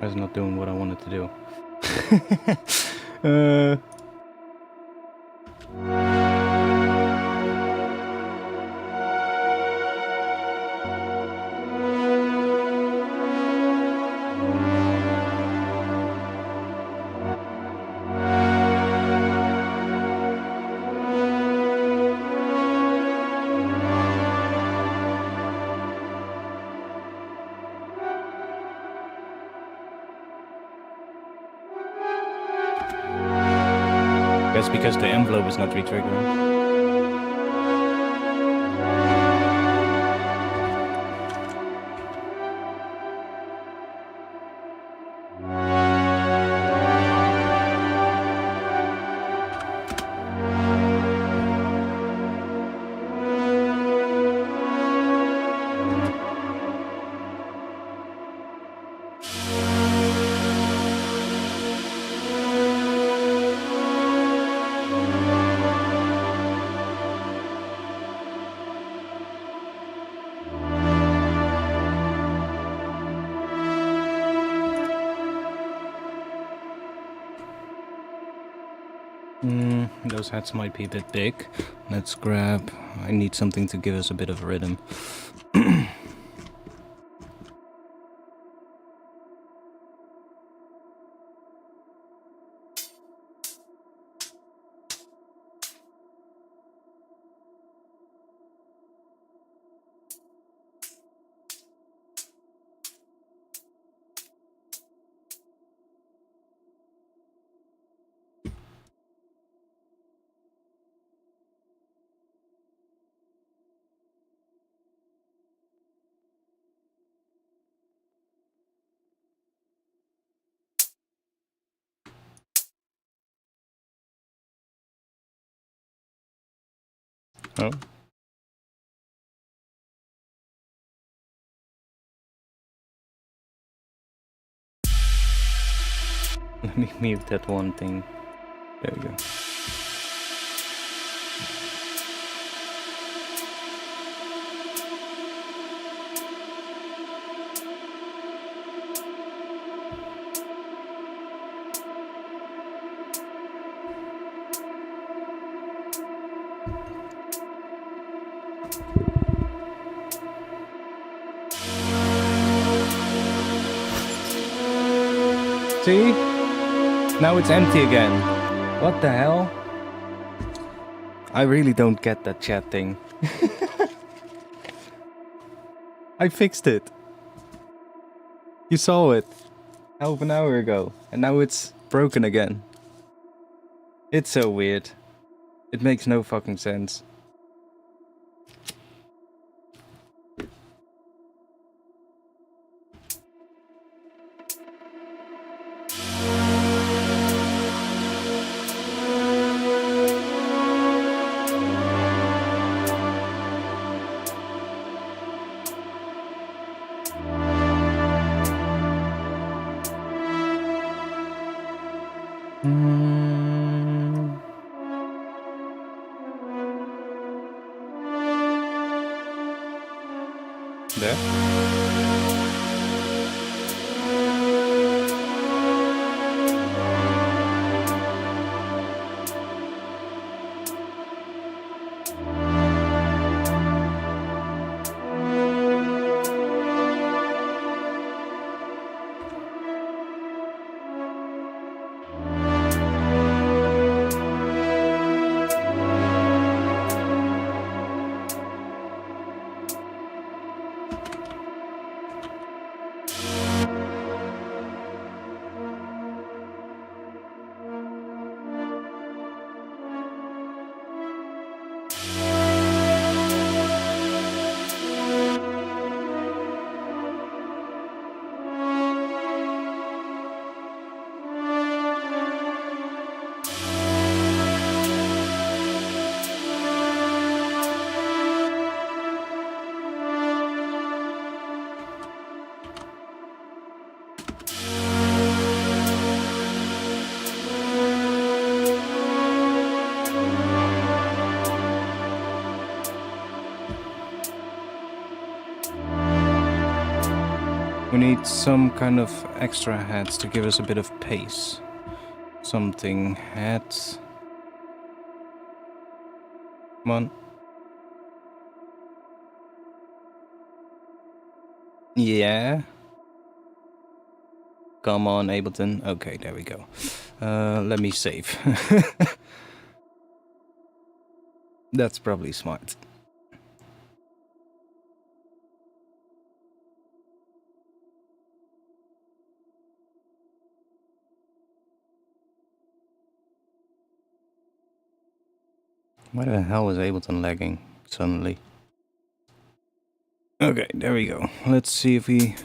That's not doing what I wanted to do. That's because the envelope is not retriggering. Those hats might be a bit big. Let's grab... I need something to give us a bit of rhythm. Oh. Let me mute that one thing. There we go. See? Now it's empty again. What the hell? I really don't get that chat thing. I fixed it. You saw it. half an hour ago, and now it's broken again. It's so weird. It makes no fucking sense. There. We need some kind of extra hats to give us a bit of pace. Something hats. Come on. Yeah. Come on, Ableton. Okay, there we go. Let me save. That's probably smart. Why the hell is Ableton lagging suddenly? Okay, there we go. Let's see if we...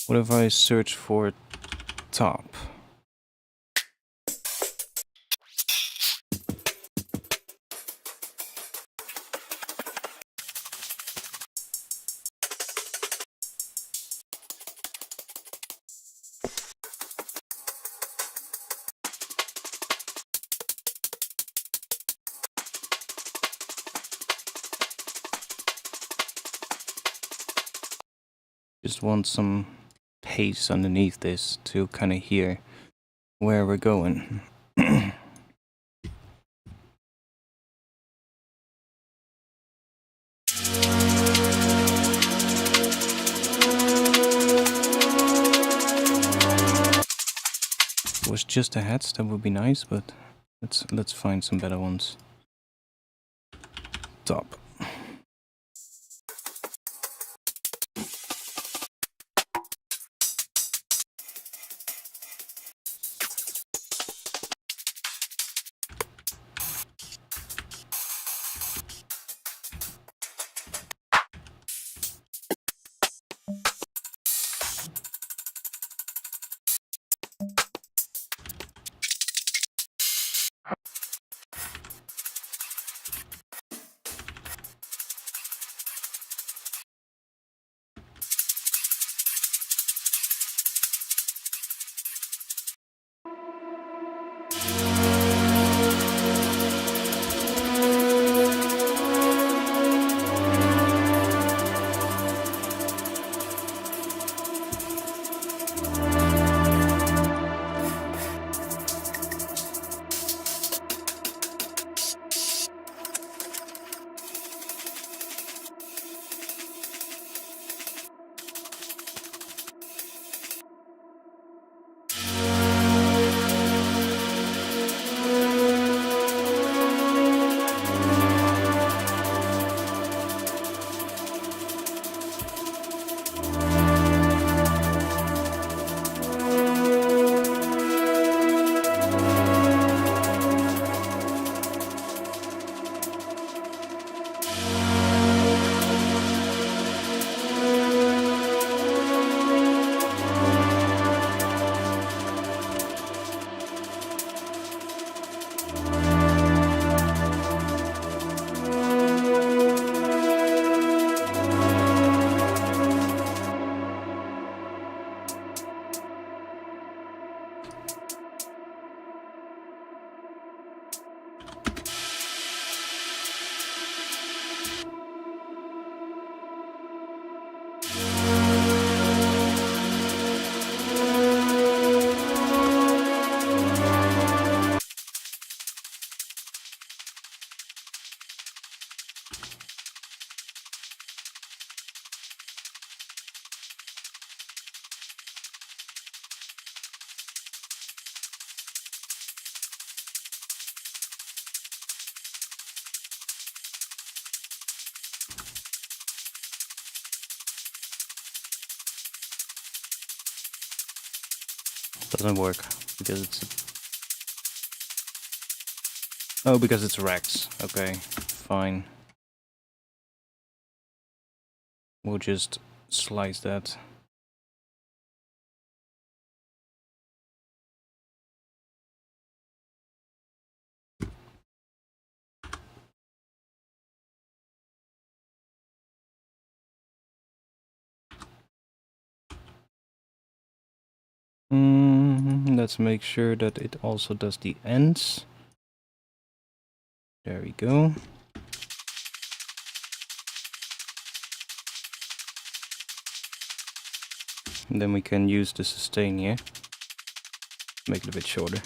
What if I search for top? Just want some pace underneath this to kind of hear where we're going. If it was just the hats, that would be nice, but let's find some better ones. Top. Doesn't work because it's... Oh, because it's Rex. Okay, fine. We'll just slice that. Let's make sure that it also does the ends. There we go. And then we can use the sustain here. Make it a bit shorter.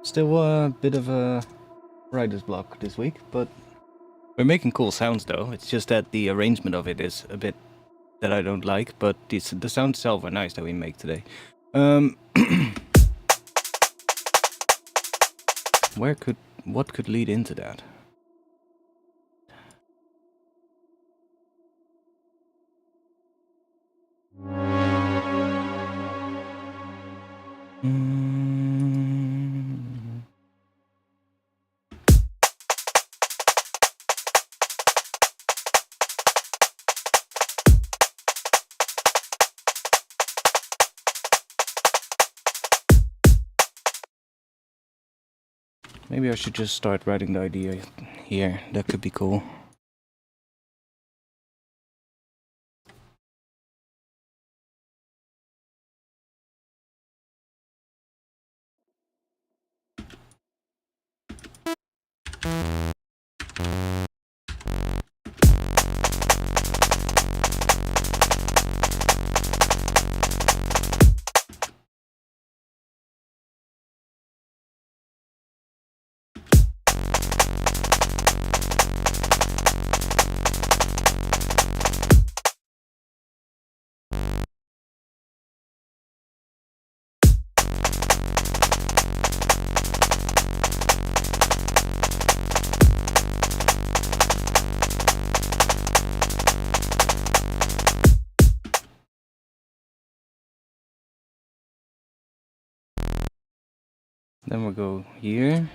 Still a bit of a writer's block this week, but we're making cool sounds though. It's just that the arrangement of it is a bit that I don't like, but the sounds itself are nice that we make today. What could lead into that? Maybe I should just start writing the idea here. That could be cool. Then we'll go here.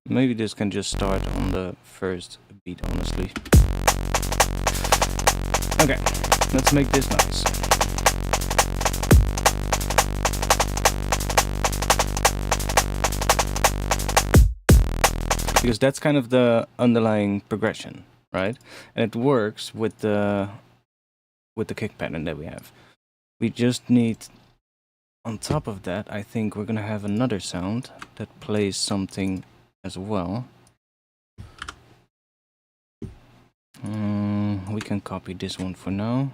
Maybe this can just start on the first beat, honestly. Okay, let's make this nice. Because that's kind of the underlying progression, right? And it works with the kick pattern that we have. We just need, on top of that, I think we're gonna have another sound that plays something as well. We can copy this one for now.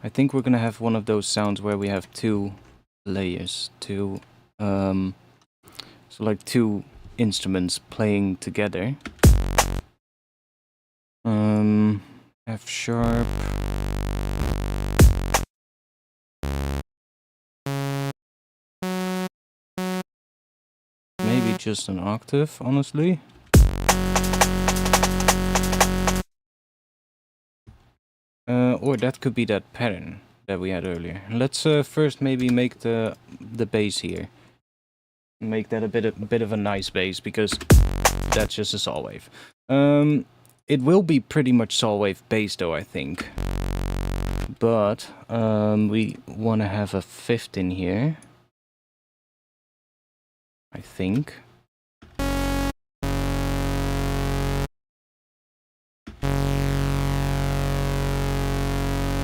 I think we're gonna have one of those sounds where we have two layers, so like two instruments playing together. F sharp. Maybe just an octave, honestly. Or that could be that pattern that we had earlier. Let's first maybe make the bass here. make that a bit of a nice bass, because that's just a saw wave. It will be pretty much saw wave bass though, I think. But we want to have a fifth in here, I think.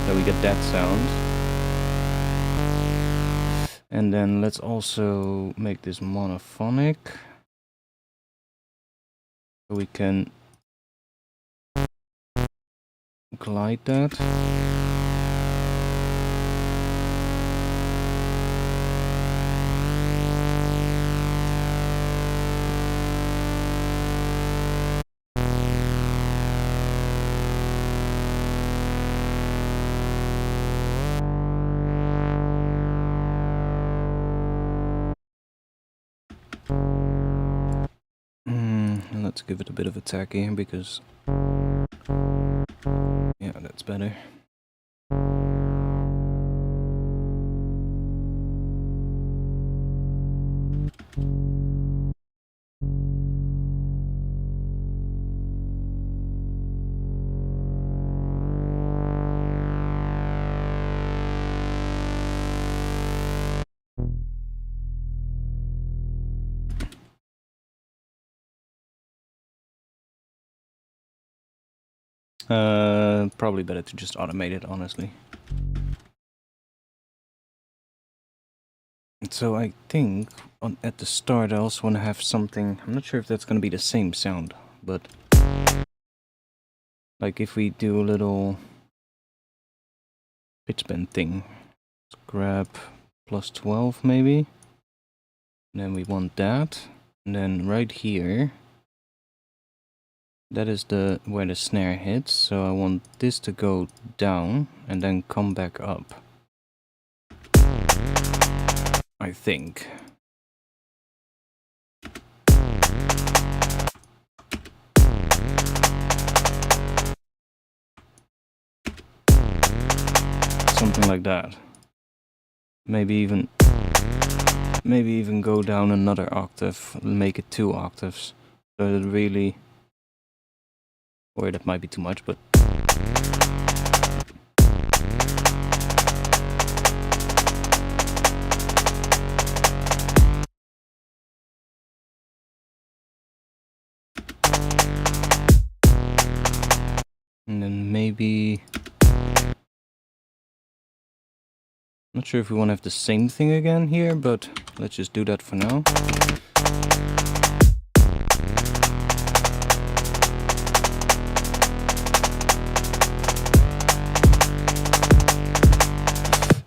So we get that sound. And then let's also make this monophonic. So we can glide that. Let's give it a bit of attack here, because yeah, that's better. Probably better to just automate it, honestly. So I think at the start I also want to have something, I'm not sure if that's going to be the same sound, but like if we do a little pitch bend thing, let's grab +12 maybe, and then we want that, and then right here, that is where the snare hits, so I want this to go down and then come back up, I think. Something like that. Maybe even go down another octave, make it 2 octaves, so it really, or that might be too much, but and then maybe, not sure if we want to have the same thing again here, but let's just do that for now.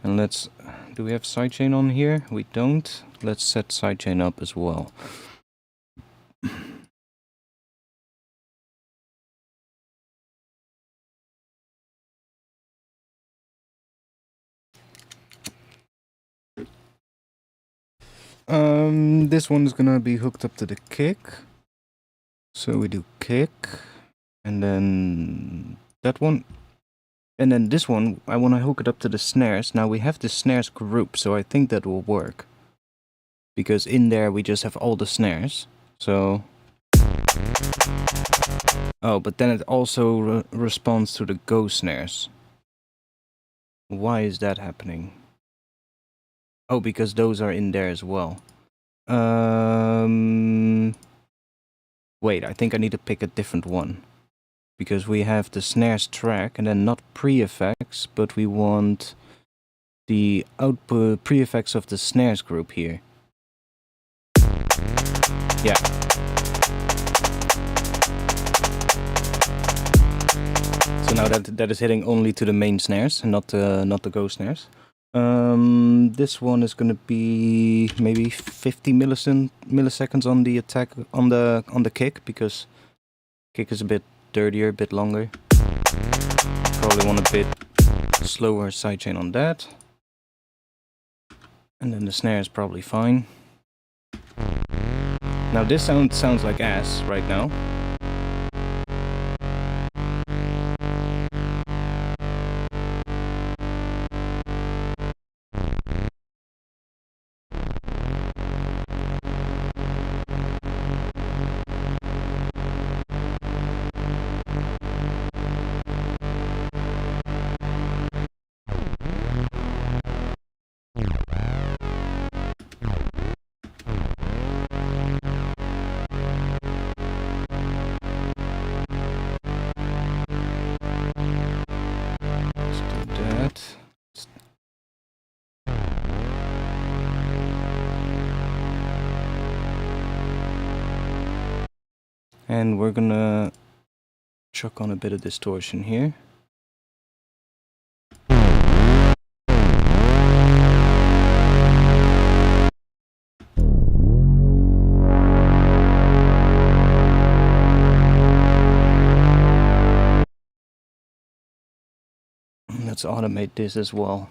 And let's, do we have sidechain on here? We don't. Let's set sidechain up as well. This one is gonna be hooked up to the kick. So we do kick, and then that one, and then this one, I want to hook it up to the snares. Now we have the snares group, so I think that will work, because in there we just have all the snares. So, oh, but then it also responds to the go snares. Why is that happening? Oh, because those are in there as well. Wait, I think I need to pick a different one. Because we have the snares track, and then not pre-effects, but we want the output pre-effects of the snares group here. Yeah. So now that is hitting only to the main snares, and not the go snares. This one is gonna be maybe 50 milliseconds on the attack, on the kick, because kick is a bit dirtier, a bit longer. Probably want a bit slower sidechain on that. And then the snare is probably fine. Now this sounds like ass right now. And we're gonna chuck on a bit of distortion here. Let's automate this as well.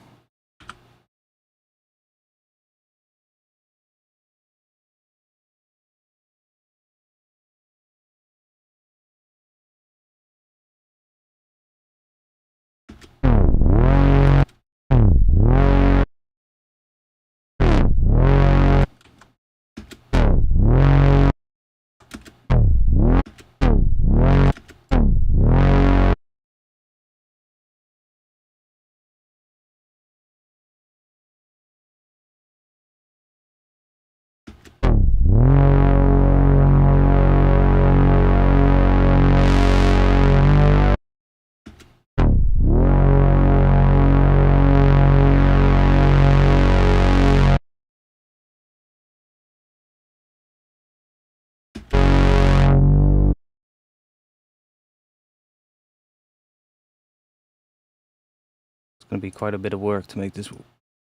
It's gonna be quite a bit of work to make this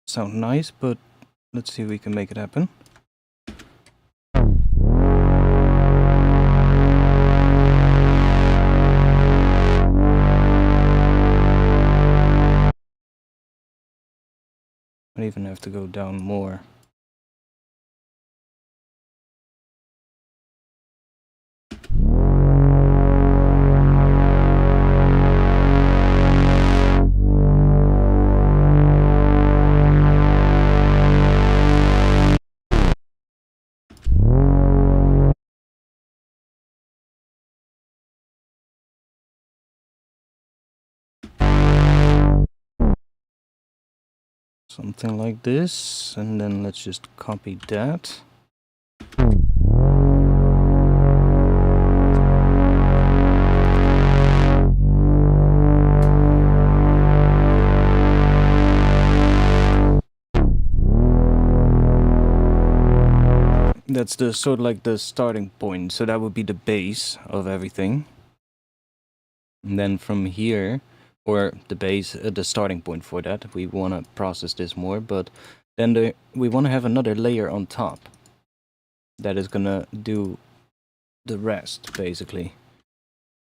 sound nice, but let's see if we can make it happen. I even have to go down more. Something like this, and then let's just copy that. That's the sort of like the starting point, so that would be the base of everything. And then from here, or the base, the starting point for that, we want to process this more, but then we want to have another layer on top that is gonna do the rest, basically.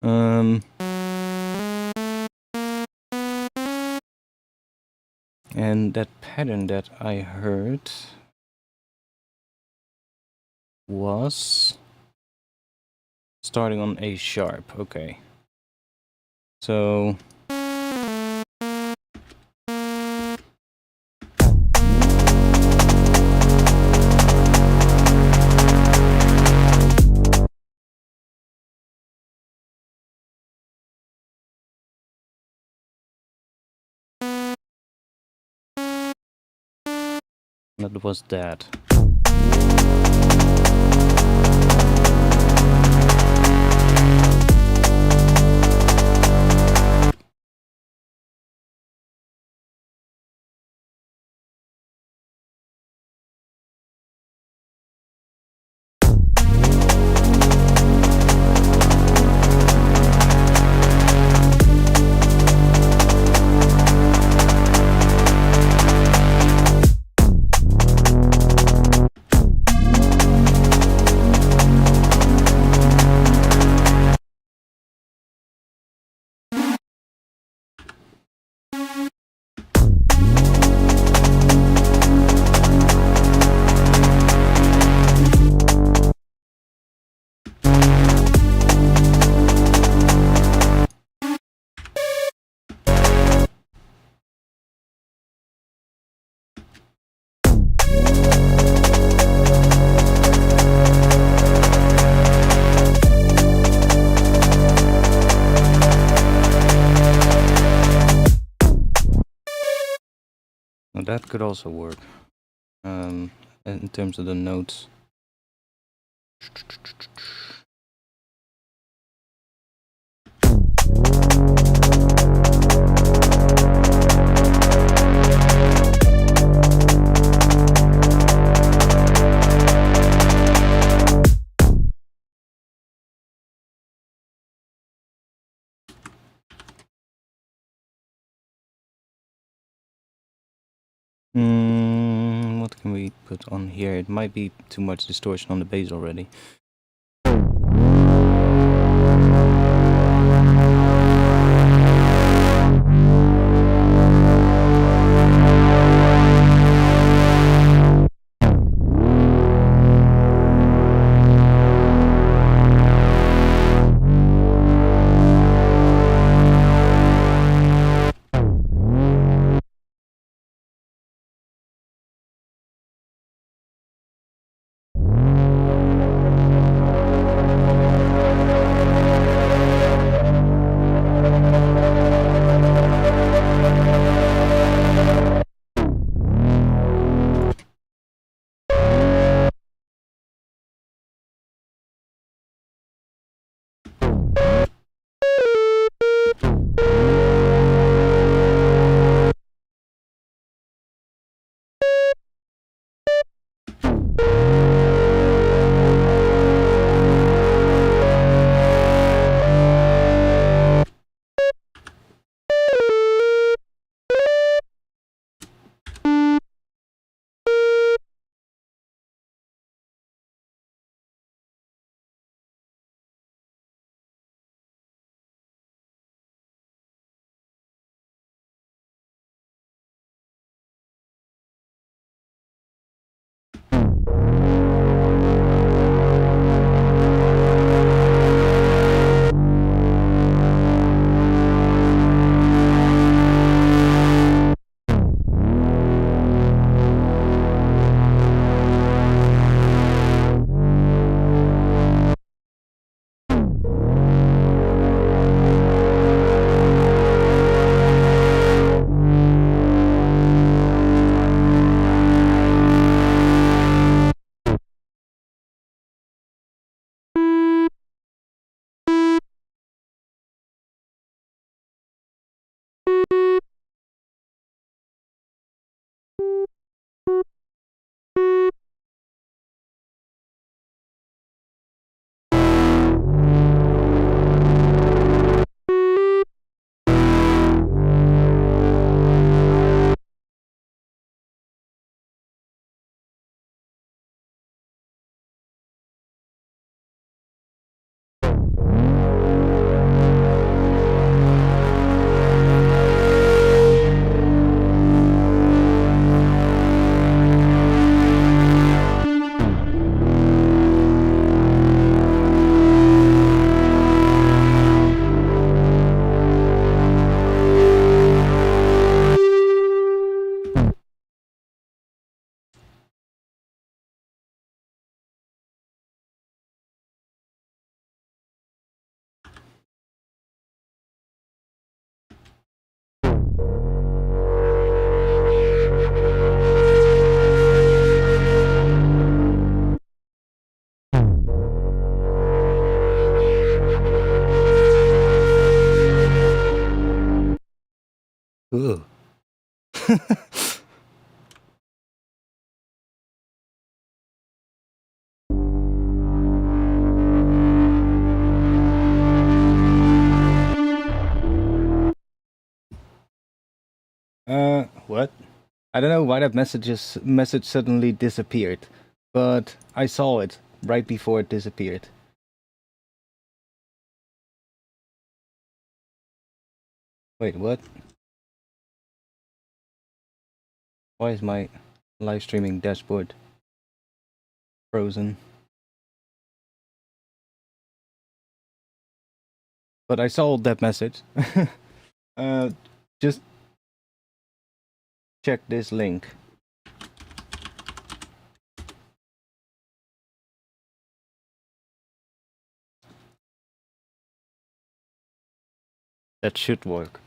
And that pattern that I heard was starting on A sharp. Okay, so that was that. Now that could also work in terms of the notes. What can we put on here? It might be too much distortion on the bass already. Ugh. What? I don't know why that message suddenly disappeared, but I saw it right before it disappeared. Wait, what? Why is my live streaming dashboard frozen? But I saw that message. Just check this link. That should work.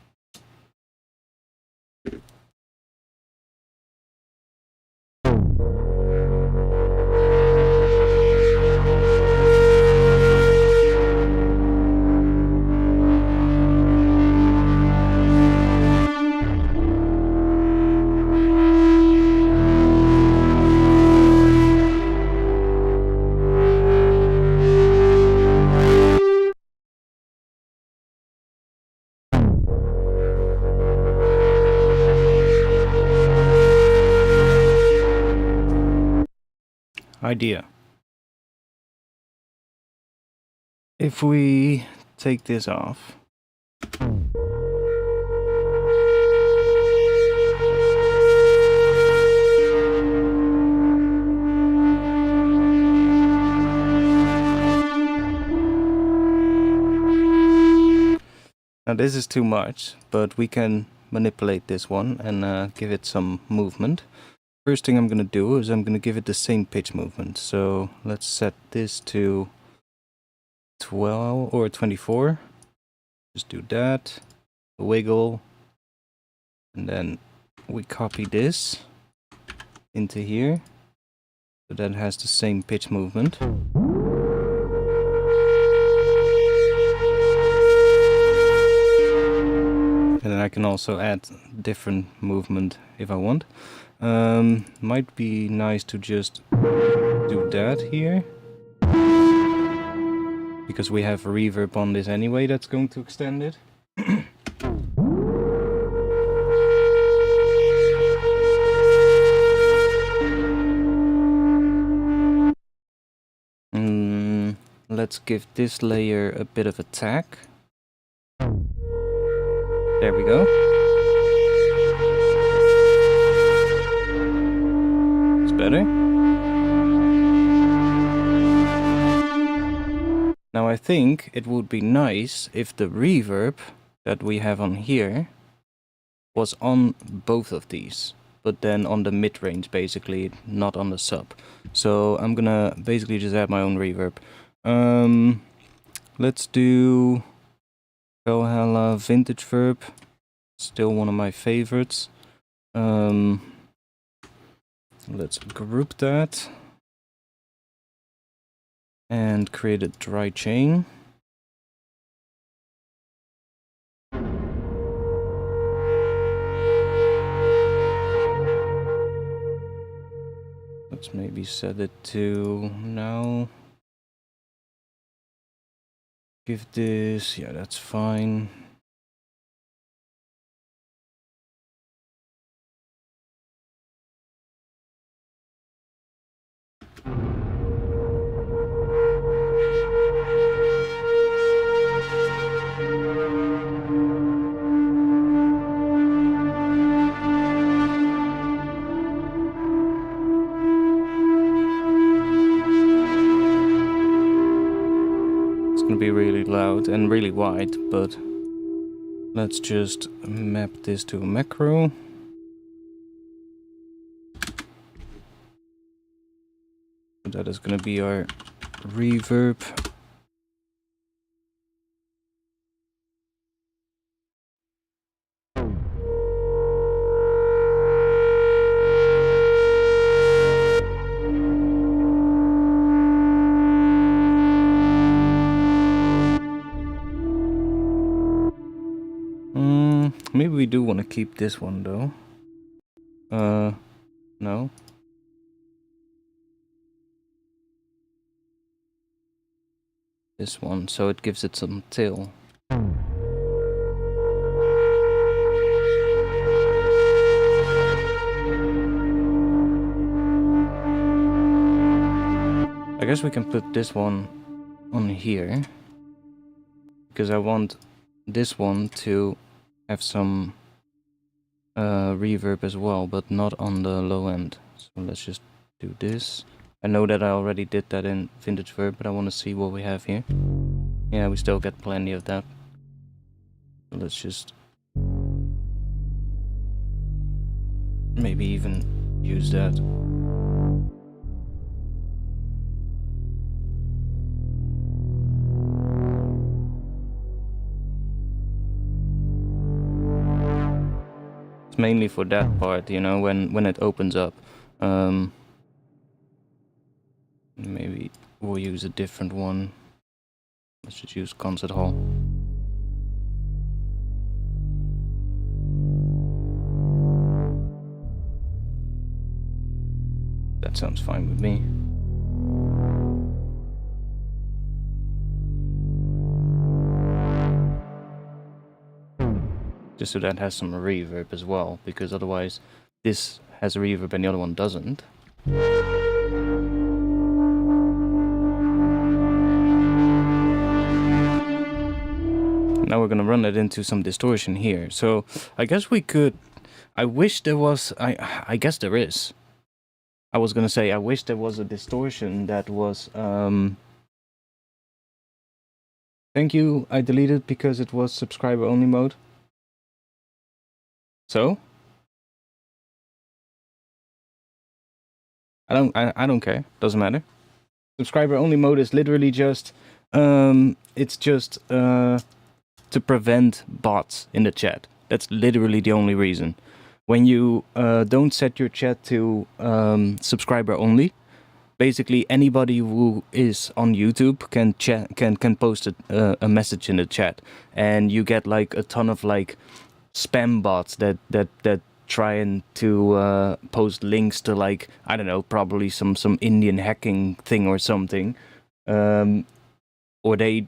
idea. If we take this off, now this is too much, but we can manipulate this one and give it some movement. First thing I'm going to do is I'm going to give it the same pitch movement. So let's set this to 12 or 24. Just do that, wiggle, and then we copy this into here. So that has the same pitch movement. And then I can also add different movement if I want. Might be nice to just do that here, because we have a reverb on this anyway that's going to extend it. Let's give this layer a bit of a tag. There we go. It's better. Now I think it would be nice if the reverb that we have on here was on both of these, but then on the mid-range basically, not on the sub. So I'm gonna basically just add my own reverb. Let's do Valhalla Vintage Verb, still one of my favorites. Let's group that and create a dry chain. Let's maybe set it to now. Give this, yeah, that's fine. Be really loud and really wide, but let's just map this to a macro. That is going to be our reverb. Maybe we do want to keep this one though. No. This one, so it gives it some tail. I guess we can put this one on here, because I want this one to have some reverb as well, but not on the low end. So let's just do this. I know that I already did that in Vintage Verb, but I want to see what we have here. Yeah, we still get plenty of that. So let's just maybe even use that. Mainly for that part, you know, when it opens up. Maybe we'll use a different one. Let's just use concert hall. That sounds fine with me. Just so that has some reverb as well, because otherwise this has a reverb and the other one doesn't. Now we're gonna run it into some distortion here. So I guess we could. I wish there was. I guess there is. I was gonna say I wish there was a distortion that was. Thank you. I deleted because it was subscriber only mode. So I don't care. Doesn't matter. Subscriber only mode is literally just. It's just to prevent bots in the chat. That's literally the only reason. When you don't set your chat to subscriber only, basically anybody who is on YouTube can post a message in the chat, and you get like a ton of like spam bots that trying to post links to like, I don't know, probably some Indian hacking thing or something. Or they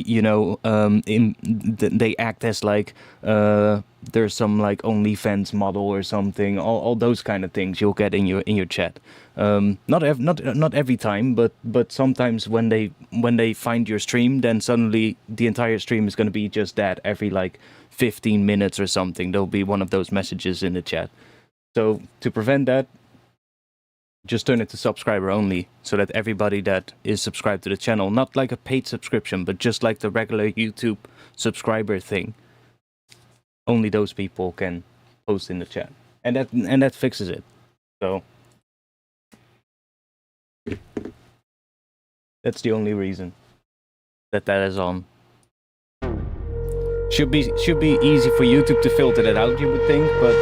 you know they act as like there's some like OnlyFans model or something. All those kind of things you'll get in your chat. Not every time, but sometimes when they find your stream, then suddenly the entire stream is going to be just that. Every like 15 minutes or something, there'll be one of those messages in the chat. So to prevent that, just turn it to subscriber only, so that everybody that is subscribed to the channel, not like a paid subscription, but just like the regular YouTube subscriber thing, only those people can post in the chat, and that fixes it. So that's the only reason that is on. Should be easy for YouTube to filter that out, you would think, but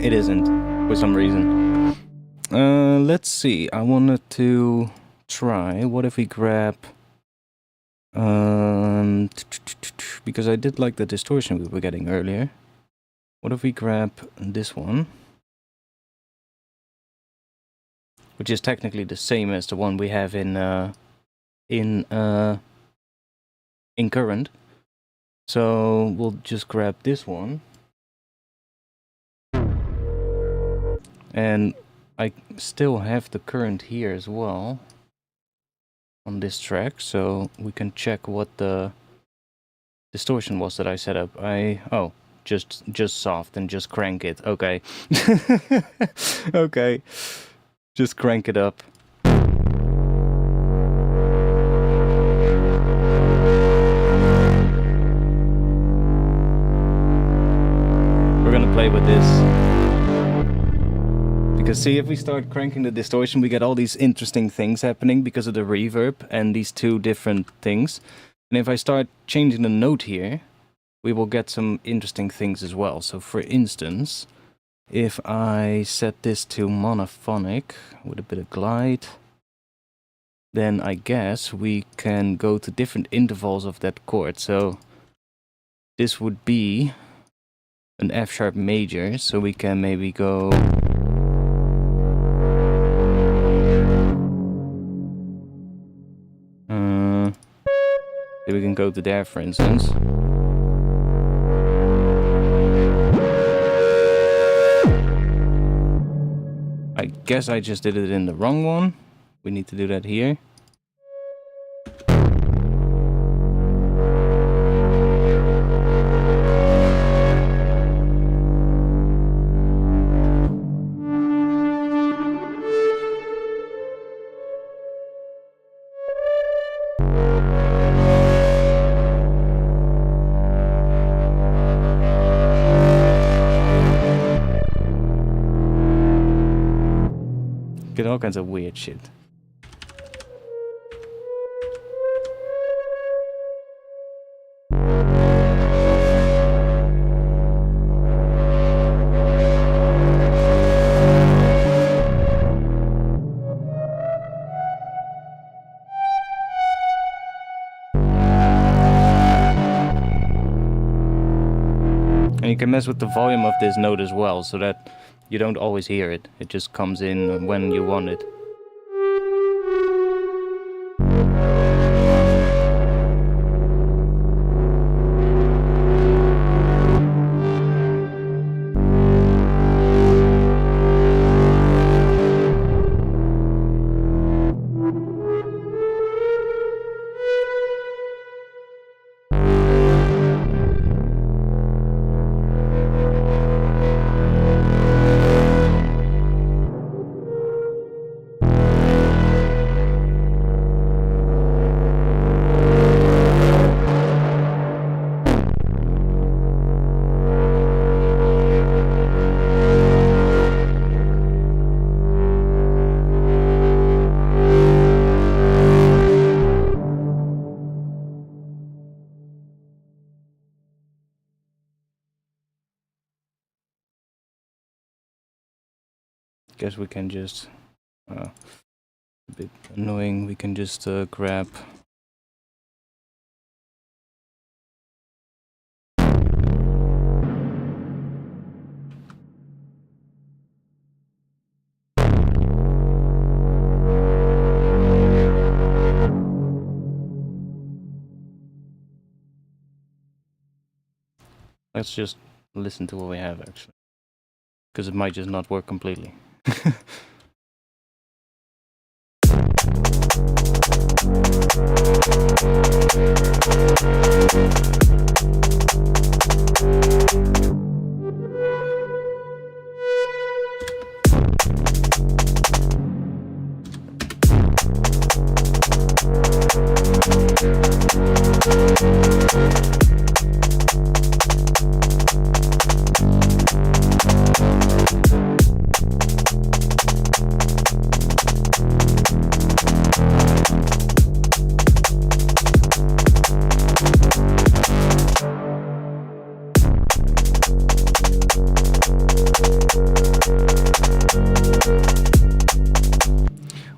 it isn't for some reason. Let's see. I wanted to try. What if we grab? Because I did like the distortion we were getting earlier. What if we grab this one, which is technically the same as the one we have in current. So we'll just grab this one. And I still have the current here as well on this track, so we can check what the distortion was that I set up. Just soft and just crank it. Okay. Okay. Just crank it up. We're gonna play with this. Because see, if we start cranking the distortion, we get all these interesting things happening because of the reverb and these two different things. And if I start changing the note here, we will get some interesting things as well. So for instance, if I set this to monophonic with a bit of glide, then I guess we can go to different intervals of that chord. So this would be an F sharp major, so we can maybe go... we can go to there, for instance. I guess I just did it in the wrong one. We need to do that here. Get all kinds of weird shit. And you can mess with the volume of this note as well, so that you don't always hear it. It just comes in when you want it. Guess we can just a bit annoying. We can just grab. Let's just listen to what we have actually, because it might just not work completely.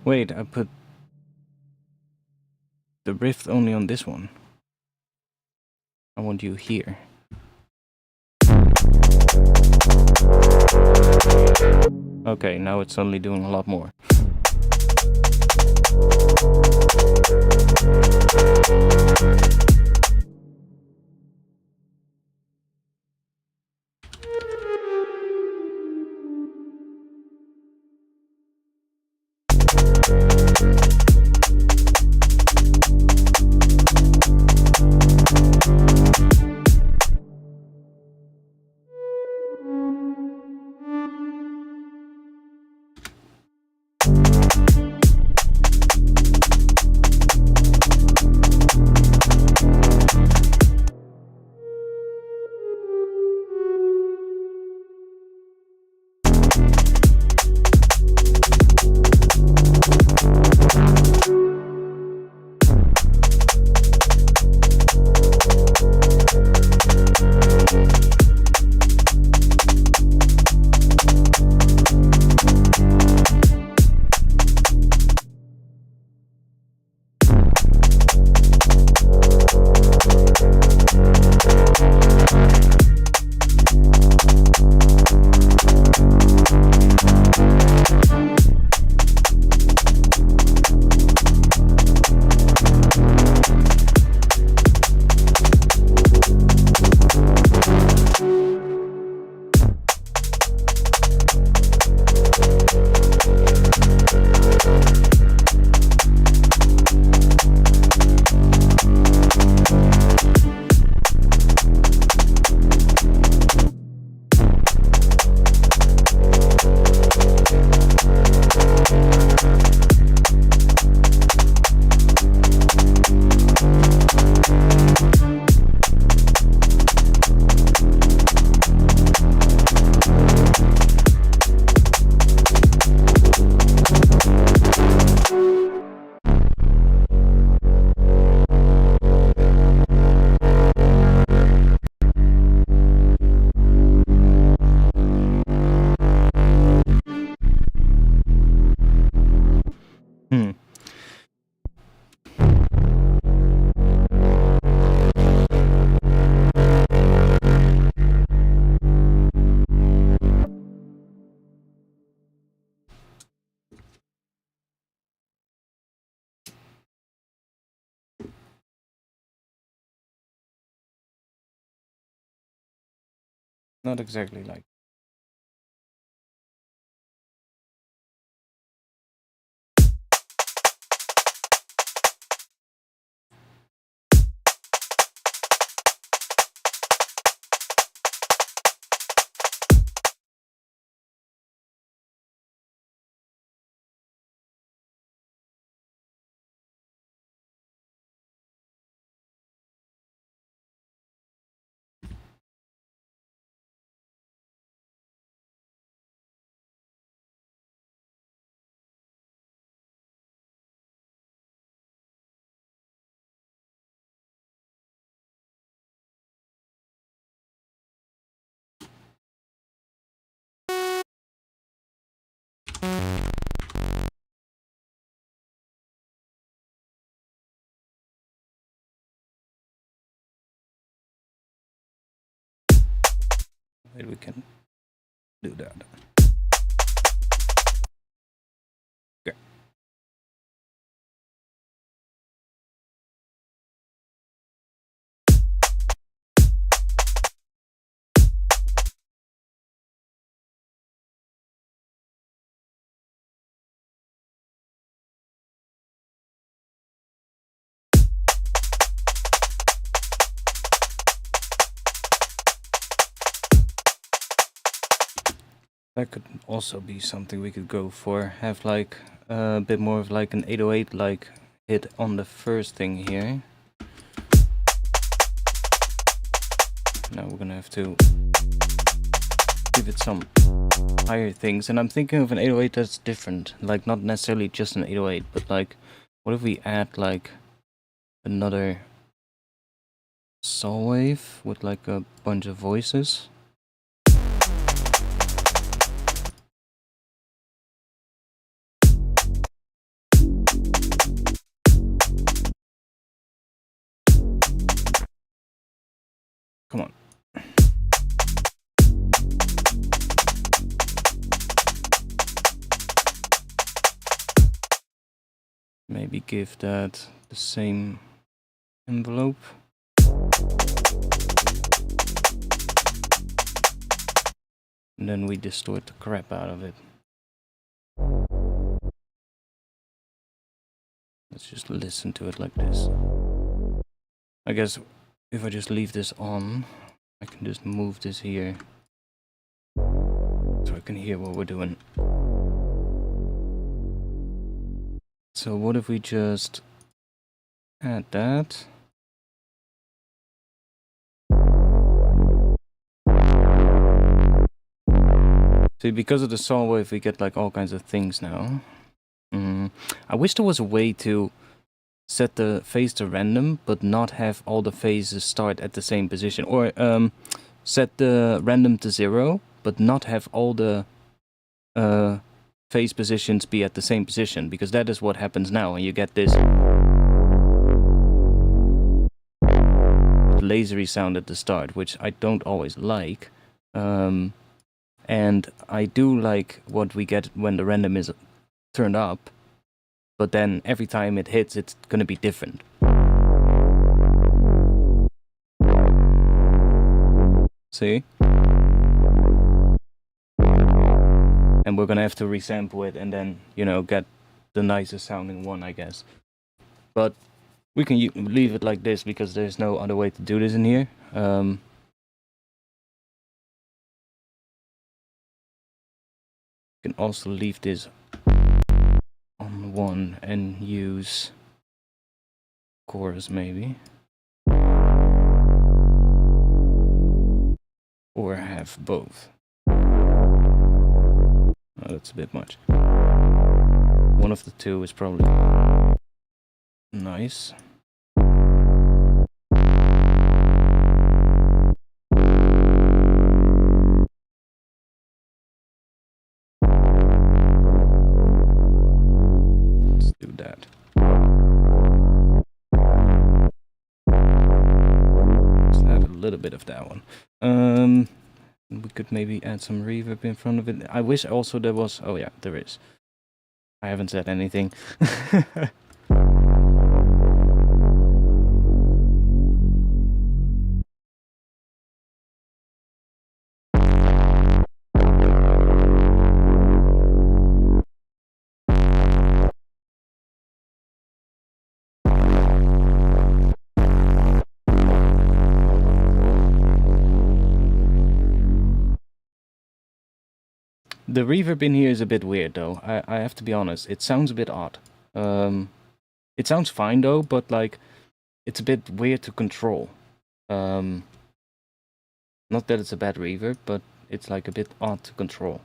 Wait, I put the riff only on this one. I want you here. Okay, now it's suddenly doing a lot more. Not exactly like. Maybe we can do that. Okay. That could also be something we could go for. Have like a bit more of like an 808 like hit on the first thing here. Now we're gonna have to give it some higher things. And I'm thinking of an 808 that's different. Like not necessarily just an 808, but like what if we add like another saw wave with like a bunch of voices? Come on. Maybe give that the same envelope. And then we distort the crap out of it. Let's just listen to it like this. I guess if I just leave this on, I can just move this here. So I can hear what we're doing. So what if we just add that? See, because of the saw wave, we get like all kinds of things now. I wish there was a way to set the phase to random, but not have all the phases start at the same position. Or set the random to 0, but not have all the phase positions be at the same position, because that is what happens now, and you get this lasery sound at the start, which I don't always like. And I do like what we get when the random is turned up, but then every time it hits, it's going to be different. See? And we're going to have to resample it and then, you know, get the nicest sounding one, I guess. But we can leave it like this because there's no other way to do this in here. Can also leave this on 1 and use chorus maybe. Or have both. Oh, that's a bit much. One of the two is probably nice. Let's do that. Let's add a little bit of that one. We could maybe add some reverb in front of it. I wish also there was... Oh yeah, there is. I haven't said anything. The reverb in here is a bit weird though, I have to be honest. It sounds a bit odd. It sounds fine though, but like, it's a bit weird to control. Not that it's a bad reverb, but it's like a bit odd to control.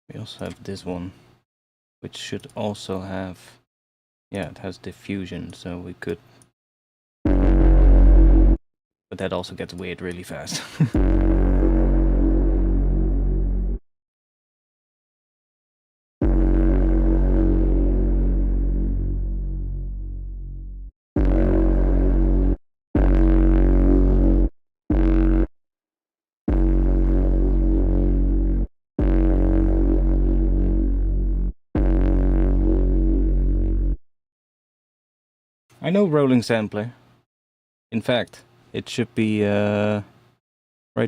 We also have this one, which should also have, yeah, it has diffusion, so we could, but that also gets weird really fast. I know rolling sampler. In fact, it should be right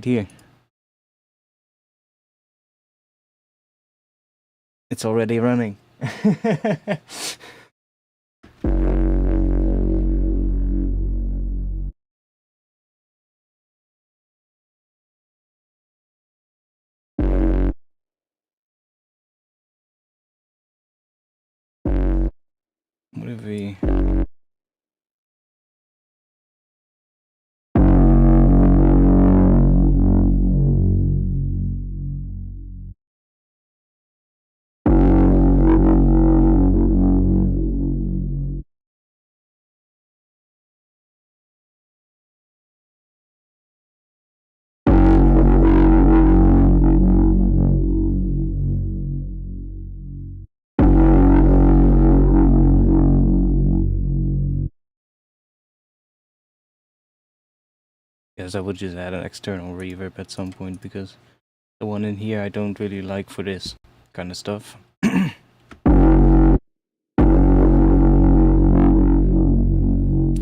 here. It's already running. What if we... Guess I would just add an external reverb at some point, because the one in here I don't really like for this kind of stuff.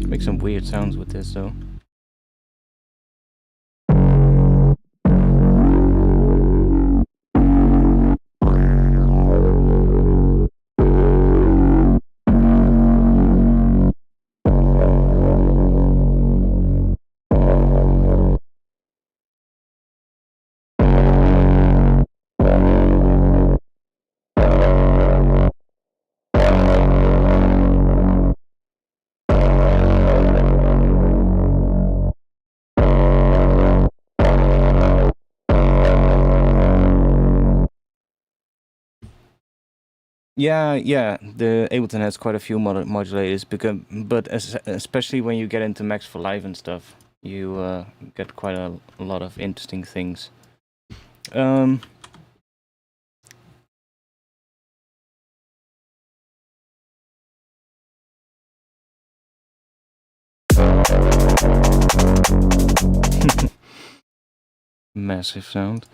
Make some weird sounds with this though. Yeah, the Ableton has quite a few modulators, but especially when you get into Max for Live and stuff, you get quite a lot of interesting things. Massive sound.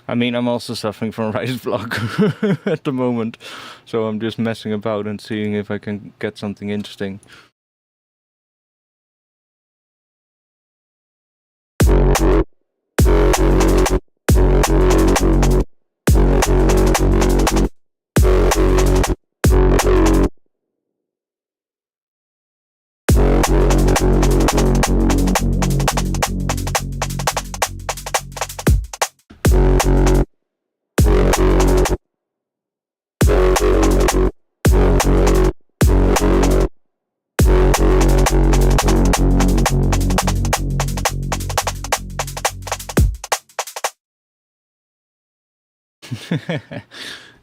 I mean, I'm also suffering from writer's block at the moment, so I'm just messing about and seeing if I can get something interesting.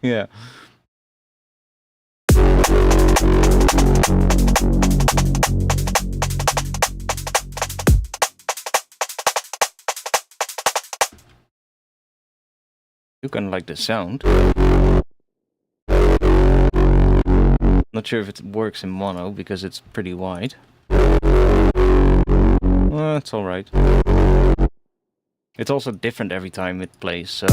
Yeah. You kind of like the sound. Not sure if it works in mono because it's pretty wide. Well, it's alright. It's also different every time it plays, so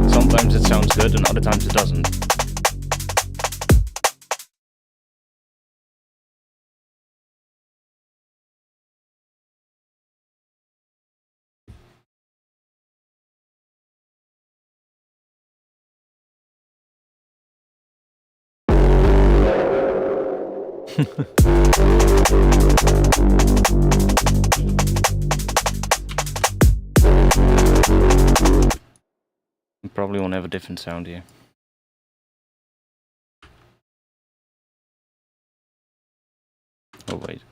sometimes it sounds good and other times it doesn't. Probably won't have a different sound here. Oh wait.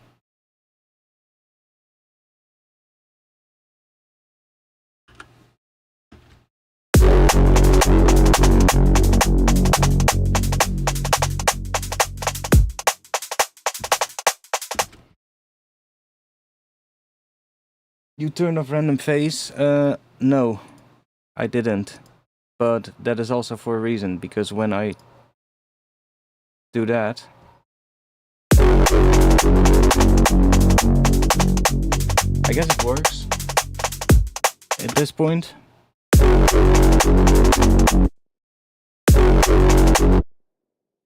You turned off random phase? No, I didn't. But that is also for a reason, because when I do that, I guess it works at this point.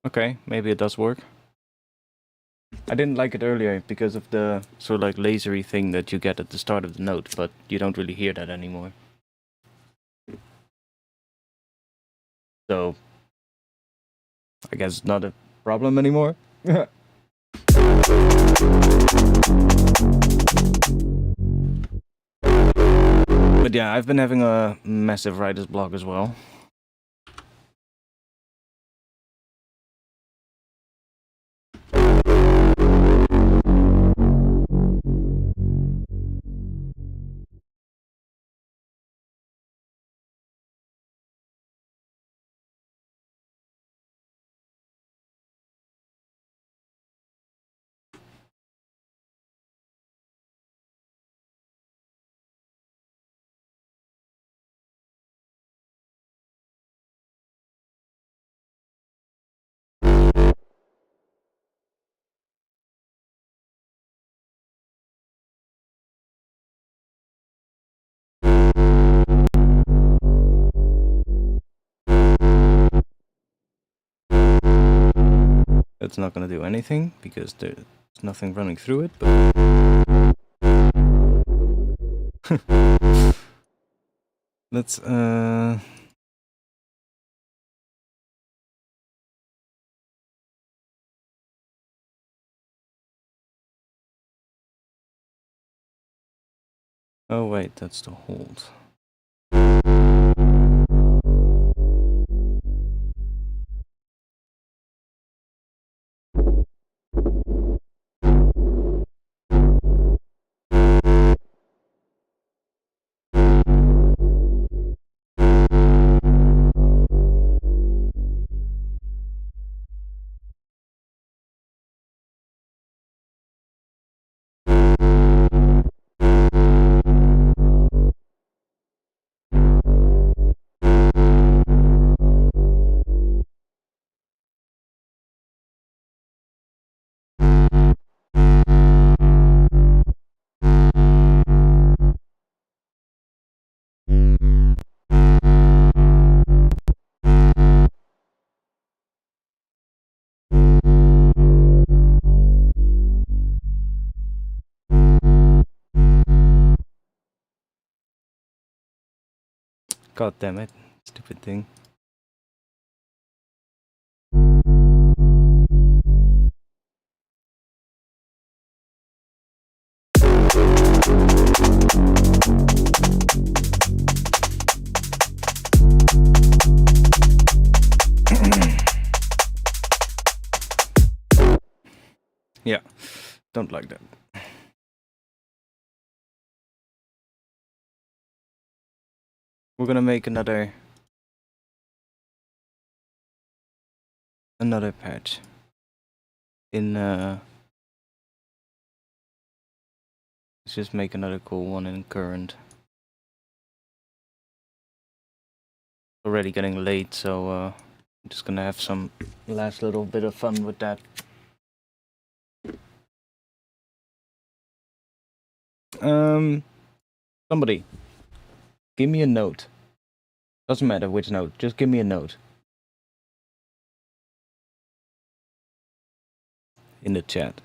Okay, maybe it does work. I didn't like it earlier because of the sort of like lasery thing that you get at the start of the note, but you don't really hear that anymore. So I guess it's not a problem anymore. But yeah, I've been having a massive writer's block as well. It's not gonna do anything because there's nothing running through it, but let's oh wait, that's the hold. God damn it, stupid thing. Yeah, don't like that. We're gonna make another another patch in let's just make another cool one in current. Already getting late, so I'm just gonna have some last little bit of fun with that. Somebody give me a note. Doesn't matter which note, just give me a note in the chat.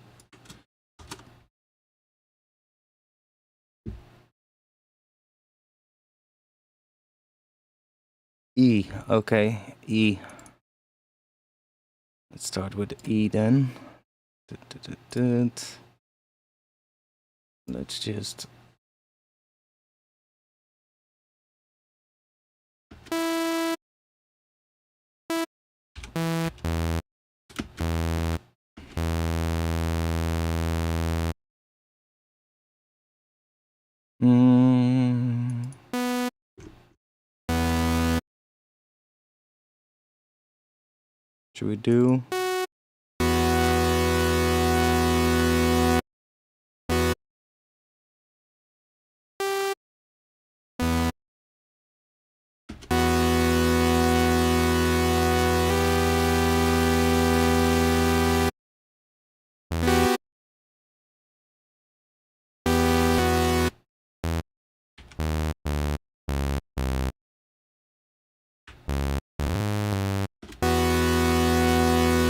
E, okay, E. Let's start with E then. Let's just... Should we do...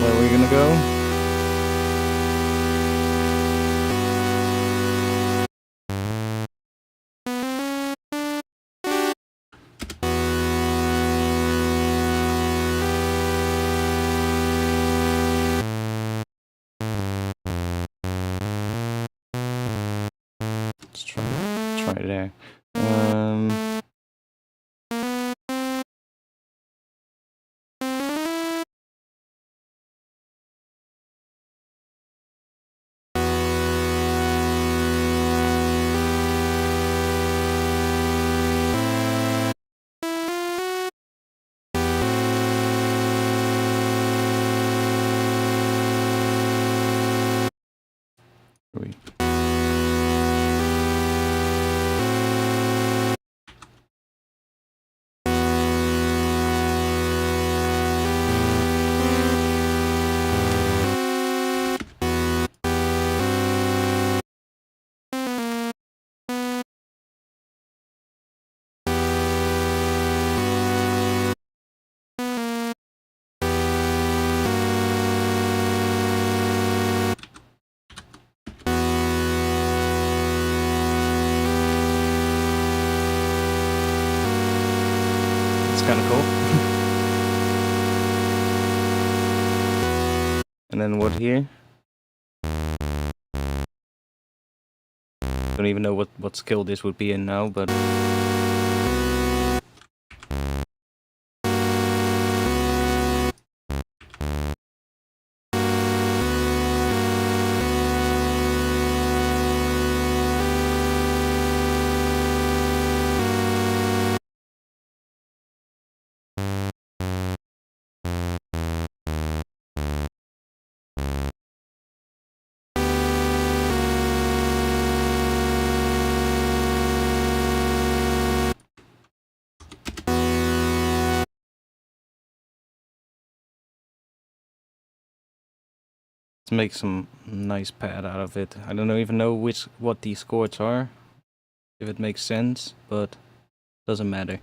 Where are we gonna go? Let's try there. Kind of cool. And then what here? Don't even know what skill this would be in now, but let's make some nice pad out of it. I don't even know what these chords are, if it makes sense, but doesn't matter.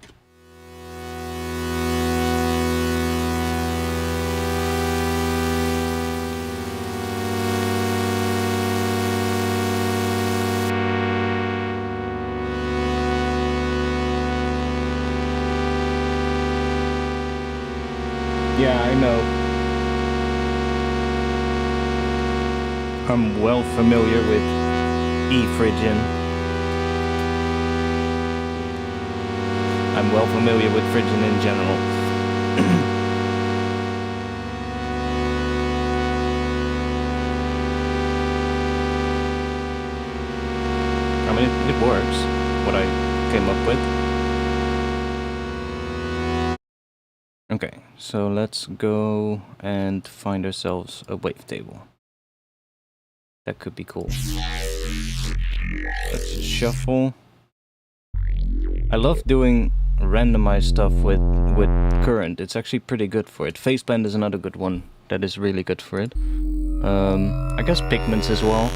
Yeah, I know. I'm well familiar with E Phrygian. I'm well familiar with Phrygian in general. I mean, it works, what I came up with. Okay, So let's go and find ourselves a wavetable. That could be cool. Let's just shuffle. I love doing randomized stuff with current. It's actually pretty good for it. Phase blend is another good one that is really good for it. I guess pigments as well,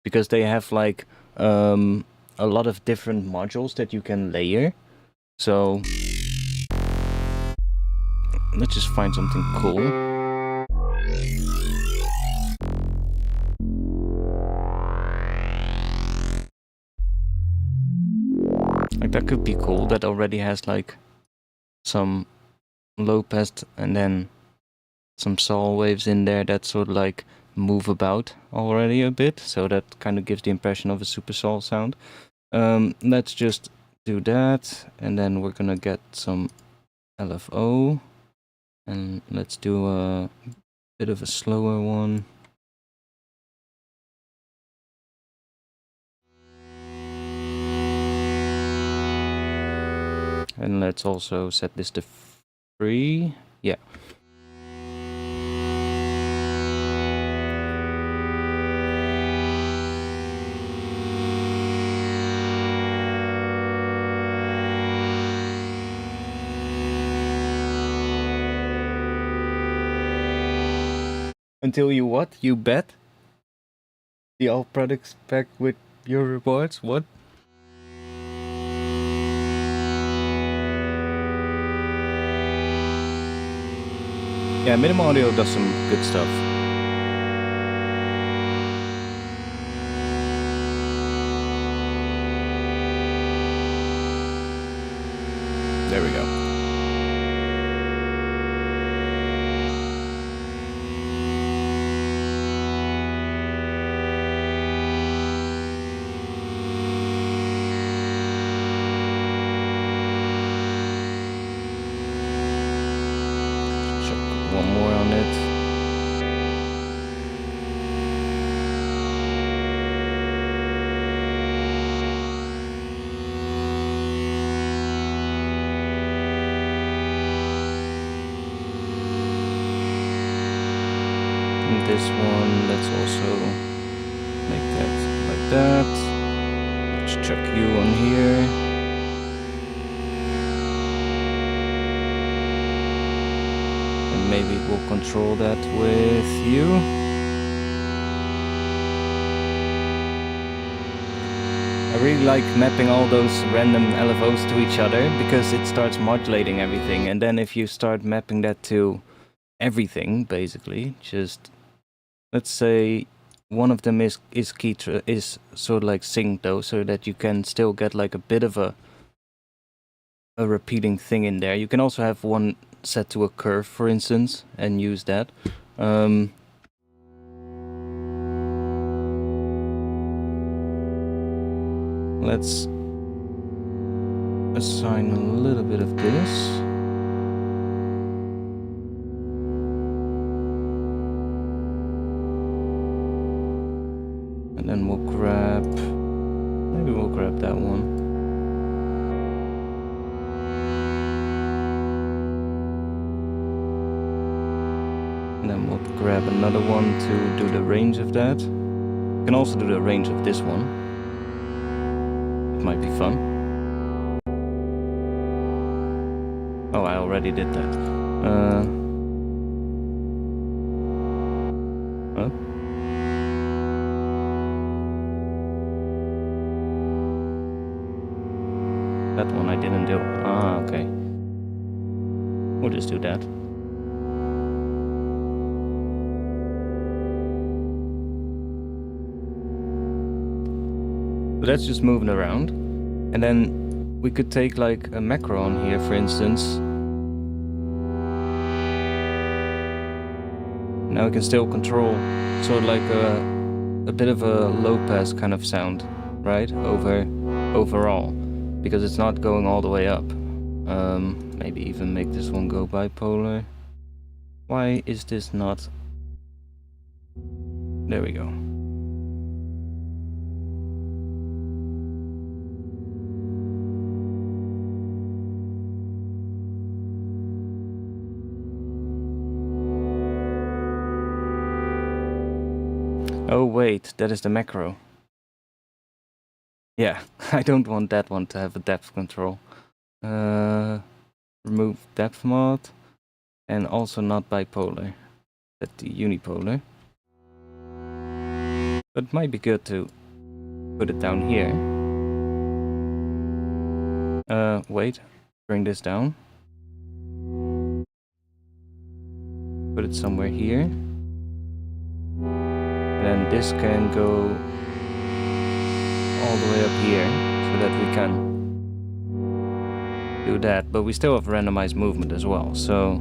because they have like a lot of different modules that you can layer. So let's just find something cool. Like that could be cool. That already has like some low pass and then some saw waves in there that sort of like move about already a bit. So that kind of gives the impression of a super saw sound. Let's just do that, and then we're gonna get some LFO, and let's do a bit of a slower one. And let's also set this to 3. Yeah. Until you what? You bet? The all products pack with your rewards? What? Yeah, Minimal Audio does some good stuff. There we go. One more on it. And this one, let's also make that like that. Let's chuck you on here. Maybe we'll control that with you. I really like mapping all those random LFOs to each other because it starts modulating everything, and then if you start mapping that to everything, basically, just let's say one of them is sort of like synced though, so that you can still get like a bit of a repeating thing in there. You can also have one set to a curve, for instance, and use that. Let's assign a little bit of this. And then we'll grab, maybe we'll grab that one. And then we'll grab another one to do the range of that. You can also do the range of this one. It might be fun. Oh, I already did that. Huh? That one I didn't do. Ah, okay. We'll just do that. So that's just moving around. And then we could take like a macro on here, for instance. Now we can still control sort of like a bit of a low pass kind of sound, right? Overall, because it's not going all the way up. Maybe even make this one go bipolar. Why is this not? There we go. Oh wait, that is the macro. Yeah, I don't want that one to have a depth control. Remove depth mod, and also not bipolar, but the unipolar. But it might be good to put it down here. Wait, bring this down. Put it somewhere here. And then this can go all the way up here, so that we can do that. But we still have randomized movement as well. So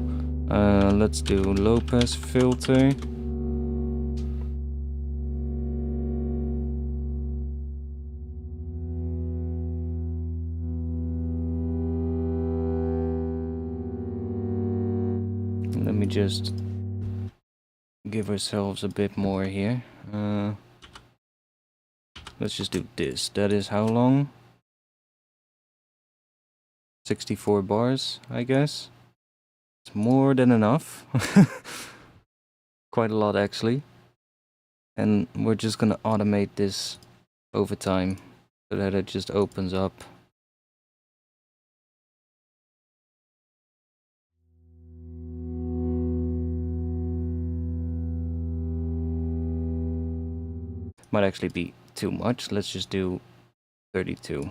let's do low pass filter. Let me just give ourselves a bit more here. Let's just do this. That is how long? 64 bars, I guess. It's more than enough. Quite a lot, actually. And we're just gonna automate this over time so that it just opens up. Might actually be too much. Let's just do 32.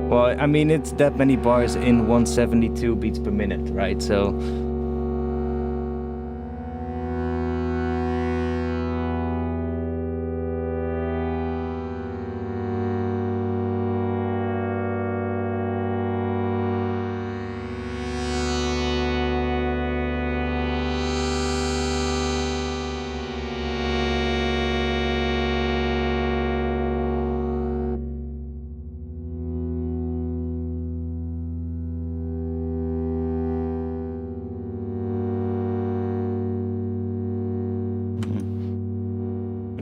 Well, I mean, it's that many bars in 172 beats per minute, right? So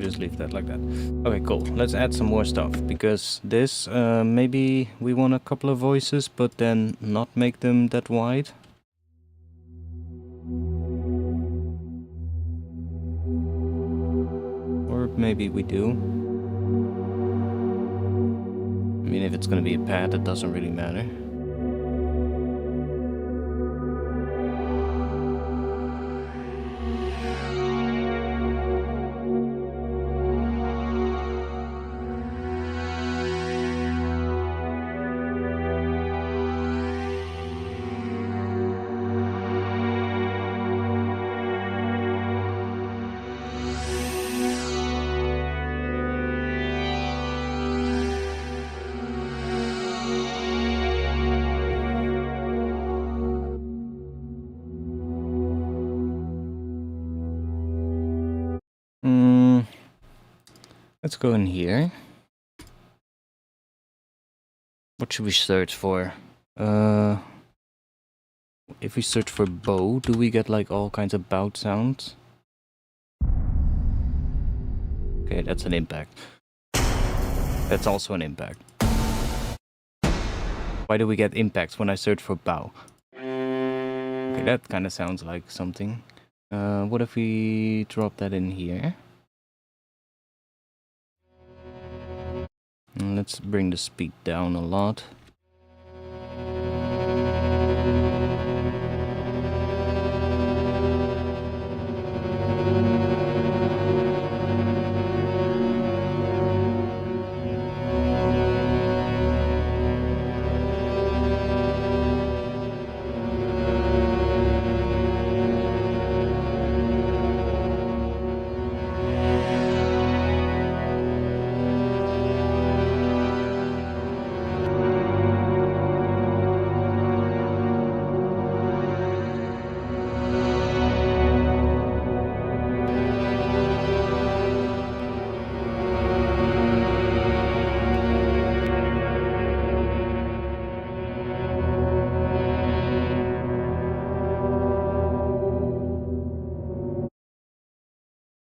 just leave that like that. Okay, cool. Let's add some more stuff, because this, maybe we want a couple of voices, but then not make them that wide. Or maybe we do. I mean, if it's gonna be a pad, it doesn't really matter. Let's go in here. What should we search for? If we search for bow, do we get like all kinds of bow sounds? Okay, that's an impact. That's also an impact. Why do we get impacts when I search for bow? Okay, that kind of sounds like something. What if we drop that in here? And let's bring the speed down a lot.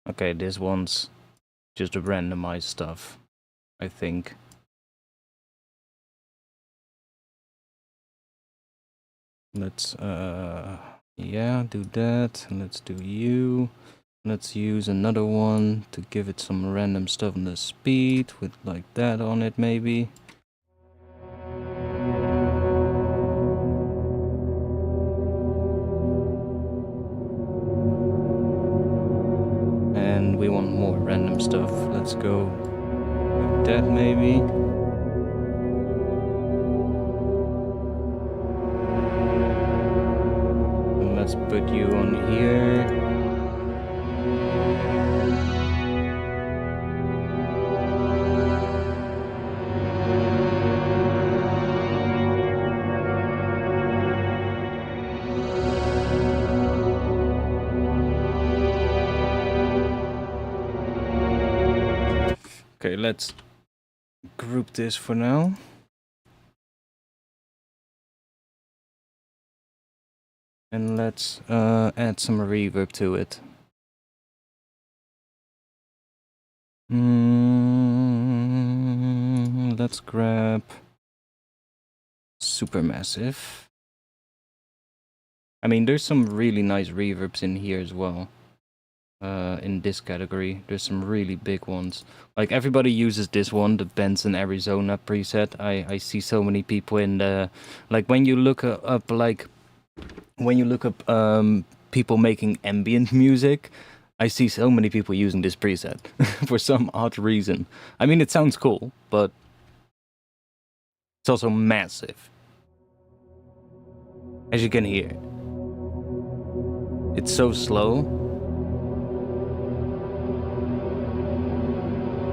Okay, this one's just a randomized stuff, I think. Let's, yeah, do that. Let's do you. Let's use another one to give it some random stuff on the speed with like that on it, maybe. And we want more random stuff. Let's go like that, maybe. And let's put you on here. Okay, let's group this for now. And let's add some reverb to it. Let's grab Supermassive. I mean, there's some really nice reverbs in here as well. In this category, there's some really big ones. Like everybody uses this one, the Benson Arizona preset. I see so many people in the, like when you look up people making ambient music, I see so many people using this preset for some odd reason. I mean, it sounds cool, but it's also massive. As you can hear, it's so slow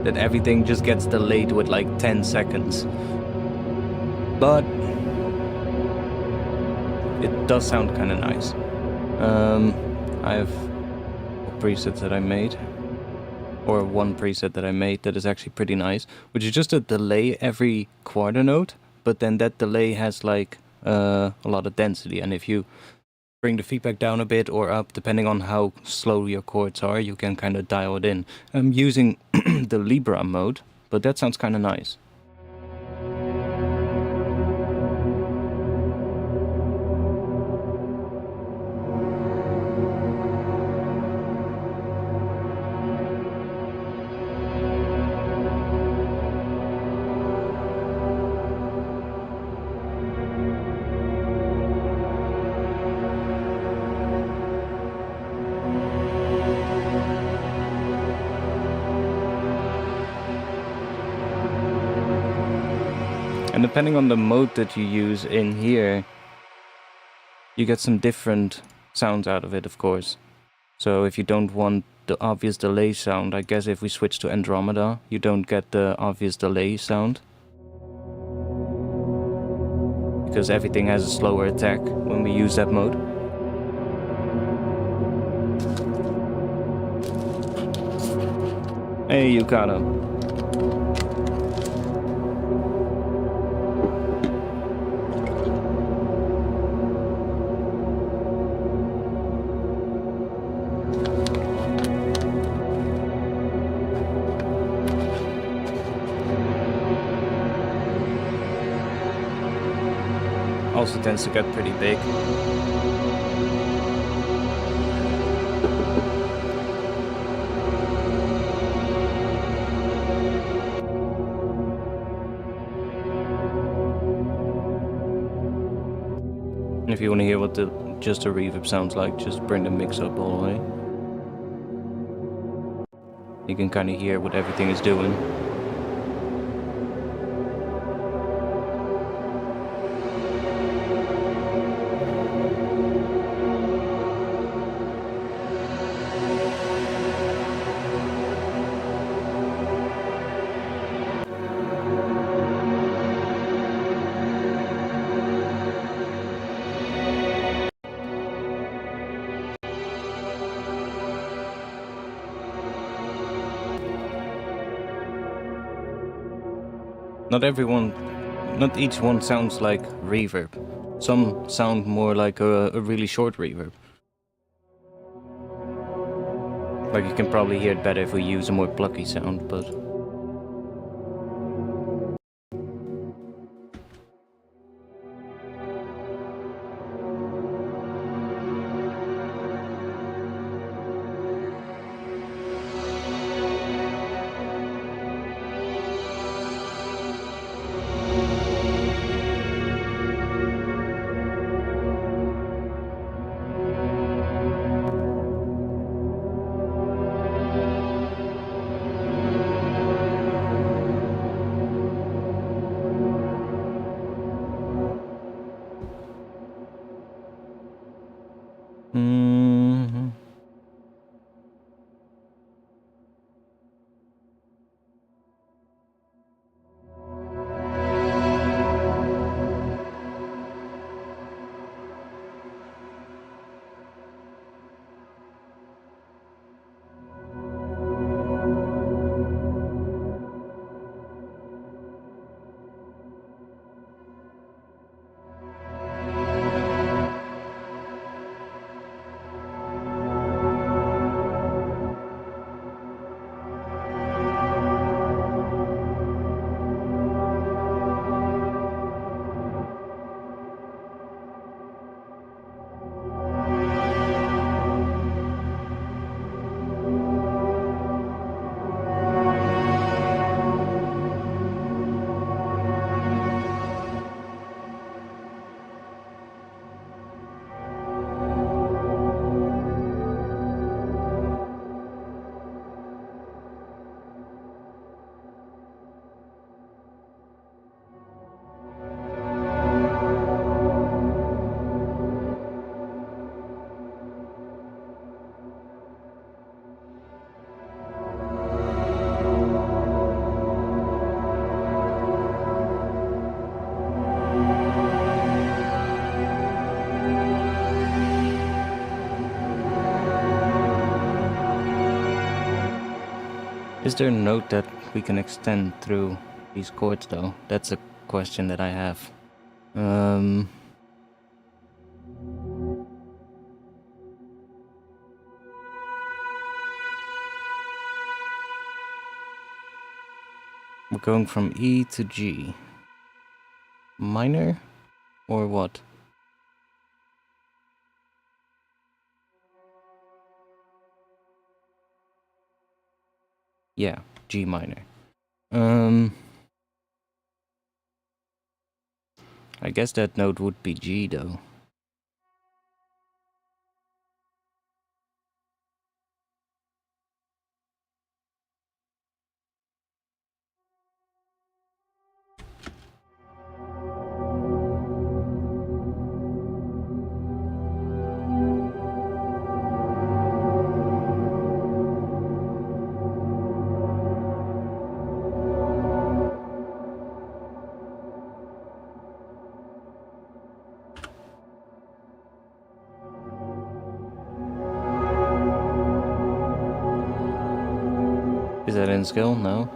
that everything just gets delayed with like 10 seconds. But it does sound kind of nice. I have presets that I made, or one preset that I made that is actually pretty nice, which is just a delay every quarter note, but then that delay has like a lot of density, and if you bring the feedback down a bit or up, depending on how slow your chords are, you can kind of dial it in. I'm using the Libra mode, but that sounds kind of nice. And depending on the mode that you use in here, you get some different sounds out of it, of course. So if you don't want the obvious delay sound, I guess if we switch to Andromeda, you don't get the obvious delay sound. Because everything has a slower attack when we use that mode. Hey, Yukata. Also tends to get pretty big. If you want to hear what just a reverb sounds like, just bring the mix up all the way. You can kind of hear what everything is doing. Not each one sounds like reverb. Some sound more like a really short reverb. Like, you can probably hear it better if we use a more plucky sound, but... Mm-hmm. Is there a note that we can extend through these chords, though? That's a question that I have. We're going from E to G. Minor? Or what? Yeah, G minor. I guess that note would be G, though. Is that in skill? No.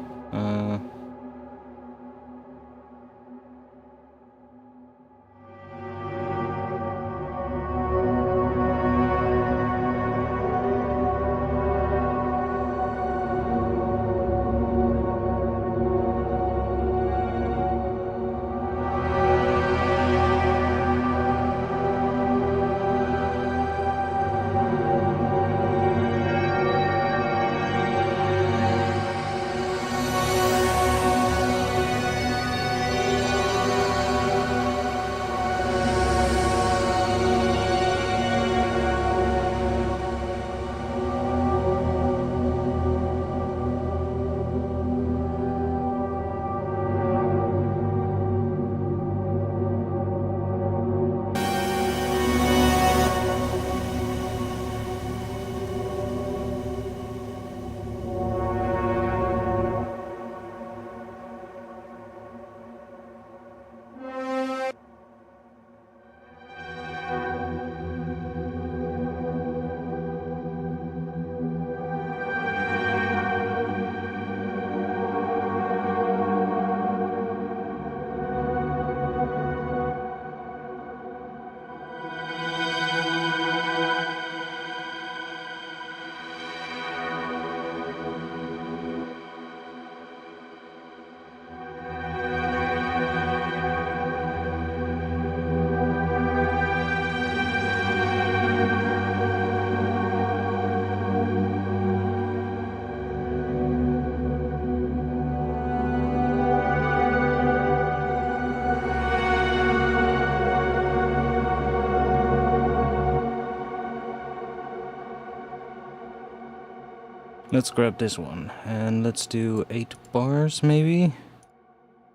Let's grab this one and let's do 8 bars maybe.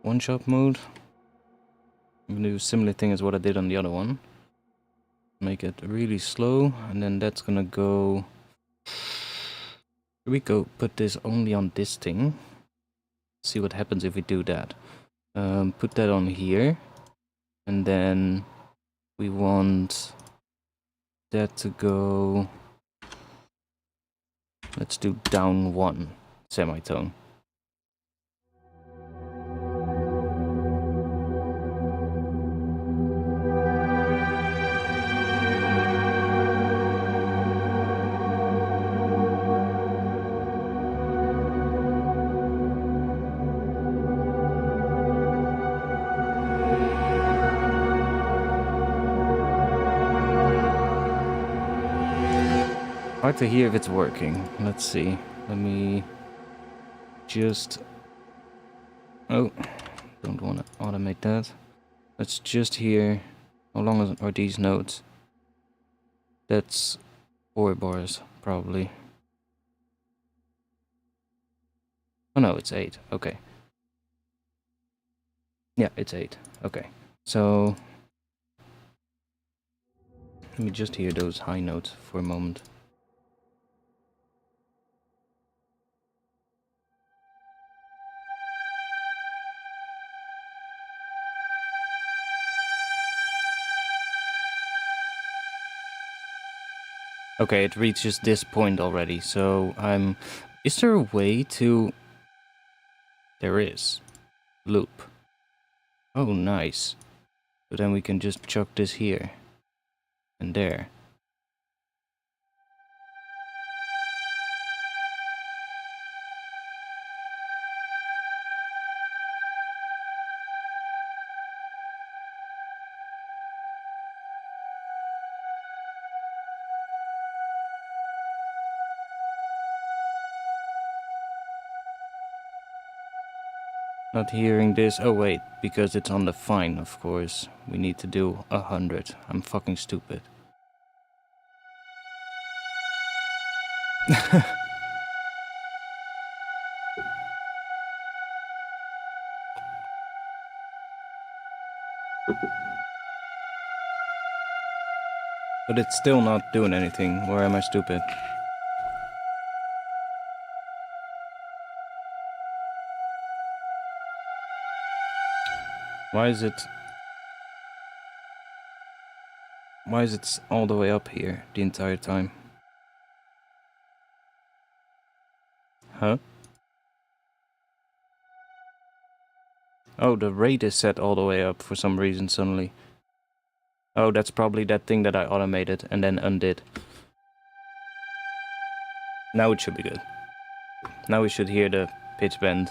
One shot mode. I'm gonna do a similar thing as what I did on the other one. Make it really slow, and then that's gonna go. Here we go. Put this only on this thing. See what happens if we do that. Put that on here, and then we want that to go. Let's do down 1 semitone. Hard to hear if it's working. Let's see. Let me just... Oh, don't want to automate that. Let's just hear... How long are these notes? That's 4 bars, probably. Oh no, it's 8. Okay. Yeah, it's 8. Okay. So... Let me just hear those high notes for a moment. Okay, it reaches this point already, so I'm... Is there a way to... There is. Loop. Oh, nice. So then we can just chuck this here. And there. Not hearing this. Oh wait, because it's on the fine, of course. We need to do 100. I'm fucking stupid. But it's still not doing anything. Or am I stupid? Why is it... Why is it all the way up here the entire time? Huh? Oh, the rate is set all the way up for some reason suddenly. Oh, that's probably that thing that I automated and then undid. Now it should be good. Now we should hear the pitch bend.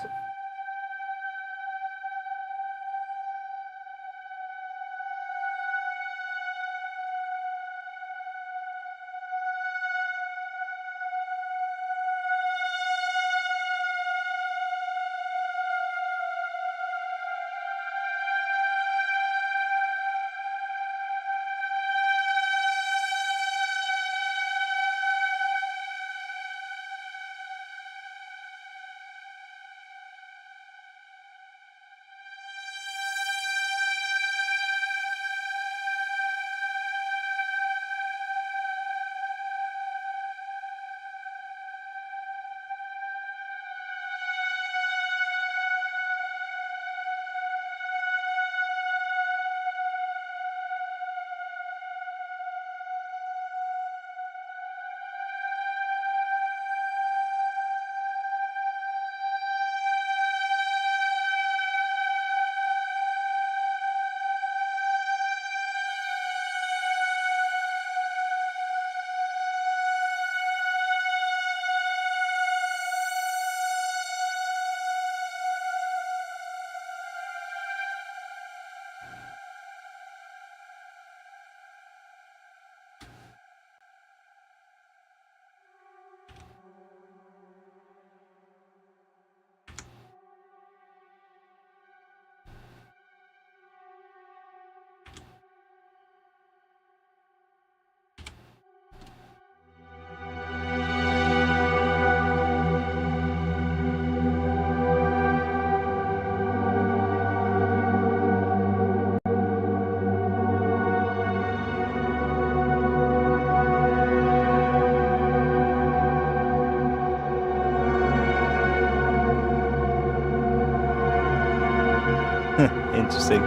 Interesting.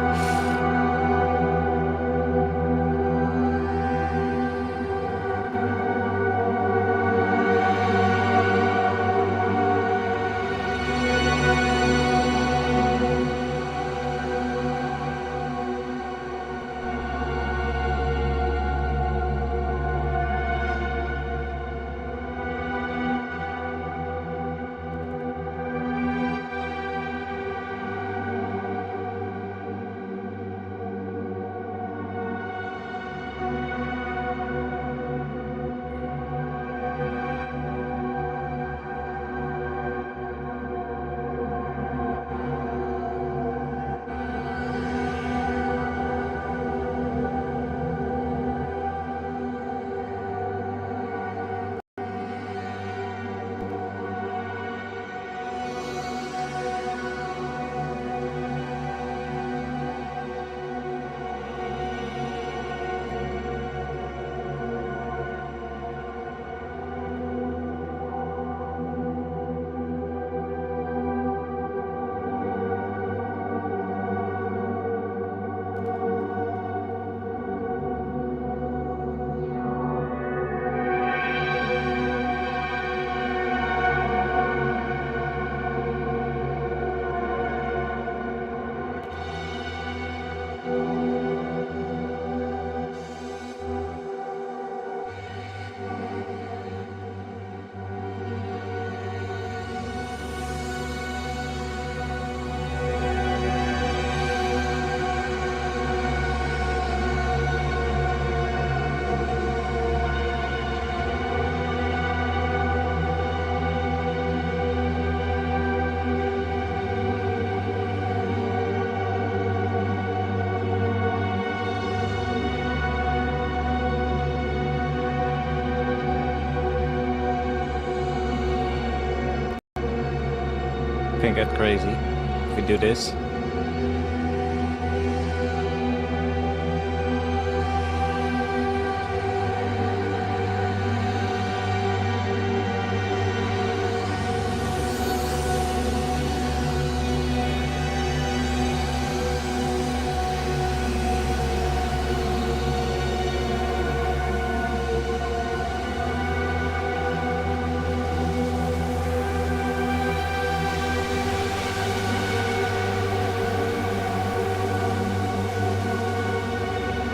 Can get crazy if we do this.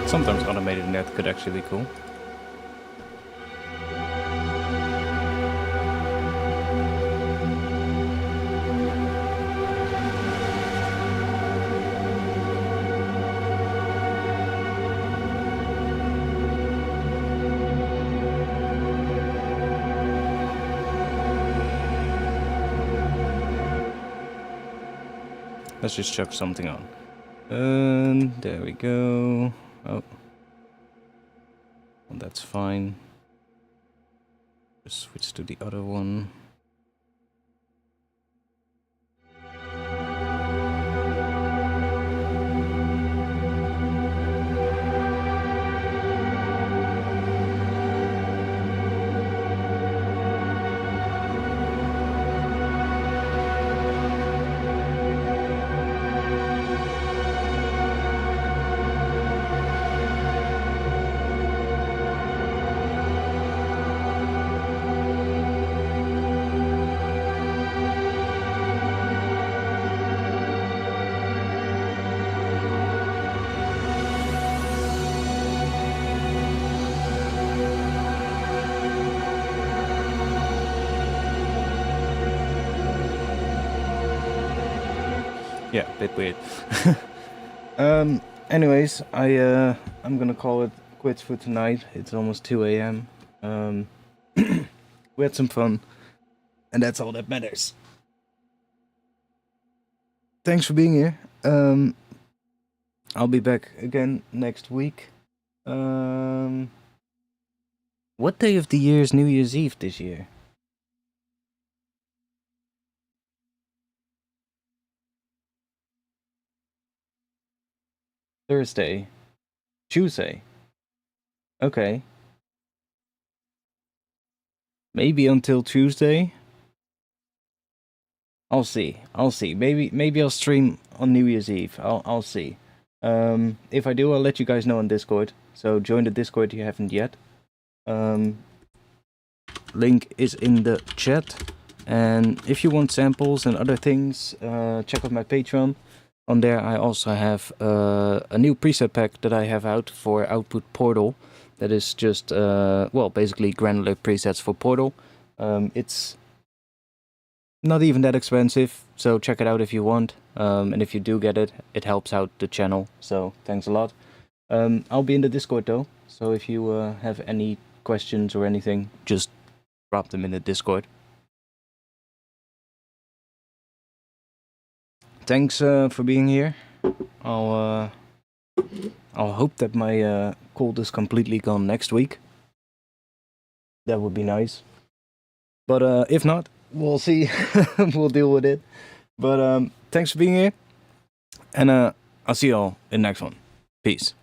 Sometimes automated net could actually be cool. Let's just chuck something on. And there we go. Oh. Well, that's fine. Just switch to the other one. Yeah, a bit weird. Anyways, I'm gonna call it quits for tonight. It's almost 2 a.m. We had some fun, and that's all that matters. Thanks for being here. I'll be back again next week. What day of the year is New Year's Eve this year? Thursday. Tuesday. Okay. Maybe until Tuesday. I'll see. I'll see. Maybe I'll stream on New Year's Eve. I'll see. If I do, I'll let you guys know on Discord. So join the Discord if you haven't yet. Link is in the chat. And if you want samples and other things, check out my Patreon. On there I also have a new preset pack that I have out for Output Portal. That is just, well, basically granular presets for Portal. It's not even that expensive, so check it out if you want. And if you do get it, it helps out the channel, so thanks a lot. I'll be in the Discord though, so if you have any questions or anything, just drop them in the Discord. Thanks for being here. I'll hope that my cold is completely gone next week. That would be nice. But if not, we'll see. We'll deal with it. But thanks for being here. And I'll see y'all in the next one. Peace.